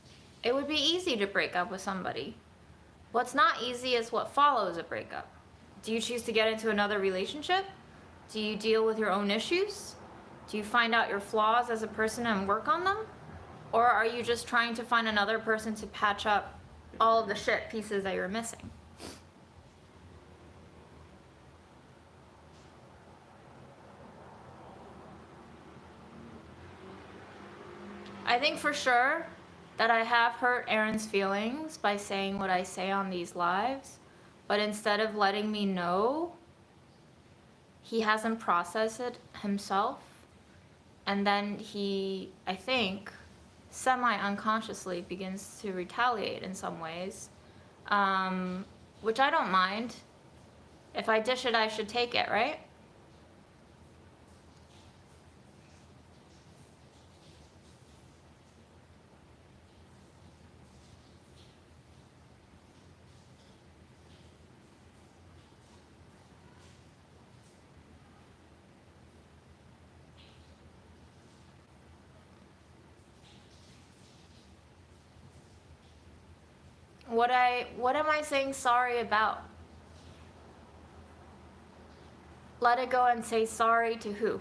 It would be easy to break up with somebody. What's not easy is what follows a breakup. Do you choose to get into another relationship? Do you deal with your own issues? Do you find out your flaws as a person and work on them? Or are you just trying to find another person to patch up all of the shit pieces that you're missing? I think for sure that I have hurt Aaron's feelings by saying what I say on these lives, but instead of letting me know, he hasn't processed it himself, and then he, I think, semi-unconsciously begins to retaliate in some ways, which I don't mind. If I dish it, I should take it, right? What am I saying sorry about? Let it go and say sorry to who?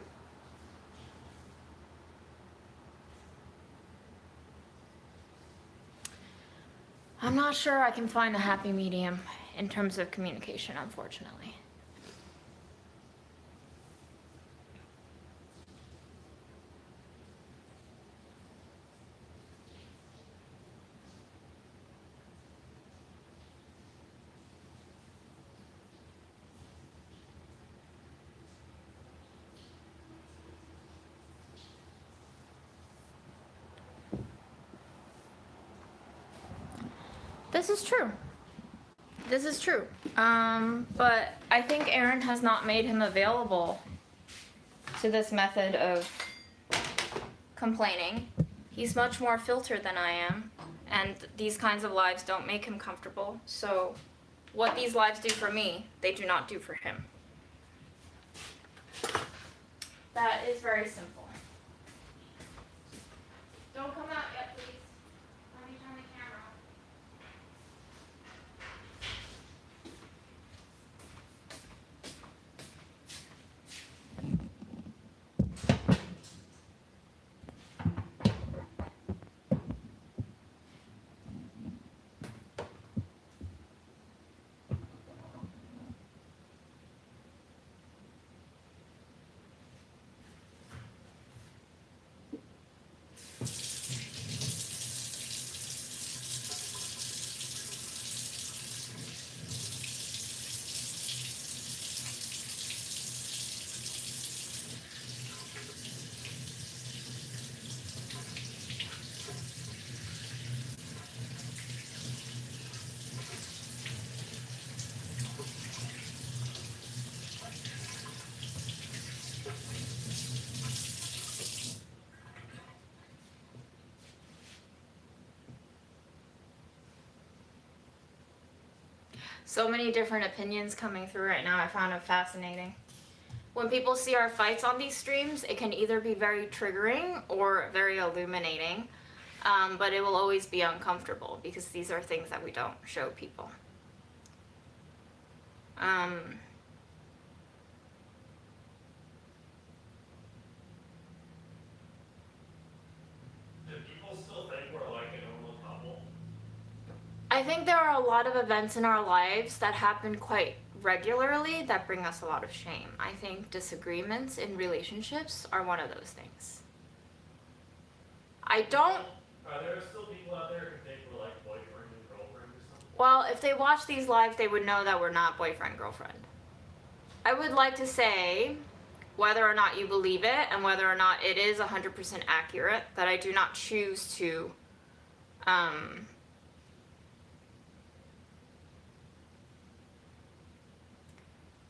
I'm not sure I can find a happy medium in terms of communication, unfortunately. This is true. This is true. But I think Aaron has not made him available to this method of complaining. He's much more filtered than I am, and these kinds of lives don't make him comfortable. So what these lives do for me, they do not do for him. That is very simple. Don't come out yet, please. Let me turn the camera off. So many different opinions coming through right now. I found it fascinating. When people see our fights on these streams, it can either be very triggering or very illuminating, but it will always be uncomfortable because these are things that we don't show people. Do people still think we're like a normal couple? I think there are a lot of events in our lives that happen quite regularly that bring us a lot of shame. I think disagreements in relationships are one of those things. I don't. Are there still people out there who think we're like boyfriend and girlfriend or something? Well, if they watch these lives, they would know that we're not boyfriend, girlfriend. I would like to say, whether or not you believe it and whether or not it is 100% accurate, that I do not choose to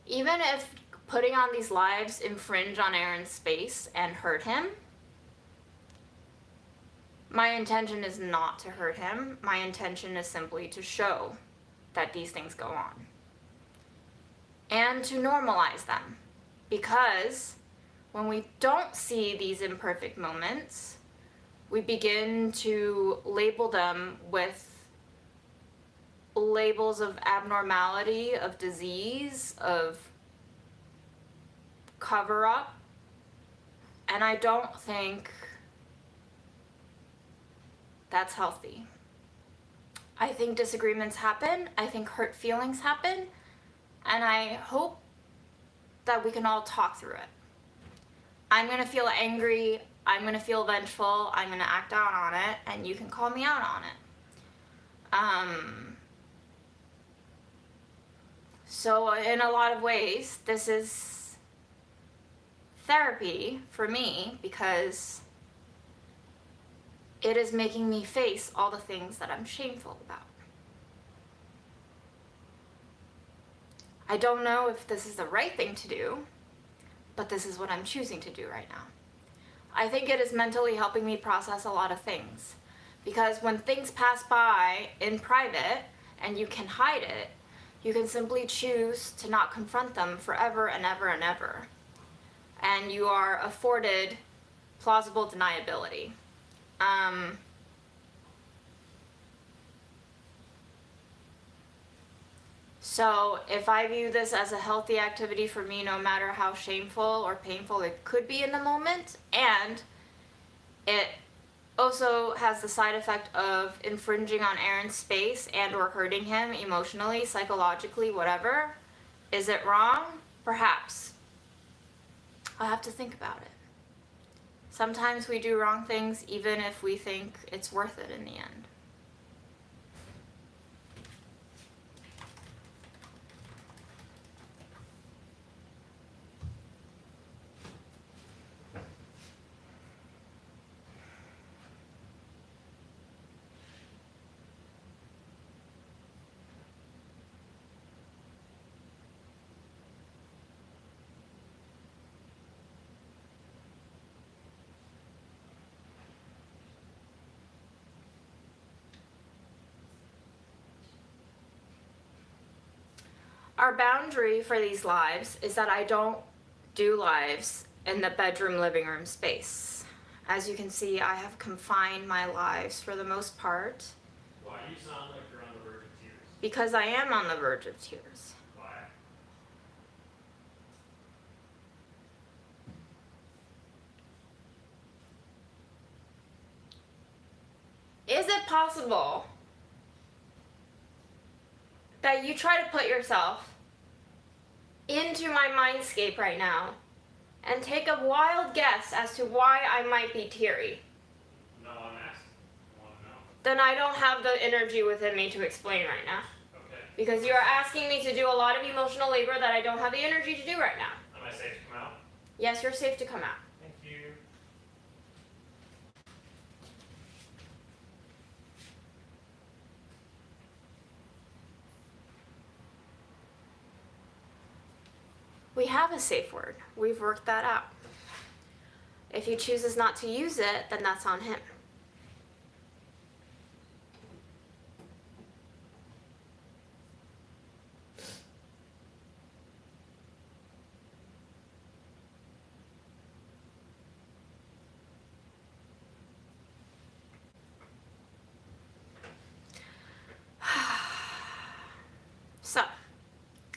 even if putting on these lives infringe on Aaron's space and hurt him, my intention is not to hurt him. My intention is simply to show that these things go on and to normalize them, because when we don't see these imperfect moments, we begin to label them with labels of abnormality, of disease, of cover up, and I don't think that's healthy. I think disagreements happen, I think hurt feelings happen, and I hope that we can all talk through it. I'm gonna feel angry, I'm gonna feel vengeful, I'm gonna act out on it, and you can call me out on it. So in a lot of ways, this is therapy for me because it is making me face all the things that I'm shameful about. I don't know if this is the right thing to do, but this is what I'm choosing to do right now. I think it is mentally helping me process a lot of things, because when things pass by in private and you can hide it, you can simply choose to not confront them forever and ever and ever. And you are afforded plausible deniability. So if I view this as a healthy activity for me, no matter how shameful or painful it could be in the moment, and it also has the side effect of infringing on Aaron's space and or hurting him emotionally, psychologically, whatever, is it wrong? Perhaps. I'll have to think about it. Sometimes we do wrong things even if we think it's worth it in the end. Our boundary for these lives is that I don't do lives in the bedroom living room space. As you can see, I have confined my lives for the most part. Why do you sound like you're on the verge of tears? Because I am on the verge of tears. Why? Is it possible that you try to put yourself into my mindscape right now and take a wild guess as to why I might be teary? No, I'm asking. I want to know. Then I don't have the energy within me to explain right now. Okay. Because you are asking me to do a lot of emotional labor that I don't have the energy to do right now. Am I safe to come out? Yes, you're safe to come out. Thank you. We have a safe word. We've worked that out. If he chooses not to use it, then that's on him.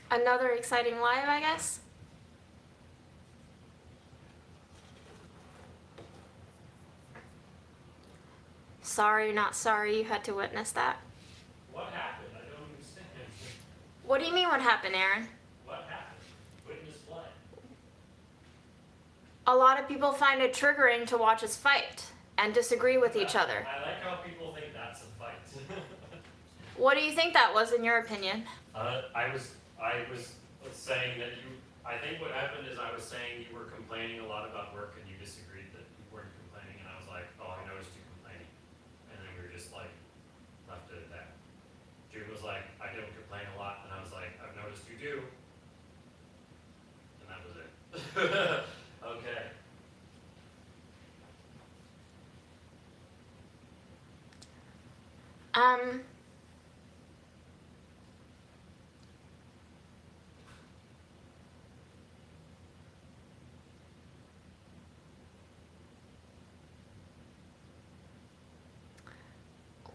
Another exciting live, I guess. Sorry, not sorry you had to witness that. What happened? I don't understand. What do you mean what happened, Aaron? What happened? Witness what? A lot of people find it triggering to watch us fight and disagree with each other. I like how people think that's a fight. What do you think that was in your opinion? I was saying that I think what happened is I was saying you were complaining a lot about work and you disagreed that you weren't complaining, and I was like, oh, I noticed you complaining. And then we were just like, left it at that. June was like, I don't complain a lot, and I was like, I've noticed you do. And that was it. Okay.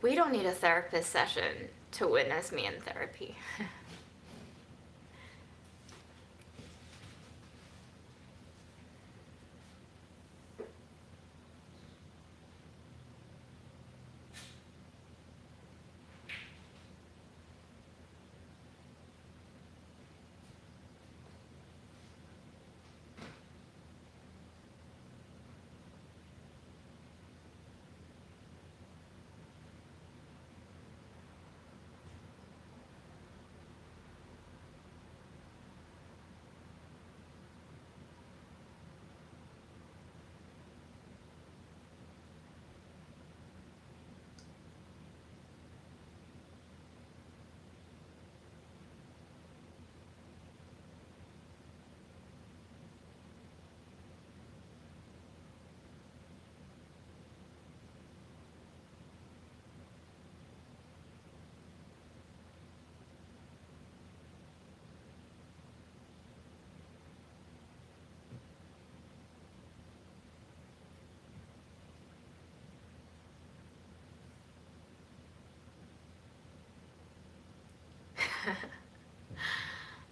We don't need a therapist session to witness me in therapy.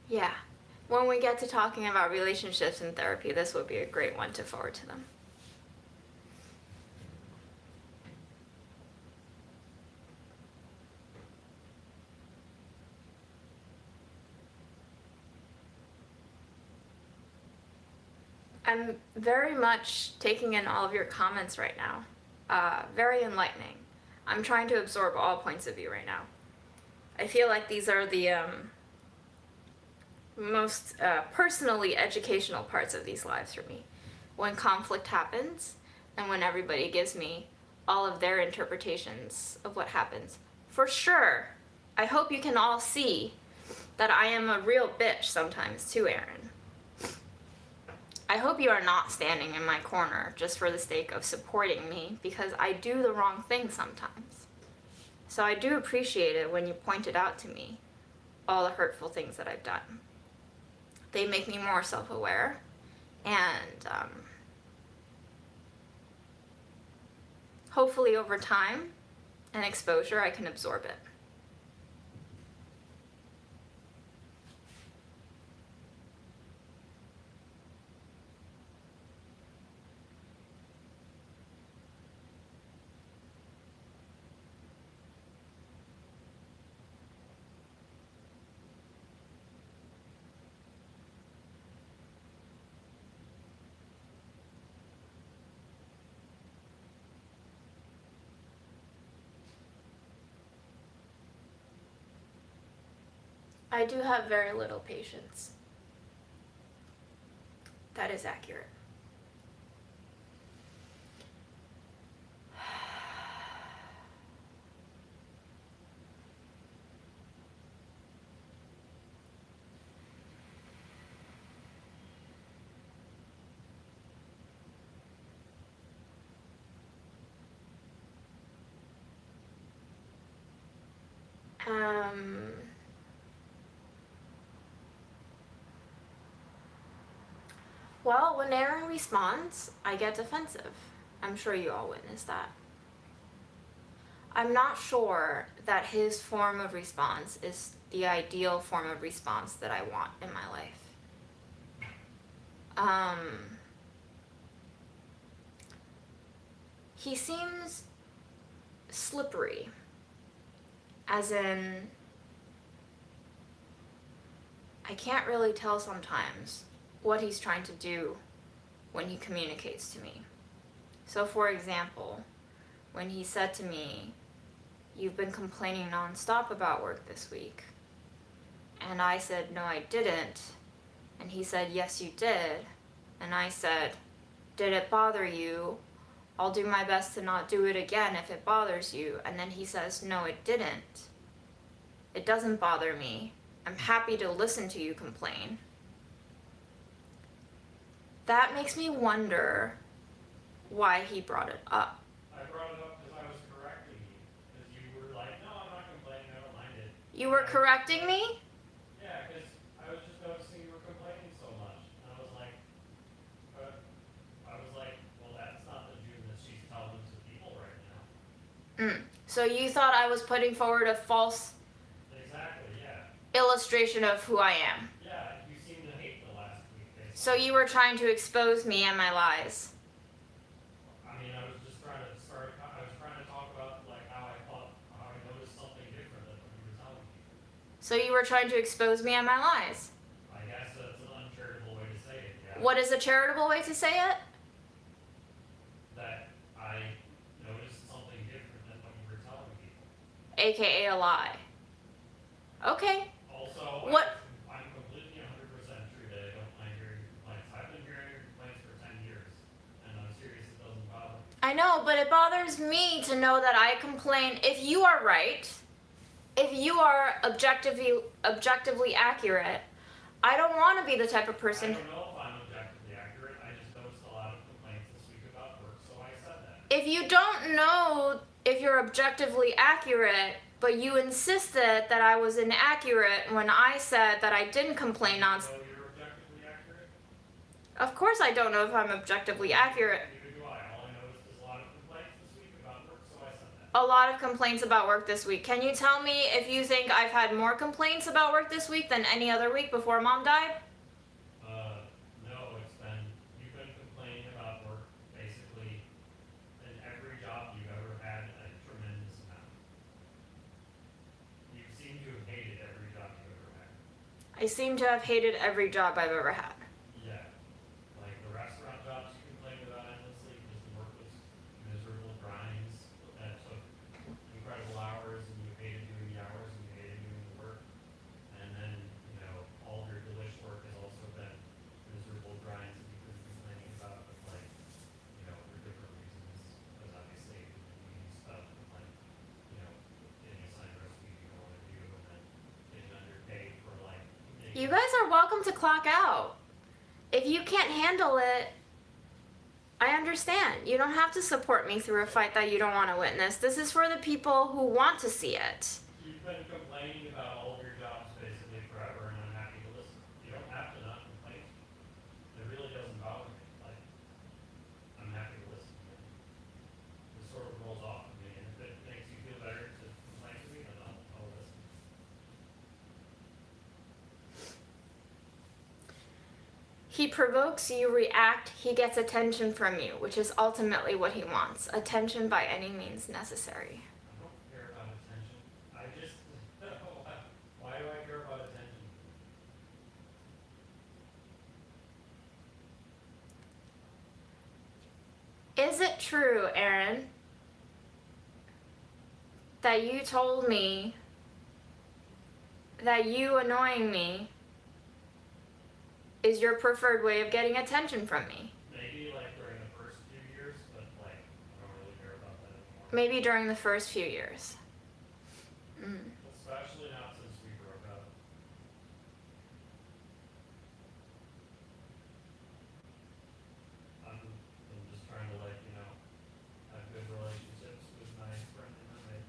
Yeah. When we get to talking about relationships in therapy, this would be a great one to forward to them. I'm very much taking in all of your comments right now. Very enlightening. I'm trying to absorb all points of view right now. I feel like these are the most personally educational parts of these lives for me. When conflict happens and when everybody gives me all of their interpretations of what happens. For sure, I hope you can all see that I am a real bitch sometimes too, Aaron. I hope you are not standing in my corner just for the sake of supporting me, because I do the wrong thing sometimes. So I do appreciate it when you pointed out to me all the hurtful things that I've done. They make me more self-aware, and hopefully over time and exposure I can absorb it. I do have very little patience. That is accurate. Well, when Aaron responds, I get defensive. I'm sure you all witnessed that. I'm not sure that his form of response is the ideal form of response that I want in my life. He seems slippery, as in, I can't really tell sometimes what he's trying to do when he communicates to me. So for example, when he said to me, "You've been complaining nonstop about work this week," and I said, "No, I didn't," and he said, "Yes, you did," and I said, "Did it bother you? I'll do my best to not do it again if it bothers you," and then he says, "No, it didn't. It doesn't bother me. I'm happy to listen to you complain." That makes me wonder why he brought it up. I brought it up because I was correcting you. Because you were like, no, I'm not complaining, I don't mind it. You were correcting me? Yeah, because I was just noticing you were complaining so much. And I was like, well, that's not the June that she's telling to people right now. So you thought I was putting forward a false Exactly, yeah. illustration of who I am. Yeah, you seem to hate the last week. Basically. So you were trying to expose me and my lies. I mean, I was just trying to talk about like how I noticed something different than what you were telling me. So you were trying to expose me and my lies. I guess that's an uncharitable way to say it, yeah. What is a charitable way to say it? That I noticed something different than what you were telling people. AKA a lie. Okay. Also, What? I'm completely 100% true that I don't mind hearing your complaints. I've been hearing your complaints for 10 years, and I'm serious, it doesn't bother me. I know, but it bothers me to know that I complain. If you are right, if you are objectively accurate, I don't want to be the type of person. I don't know if I'm objectively accurate. I just noticed a lot of complaints this week about work, so I said that. If you don't know if you're objectively accurate, but you insisted that I was inaccurate when I said that I didn't complain on. So you're objectively accurate? Of course I don't know if I'm objectively accurate. Neither do I. All I noticed is a lot of complaints this week about work, so I said that. A lot of complaints about work this week. Can you tell me if you think I've had more complaints about work this week than any other week before Mom died? No, you've been complaining about work basically in every job you've ever had a tremendous amount. You seem to have hated every job you've ever had. I seem to have hated every job I've ever had. Yeah. Like the restaurant jobs you complained about endlessly because the work was miserable grinds that took incredible hours and you hated doing the hours and you hated doing the work. And then, all of your delish work has also been miserable grinds that you've been complaining about, but for different reasons. Because obviously you use stuff like, getting assigned recipes you don't want to do and then getting underpaid for like You guys are welcome to clock out. If you can't handle it, I understand. You don't have to support me through a fight that you don't want to witness. This is for the people who want to see it. You've been complaining about all of your jobs basically forever, and I'm happy to listen. You don't have to not complain. It really doesn't bother me. Like, I'm happy to listen. It sort of rolls off of me, and if it makes you feel better to complain to me, then I'll listen. He provokes, you react, he gets attention from you, which is ultimately what he wants. Attention by any means necessary. I don't care about attention. Why do I care about attention? Is it true, Aaron, that you told me that you annoying me is your preferred way of getting attention from me? Maybe like during the first few years, but like I don't really care about that anymore. Maybe during the first few years. Especially not since we broke up. I'm just trying to have good relationships with my friend and roommate.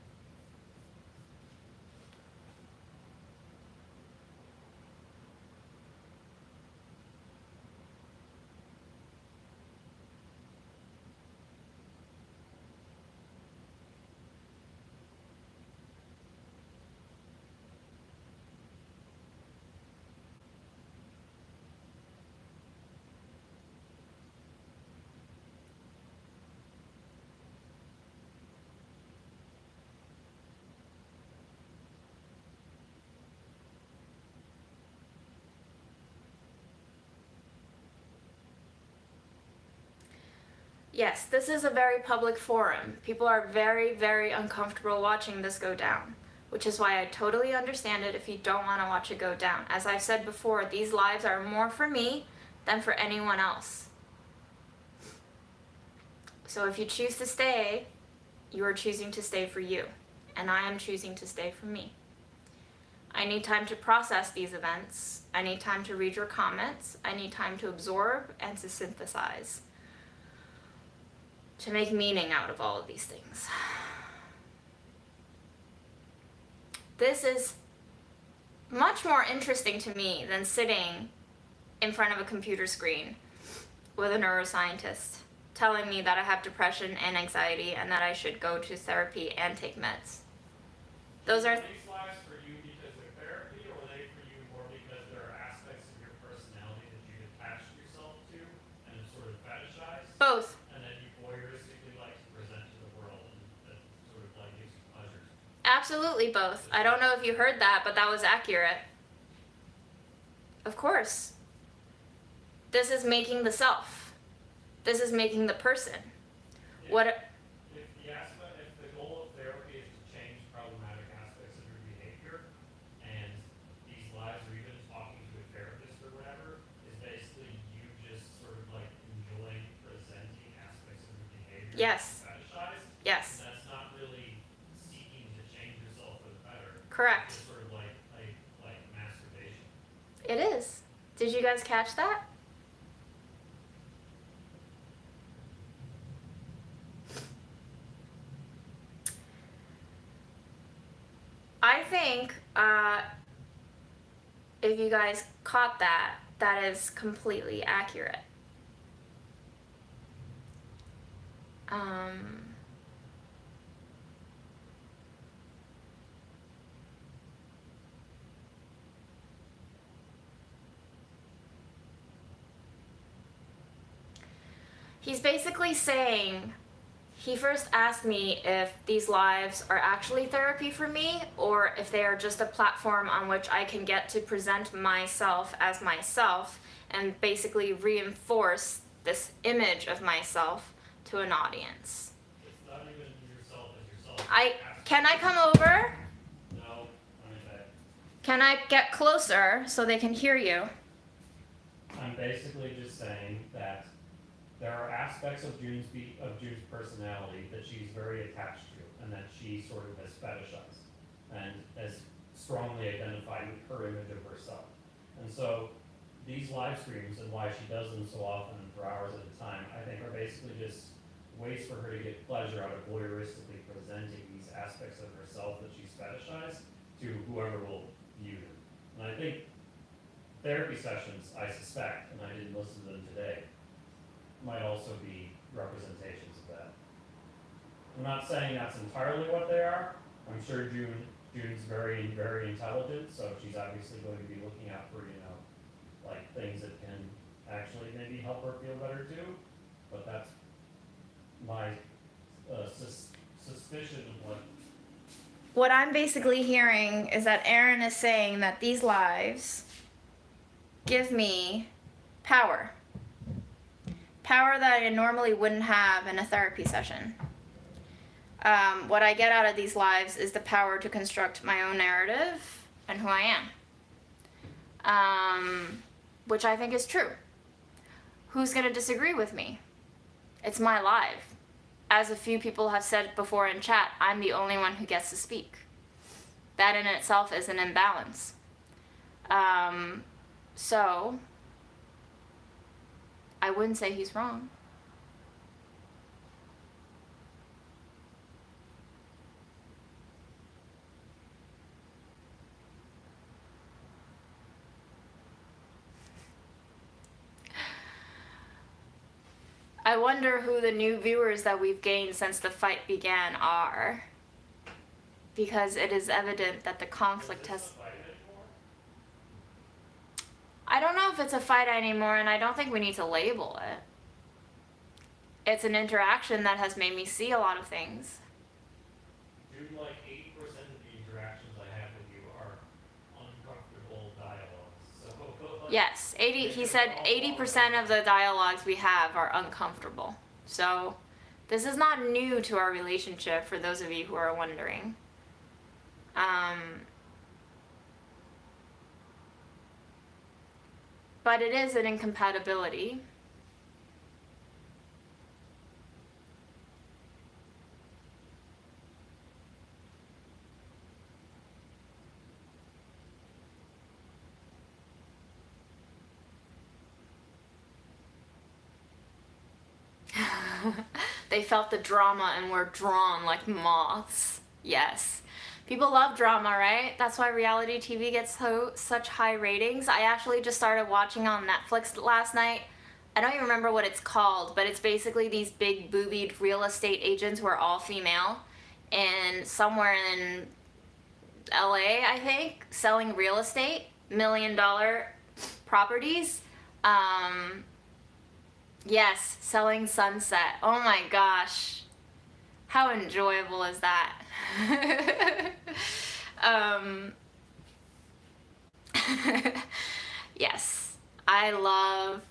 Yes, this is a very public forum. People are very, very uncomfortable watching this go down, which is why I totally understand it if you don't want to watch it go down. As I've said before, these lives are more for me than for anyone else. So if you choose to stay, you are choosing to stay for you, and I am choosing to stay for me. I need time to process these events. I need time to read your comments. I need time to absorb and to synthesize, to make meaning out of all of these things. This is much more interesting to me than sitting in front of a computer screen with a neuroscientist telling me that I have depression and anxiety and that I should go to therapy and take meds. Those are... these lives for you because they're therapy, or were they for you more because there are aspects of your personality that you attach yourself to and sort of fetishize? Both. And that you voyeuristically like to present to the world, and that sort of like gives you pleasure? Absolutely both. I don't know if you heard that, but that was accurate. Of course. This is making the self. This is making the person. If the goal of therapy is to change problematic aspects of your behavior, and these lives, or even talking to a therapist or whatever, is basically you just sort of like enjoying presenting aspects of your behavior Yes. that you fetishize, Yes. that's not really seeking to change yourself for the better. Correct. It's sort of like masturbation. It is. Did you guys catch that? I think if you guys caught that, that is completely accurate. He's basically saying, he first asked me if these lives are actually therapy for me or if they are just a platform on which I can get to present myself as myself and basically reinforce this image of myself to an audience. It's not even yourself as yourself. Can I come over? No, I'm in bed. Can I get closer so they can hear you? I'm basically just saying that there are aspects of June's personality that she's very attached to, and that she sort of has fetishized, and has strongly identified with her image of herself. And so these live streams, and why she does them so often and for hours at a time, I think are basically just ways for her to get pleasure out of voyeuristically presenting these aspects of herself that she's fetishized to whoever will view them. And I think therapy sessions, I suspect, and I didn't listen to them today, might also be representations of that. I'm not saying that's entirely what they are. I'm sure June's very, very intelligent, so she's obviously going to be looking out for, like things that can actually maybe help her feel better too. But that's my suspicion of What I'm basically hearing is that Aaron is saying that these lives give me power. Power that I normally wouldn't have in a therapy session. What I get out of these lives is the power to construct my own narrative and who I am. Which I think is true. Who's going to disagree with me? It's my life. As a few people have said before in chat, I'm the only one who gets to speak. That in itself is an imbalance. So, I wouldn't say he's wrong. I wonder who the new viewers that we've gained since the fight began are. Because it is evident that the conflict has... I don't know if it's a fight anymore, and I don't think we need to label it. It's an interaction that has made me see a lot of things. Dude, like 80% of the interactions I have with you are uncomfortable dialogues. So Yes, he said 80% of the dialogues we have are uncomfortable. So this is not new to our relationship, for those of you who are wondering. But it is an incompatibility. They felt the drama and were drawn like moths. Yes. People love drama, right? That's why reality TV gets such high ratings. I actually just started watching on Netflix last night. I don't even remember what it's called, but it's basically these big boobied real estate agents who are all female and somewhere in LA, I think, selling real estate, $1 million properties. Yes, selling sunset. Oh my gosh. How enjoyable is that? Yes. I love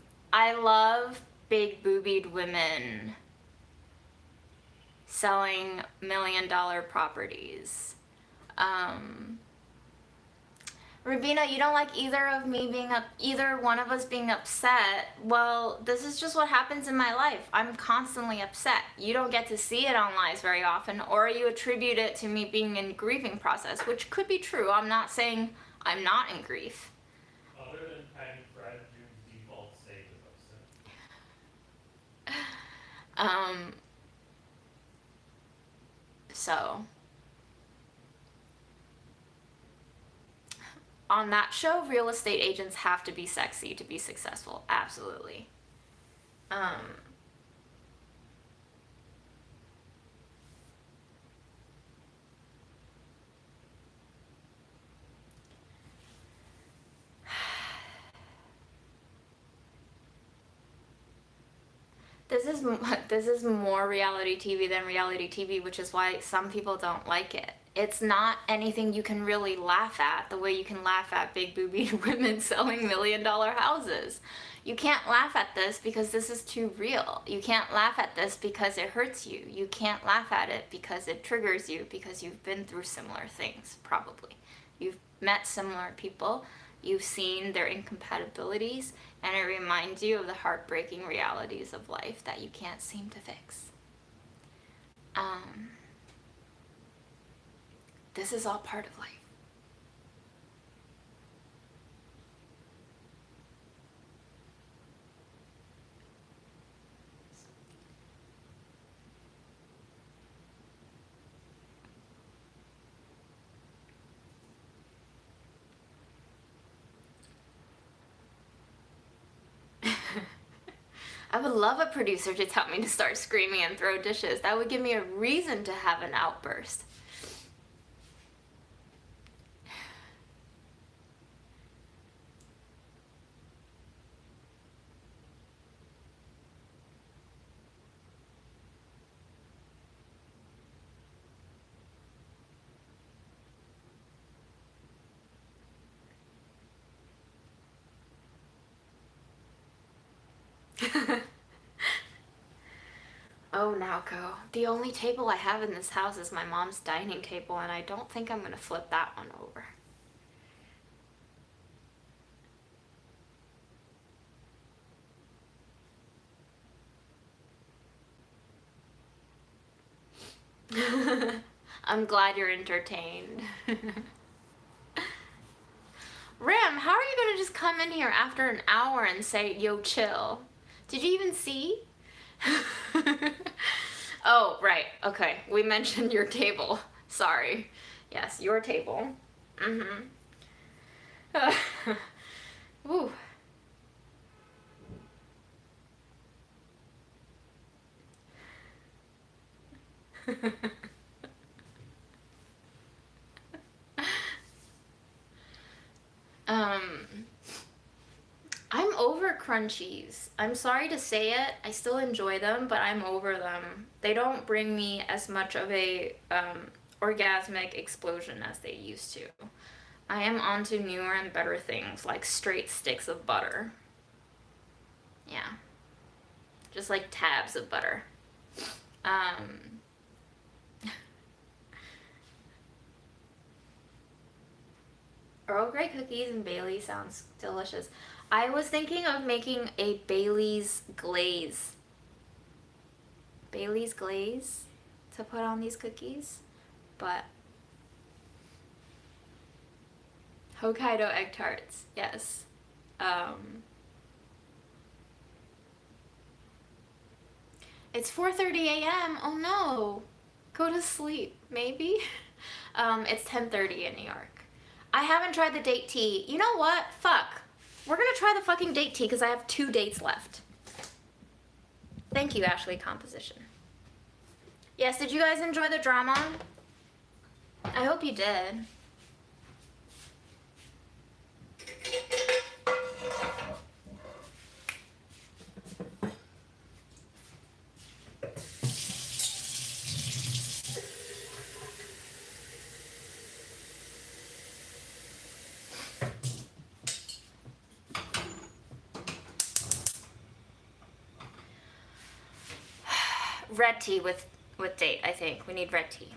big boobied women selling $1 million properties. Rabina, you don't like either one of us being upset. Well, this is just what happens in my life. I'm constantly upset. You don't get to see it on lives very often, or you attribute it to me being in grieving process, which could be true. I'm not saying I'm not in grief. Other than having gratitude's default state is upset. So on that show, real estate agents have to be sexy to be successful. Absolutely. This is more reality TV than reality TV, which is why some people don't like it. It's not anything you can really laugh at the way you can laugh at big boobied women selling $1 million houses. You can't laugh at this because this is too real. You can't laugh at this because it hurts you. You can't laugh at it because it triggers you, because you've been through similar things, probably. You've met similar people. You've seen their incompatibilities, and it reminds you of the heartbreaking realities of life that you can't seem to fix. This is all part of life. I would love a producer to tell me to start screaming and throw dishes. That would give me a reason to have an outburst. Oh, Naoko. The only table I have in this house is my mom's dining table, and I don't think I'm gonna flip that one over. I'm glad you're entertained. Ram, how are you gonna just come in here after an hour and say, yo, chill? Did you even see? Oh, right. Okay. We mentioned your table. Sorry. Yes, your table. Mm-hmm. Woo. I'm over crunchies. I'm sorry to say it. I still enjoy them, but I'm over them. They don't bring me as much of a orgasmic explosion as they used to. I am onto newer and better things, like straight sticks of butter. Yeah. Just like tabs of butter. Earl Grey cookies and Bailey's sounds delicious. I was thinking of making a Bailey's glaze. Bailey's glaze to put on these cookies, but Hokkaido egg tarts, yes. It's 4:30 a.m. Oh no. Go to sleep, maybe? It's 10:30 in New York. I haven't tried the date tea. You know what? Fuck. We're gonna try the fucking date tea because I have 2 dates left. Thank you, Ashley Composition. Yes, did you guys enjoy the drama? I hope you did. Red tea with date, I think. We need red tea.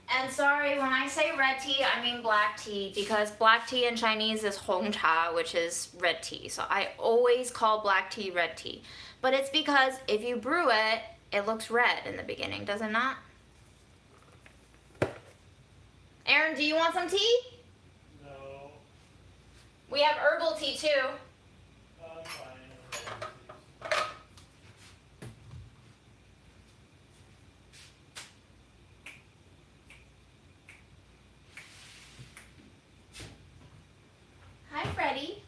And sorry, when I say red tea, I mean black tea, because black tea in Chinese is hong cha, which is red tea. So I always call black tea red tea. But it's because if you brew it, it looks red in the beginning, does it not? Aaron, do you want some tea? No. We have herbal tea too. Fine. Hi, Freddie.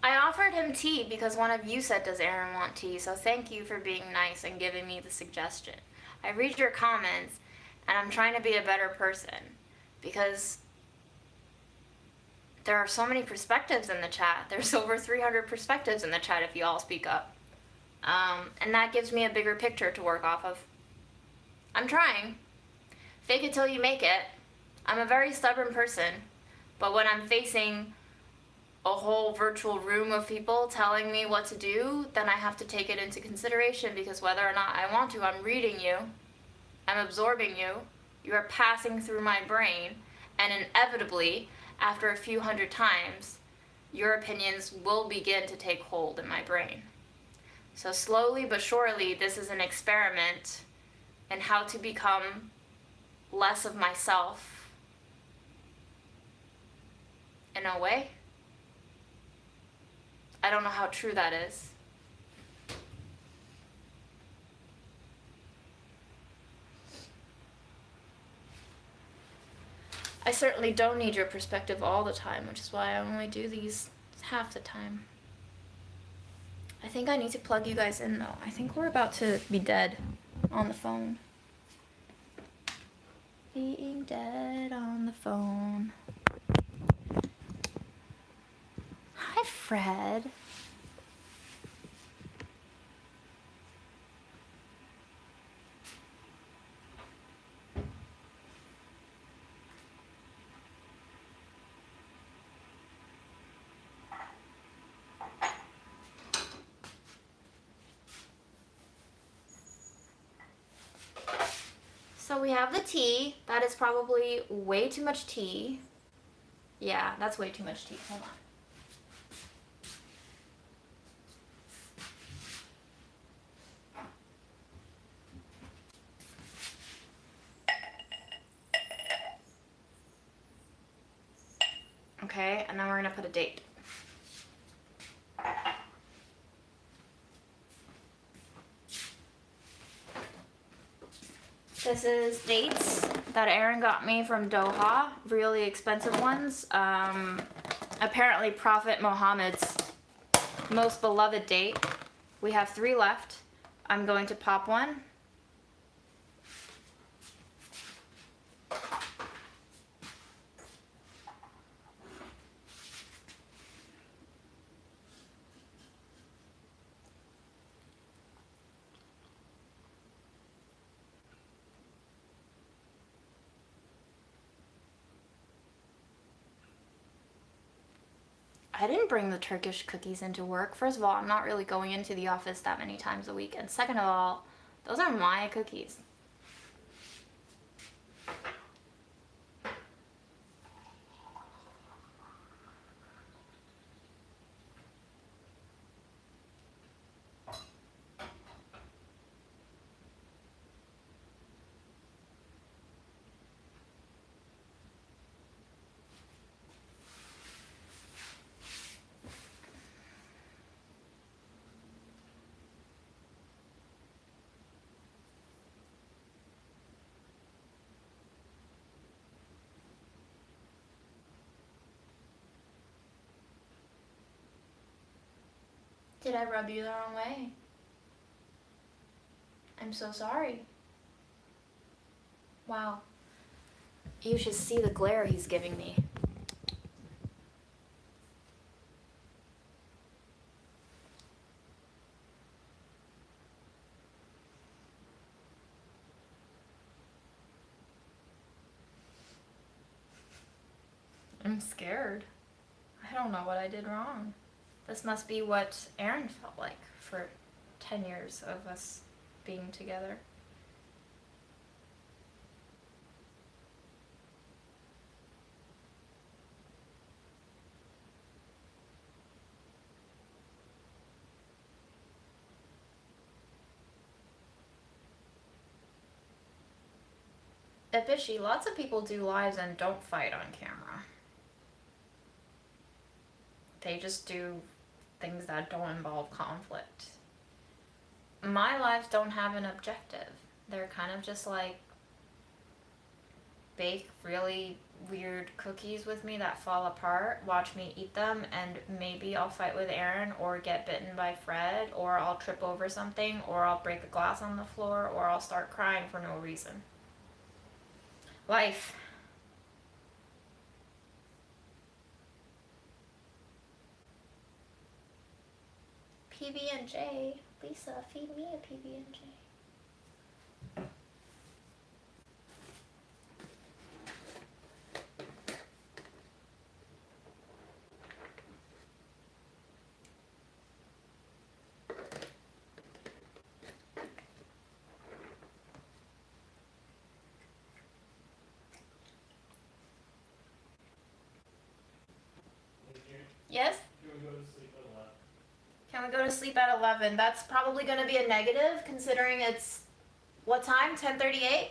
I offered him tea because one of you said, does Aaron want tea? So thank you for being nice and giving me the suggestion. I read your comments and I'm trying to be a better person because there are so many perspectives in the chat. There's over 300 perspectives in the chat if you all speak up. And that gives me a bigger picture to work off of. I'm trying. Fake it till you make it. I'm a very stubborn person, but when I'm facing a whole virtual room of people telling me what to do, then I have to take it into consideration, because whether or not I want to, I'm reading you, I'm absorbing you, you are passing through my brain, and inevitably, after a few hundred times, your opinions will begin to take hold in my brain. So slowly but surely, this is an experiment in how to become less of myself in a way. I don't know how true that is. I certainly don't need your perspective all the time, which is why I only do these half the time. I think I need to plug you guys in though. I think we're about to be dead on the phone. Being dead on the phone. Hi, Fred. So we have the tea. That is probably way too much tea. Yeah, that's way too much tea. Hold on. and then we're gonna put a date. This is dates that Aaron got me from Doha, really expensive ones. Apparently Prophet Muhammad's most beloved date. We have 3 left. I'm going to pop one. I didn't bring the Turkish cookies into work. First of all, I'm not really going into the office that many times a week. And second of all, those are my cookies. Did I rub you the wrong way? I'm so sorry. Wow. You should see the glare he's giving me. I'm scared. I don't know what I did wrong. This must be what Aaron felt like for 10 years of us being together. Ibishi, lots of people do lives and don't fight on camera. They just do things that don't involve conflict. My lives don't have an objective. They're kind of just like bake really weird cookies with me that fall apart, watch me eat them, and maybe I'll fight with Aaron or get bitten by Fred, or I'll trip over something, or I'll break a glass on the floor, or I'll start crying for no reason. Life. PB&J. Lisa, feed me a PB&J. Yes? Can we go to sleep at 11? That's probably going to be a negative considering it's, what time? 10:38?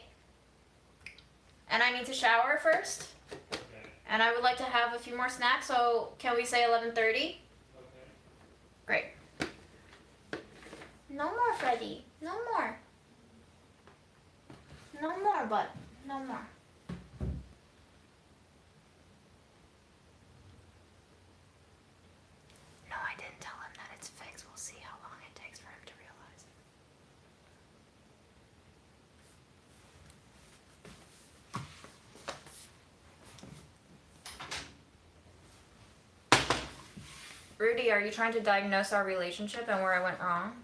And I need to shower first. Okay. And I would like to have a few more snacks, so can we say 11:30? Okay. Great. No more, Freddie. No more. No more, bud. No more. No, I didn't tell him that it's fixed. We'll see how long it takes for him to realize. Rudy, are you trying to diagnose our relationship and where I went wrong?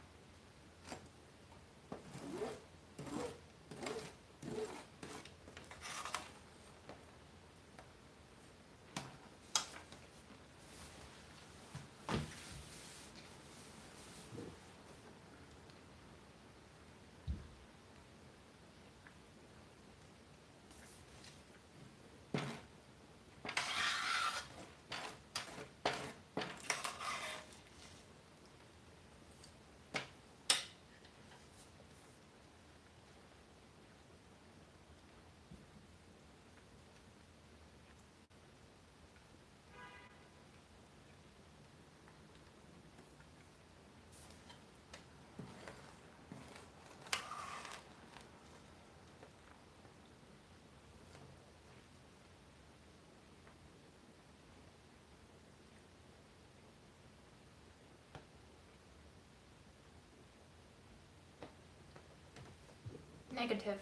Negative.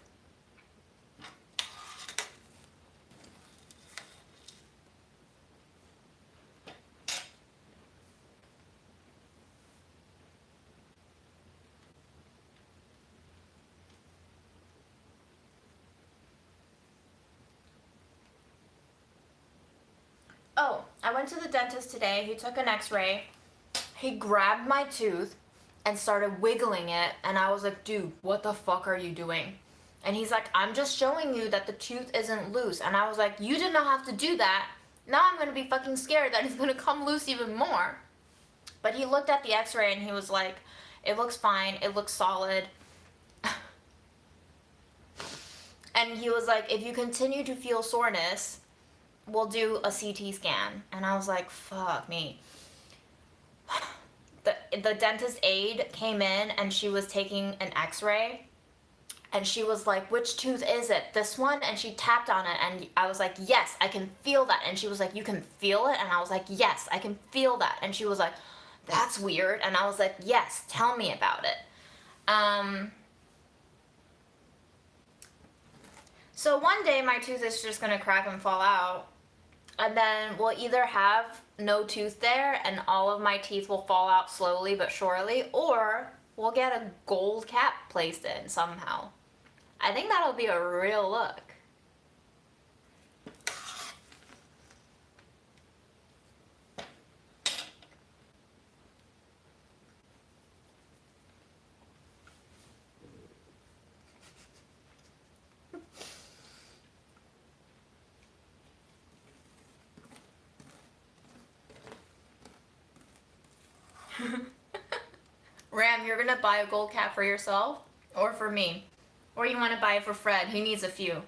Oh, I went to the dentist today. He took an x-ray. He grabbed my tooth and started wiggling it. And I was like, dude, what the fuck are you doing? And he's like, I'm just showing you that the tooth isn't loose. And I was like, you did not have to do that. Now I'm going to be fucking scared that it's going to come loose even more. But he looked at the x-ray and he was like, it looks fine. It looks solid. And he was like, if you continue to feel soreness, we'll do a CT scan. And I was like, fuck me. The dentist aide came in and she was taking an x-ray. And she was like, which tooth is it? This one? And she tapped on it. And I was like, yes, I can feel that. And she was like, you can feel it? And I was like, yes, I can feel that. And she was like, that's weird. And I was like, yes, tell me about it. So one day my tooth is just going to crack and fall out. And then we'll either have no tooth there and all of my teeth will fall out slowly but surely, or we'll get a gold cap placed in somehow. I think that'll be a real look. Ram, you're gonna buy a gold cap for yourself or for me? Or you wanna buy it for Fred? He needs a few.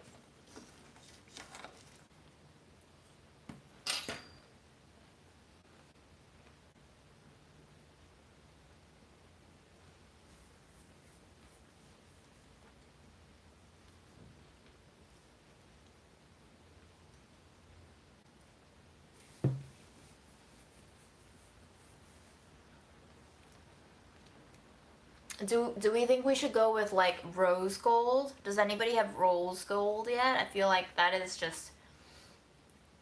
Do we think we should go with like rose gold? Does anybody have rose gold yet? I feel like that is just,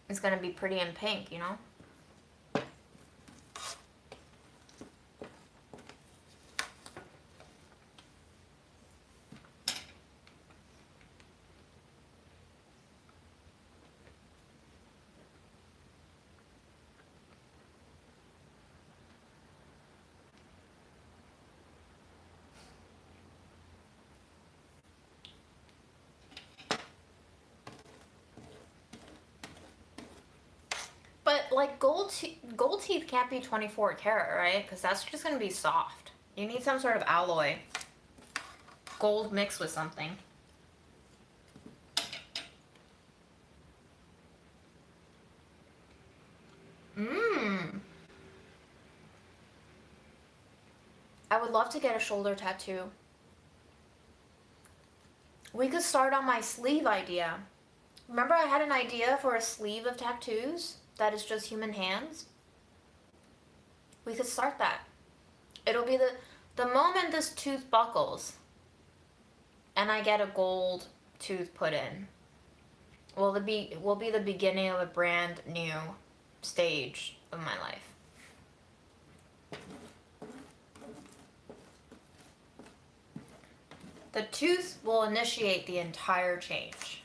it's gonna be pretty in pink, you know? But like gold teeth can't be 24 karat, right? Because that's just gonna be soft. You need some sort of alloy. Gold mixed with something. I would love to get a shoulder tattoo. We could start on my sleeve idea. Remember I had an idea for a sleeve of tattoos that is just human hands? We could start that. It'll be the moment this tooth buckles and I get a gold tooth put in will be the beginning of a brand new stage of my life. The tooth will initiate the entire change.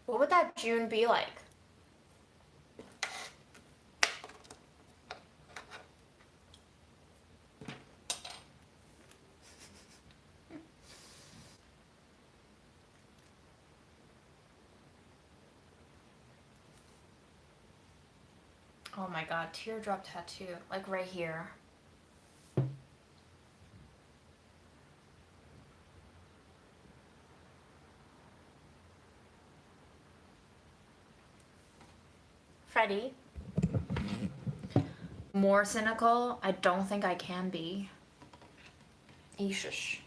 What would that June be like? Oh my god, teardrop tattoo, like right here. Freddie. More cynical? I don't think I can be. Eeshish.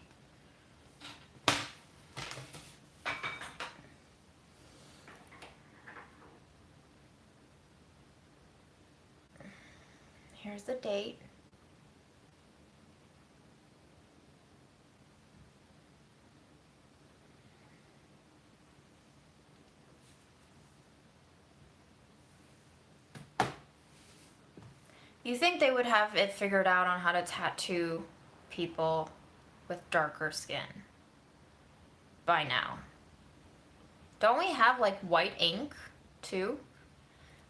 Here's the date. You think they would have it figured out on how to tattoo people with darker skin by now? Don't we have like white ink too?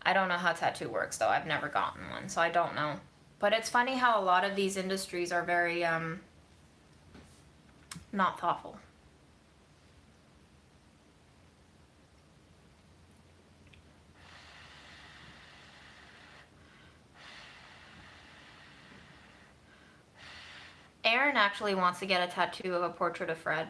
I don't know how tattoo works though. I've never gotten one, so I don't know. But it's funny how a lot of these industries are very not thoughtful. Aaron actually wants to get a tattoo of a portrait of Fred.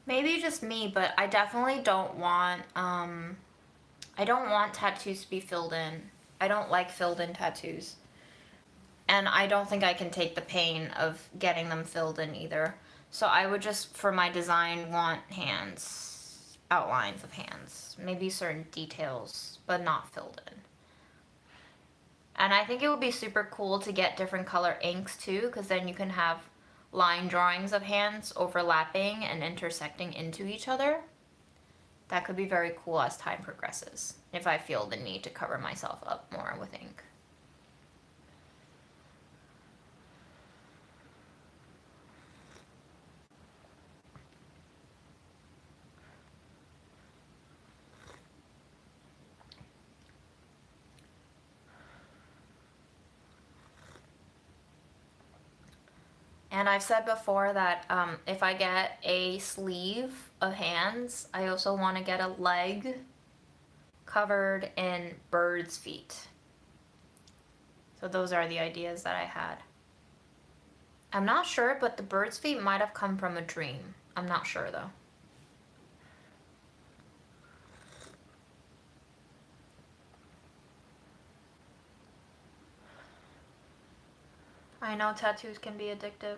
Maybe just me, but I definitely don't want, I don't want tattoos to be filled in. I don't like filled in tattoos. And I don't think I can take the pain of getting them filled in either. So I would just, for my design, want hands, outlines of hands, maybe certain details, but not filled in. And I think it would be super cool to get different color inks too, because then you can have line drawings of hands overlapping and intersecting into each other. That could be very cool as time progresses, if I feel the need to cover myself up more with ink. And I've said before that if I get a sleeve of hands, I also want to get a leg covered in bird's feet. So those are the ideas that I had. I'm not sure, but the bird's feet might have come from a dream. I'm not sure though. I know tattoos can be addictive.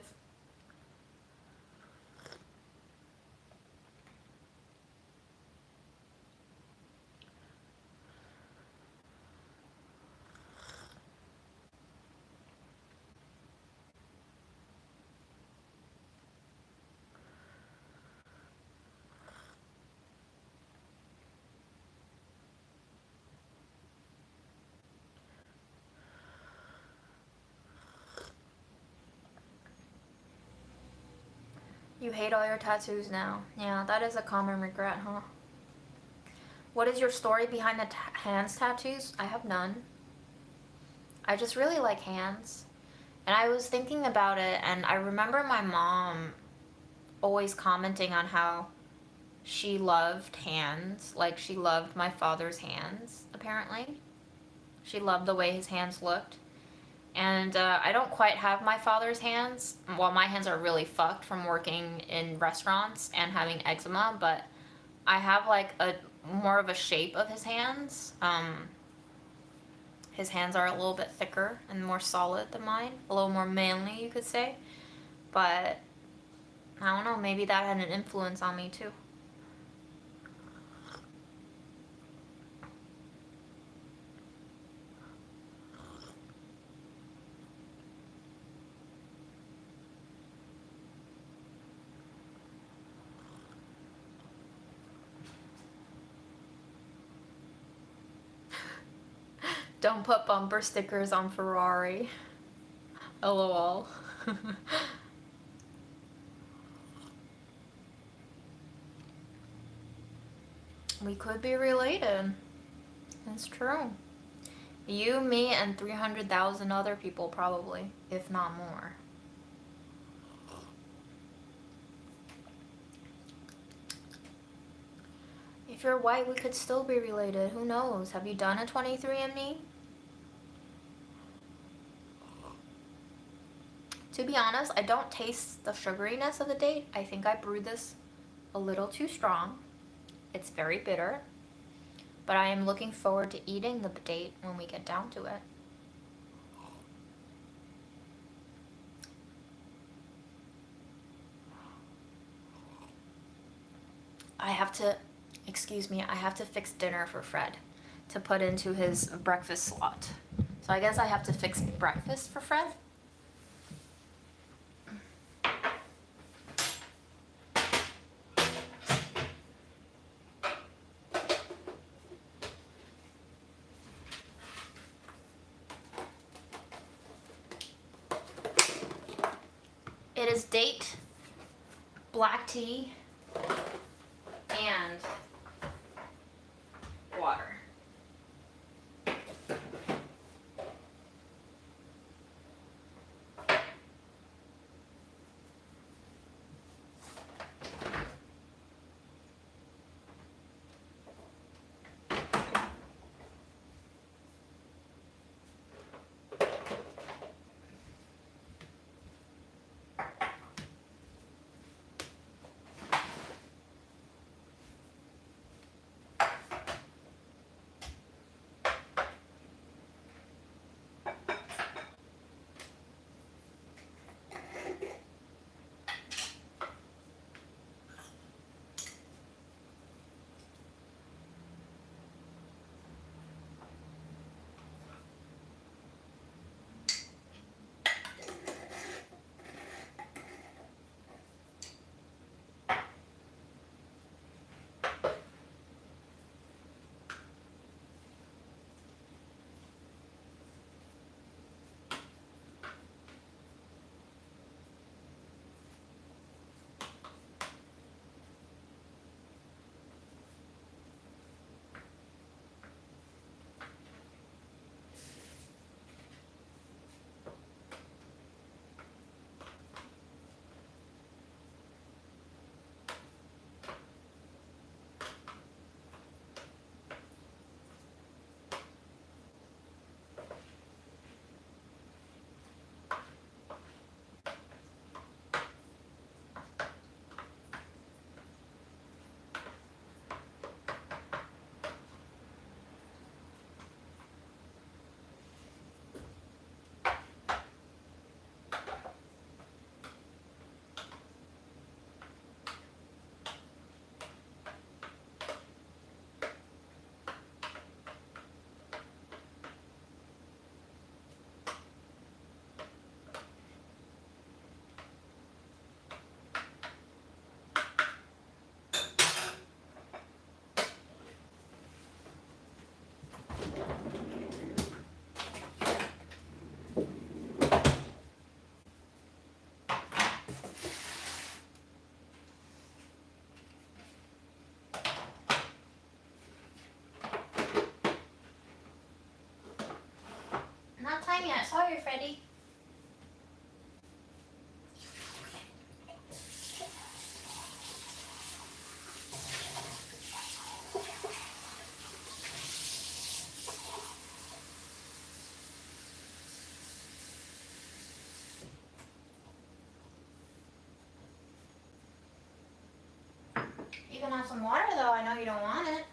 You hate all your tattoos now. Yeah, that is a common regret, huh? What is your story behind the hands tattoos? I have none. I just really like hands. And I was thinking about it, and I remember my mom always commenting on how she loved hands. Like, she loved my father's hands, apparently. She loved the way his hands looked. And I don't quite have my father's hands. Well, my hands are really fucked from working in restaurants and having eczema, but I have like a more of a shape of his hands. His hands are a little bit thicker and more solid than mine, a little more manly, you could say. But I don't know, maybe that had an influence on me too. Don't put bumper stickers on Ferrari. LOL. We could be related. It's true. You, me, and 300,000 other people probably, if not more. If you're white, we could still be related. Who knows? Have you done a 23andMe? To be honest, I don't taste the sugariness of the date. I think I brewed this a little too strong. It's very bitter. But I am looking forward to eating the date when we get down to it. I have to, excuse me, I have to fix dinner for Fred to put into his breakfast slot. So I guess I have to fix breakfast for Fred. It is date, black tea, and water. Not time yet. Sorry, Freddy. You can have some water, though. I know you don't want it.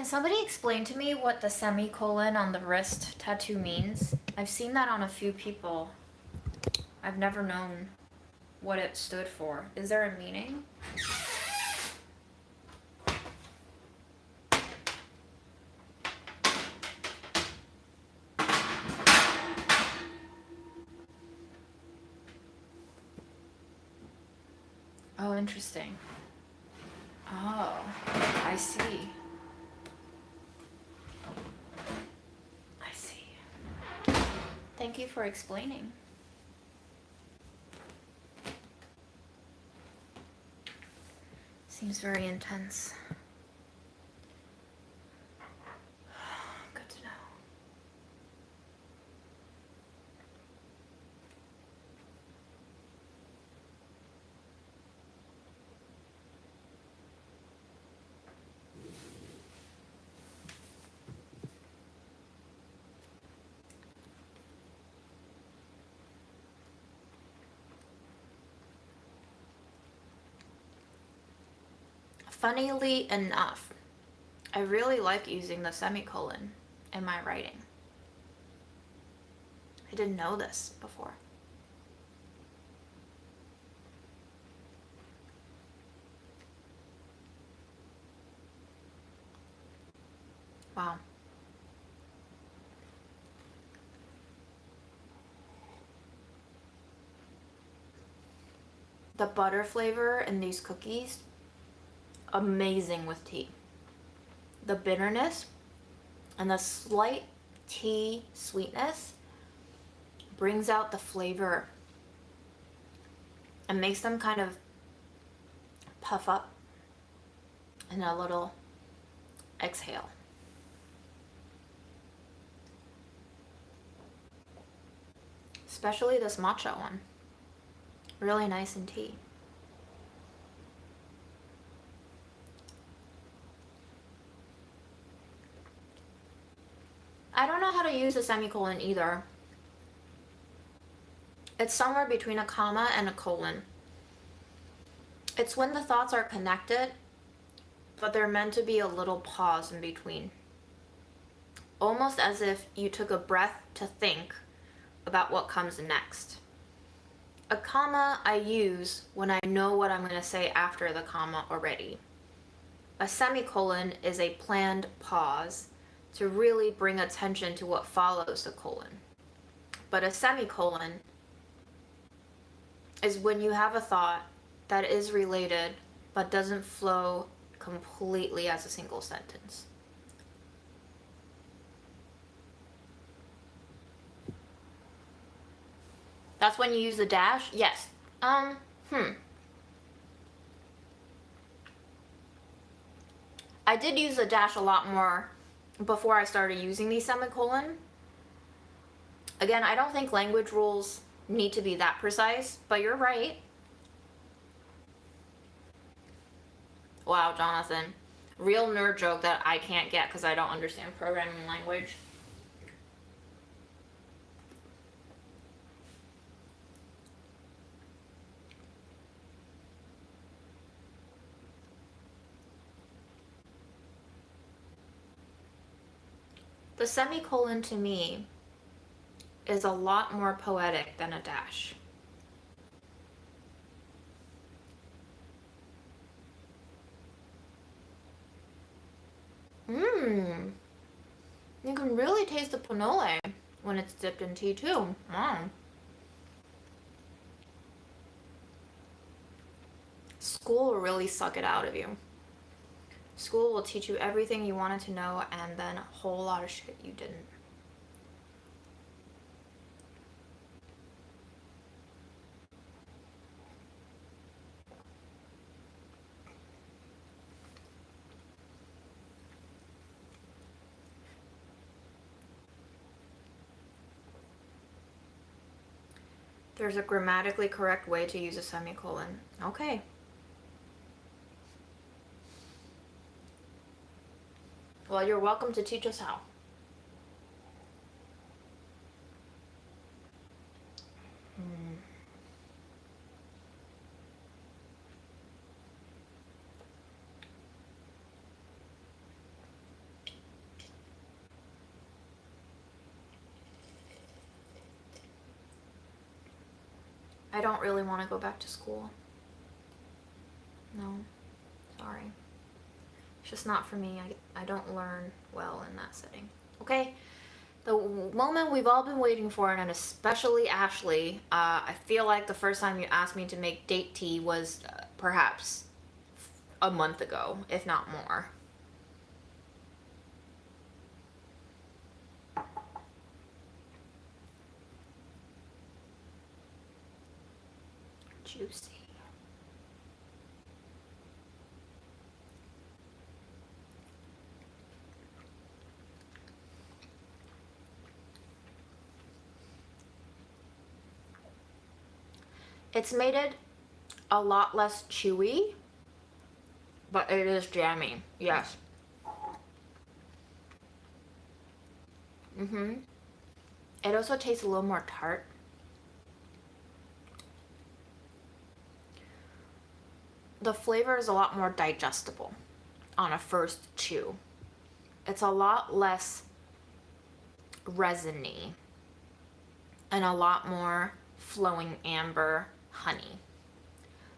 Can somebody explain to me what the semicolon on the wrist tattoo means? I've seen that on a few people. I've never known what it stood for. Is there a meaning? Oh, interesting. Oh, I see. I see. Thank you for explaining. Seems very intense. Good to know. Funnily enough, I really like using the semicolon in my writing. I didn't know this before. Wow. The butter flavor in these cookies, amazing with tea. The bitterness and the slight tea sweetness brings out the flavor and makes them kind of puff up in a little exhale. Especially this matcha one. Really nice in tea. I don't know how to use a semicolon either. It's somewhere between a comma and a colon. It's when the thoughts are connected, but they're meant to be a little pause in between. Almost as if you took a breath to think about what comes next. A comma I use when I know what I'm going to say after the comma already. A semicolon is a planned pause to really bring attention to what follows the colon. But a semicolon is when you have a thought that is related but doesn't flow completely as a single sentence. That's when you use the dash? Yes. I did use the dash a lot more before I started using the semicolon. Again, I don't think language rules need to be that precise, but you're right. Wow, Jonathan. Real nerd joke that I can't get because I don't understand programming language. The semicolon to me is a lot more poetic than a dash. You can really taste the panole when it's dipped in tea too. Wow. School will really suck it out of you. School will teach you everything you wanted to know and then a whole lot of shit you didn't. There's a grammatically correct way to use a semicolon. Okay. Well, you're welcome to teach us how. I don't really want to go back to school. No, sorry. It's just not for me. I don't learn well in that setting. Okay, the moment we've all been waiting for, and especially Ashley, I feel like the first time you asked me to make date tea was perhaps a month ago, if not more. Juicy. It's made it a lot less chewy, but it is jammy. Yes. It also tastes a little more tart. The flavor is a lot more digestible on a first chew. It's a lot less resiny and a lot more flowing amber honey.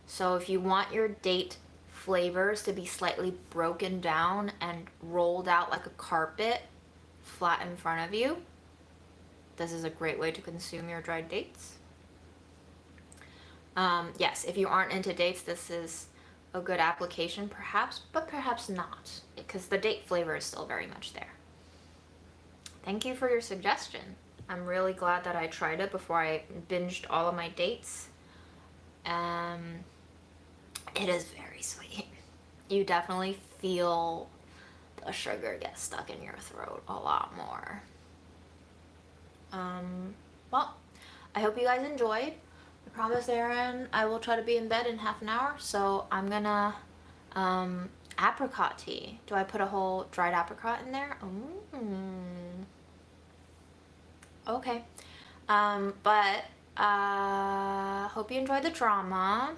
So if you want your date flavors to be slightly broken down and rolled out like a carpet flat in front of you, this is a great way to consume your dried dates. Yes, if you aren't into dates, this is a good application perhaps, but perhaps not, because the date flavor is still very much there. Thank you for your suggestion. I'm really glad that I tried it before I binged all of my dates. It is very sweet. You definitely feel the sugar get stuck in your throat a lot more. Well, I hope you guys enjoyed. I promise Aaron I will try to be in bed in half an hour, so I'm gonna apricot tea. Do I put a whole dried apricot in there? Okay. But hope you enjoyed the drama.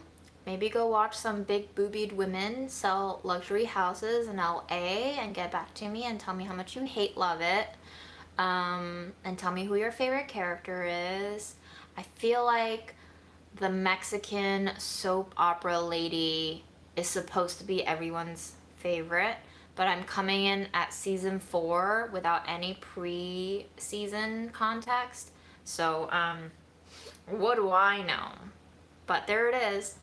Maybe go watch some big boobied women sell luxury houses in LA and get back to me and tell me how much you hate love it. And tell me who your favorite character is. I feel like the Mexican soap opera lady is supposed to be everyone's favorite, but I'm coming in at season 4 without any pre-season context. So, what do I know? But there it is.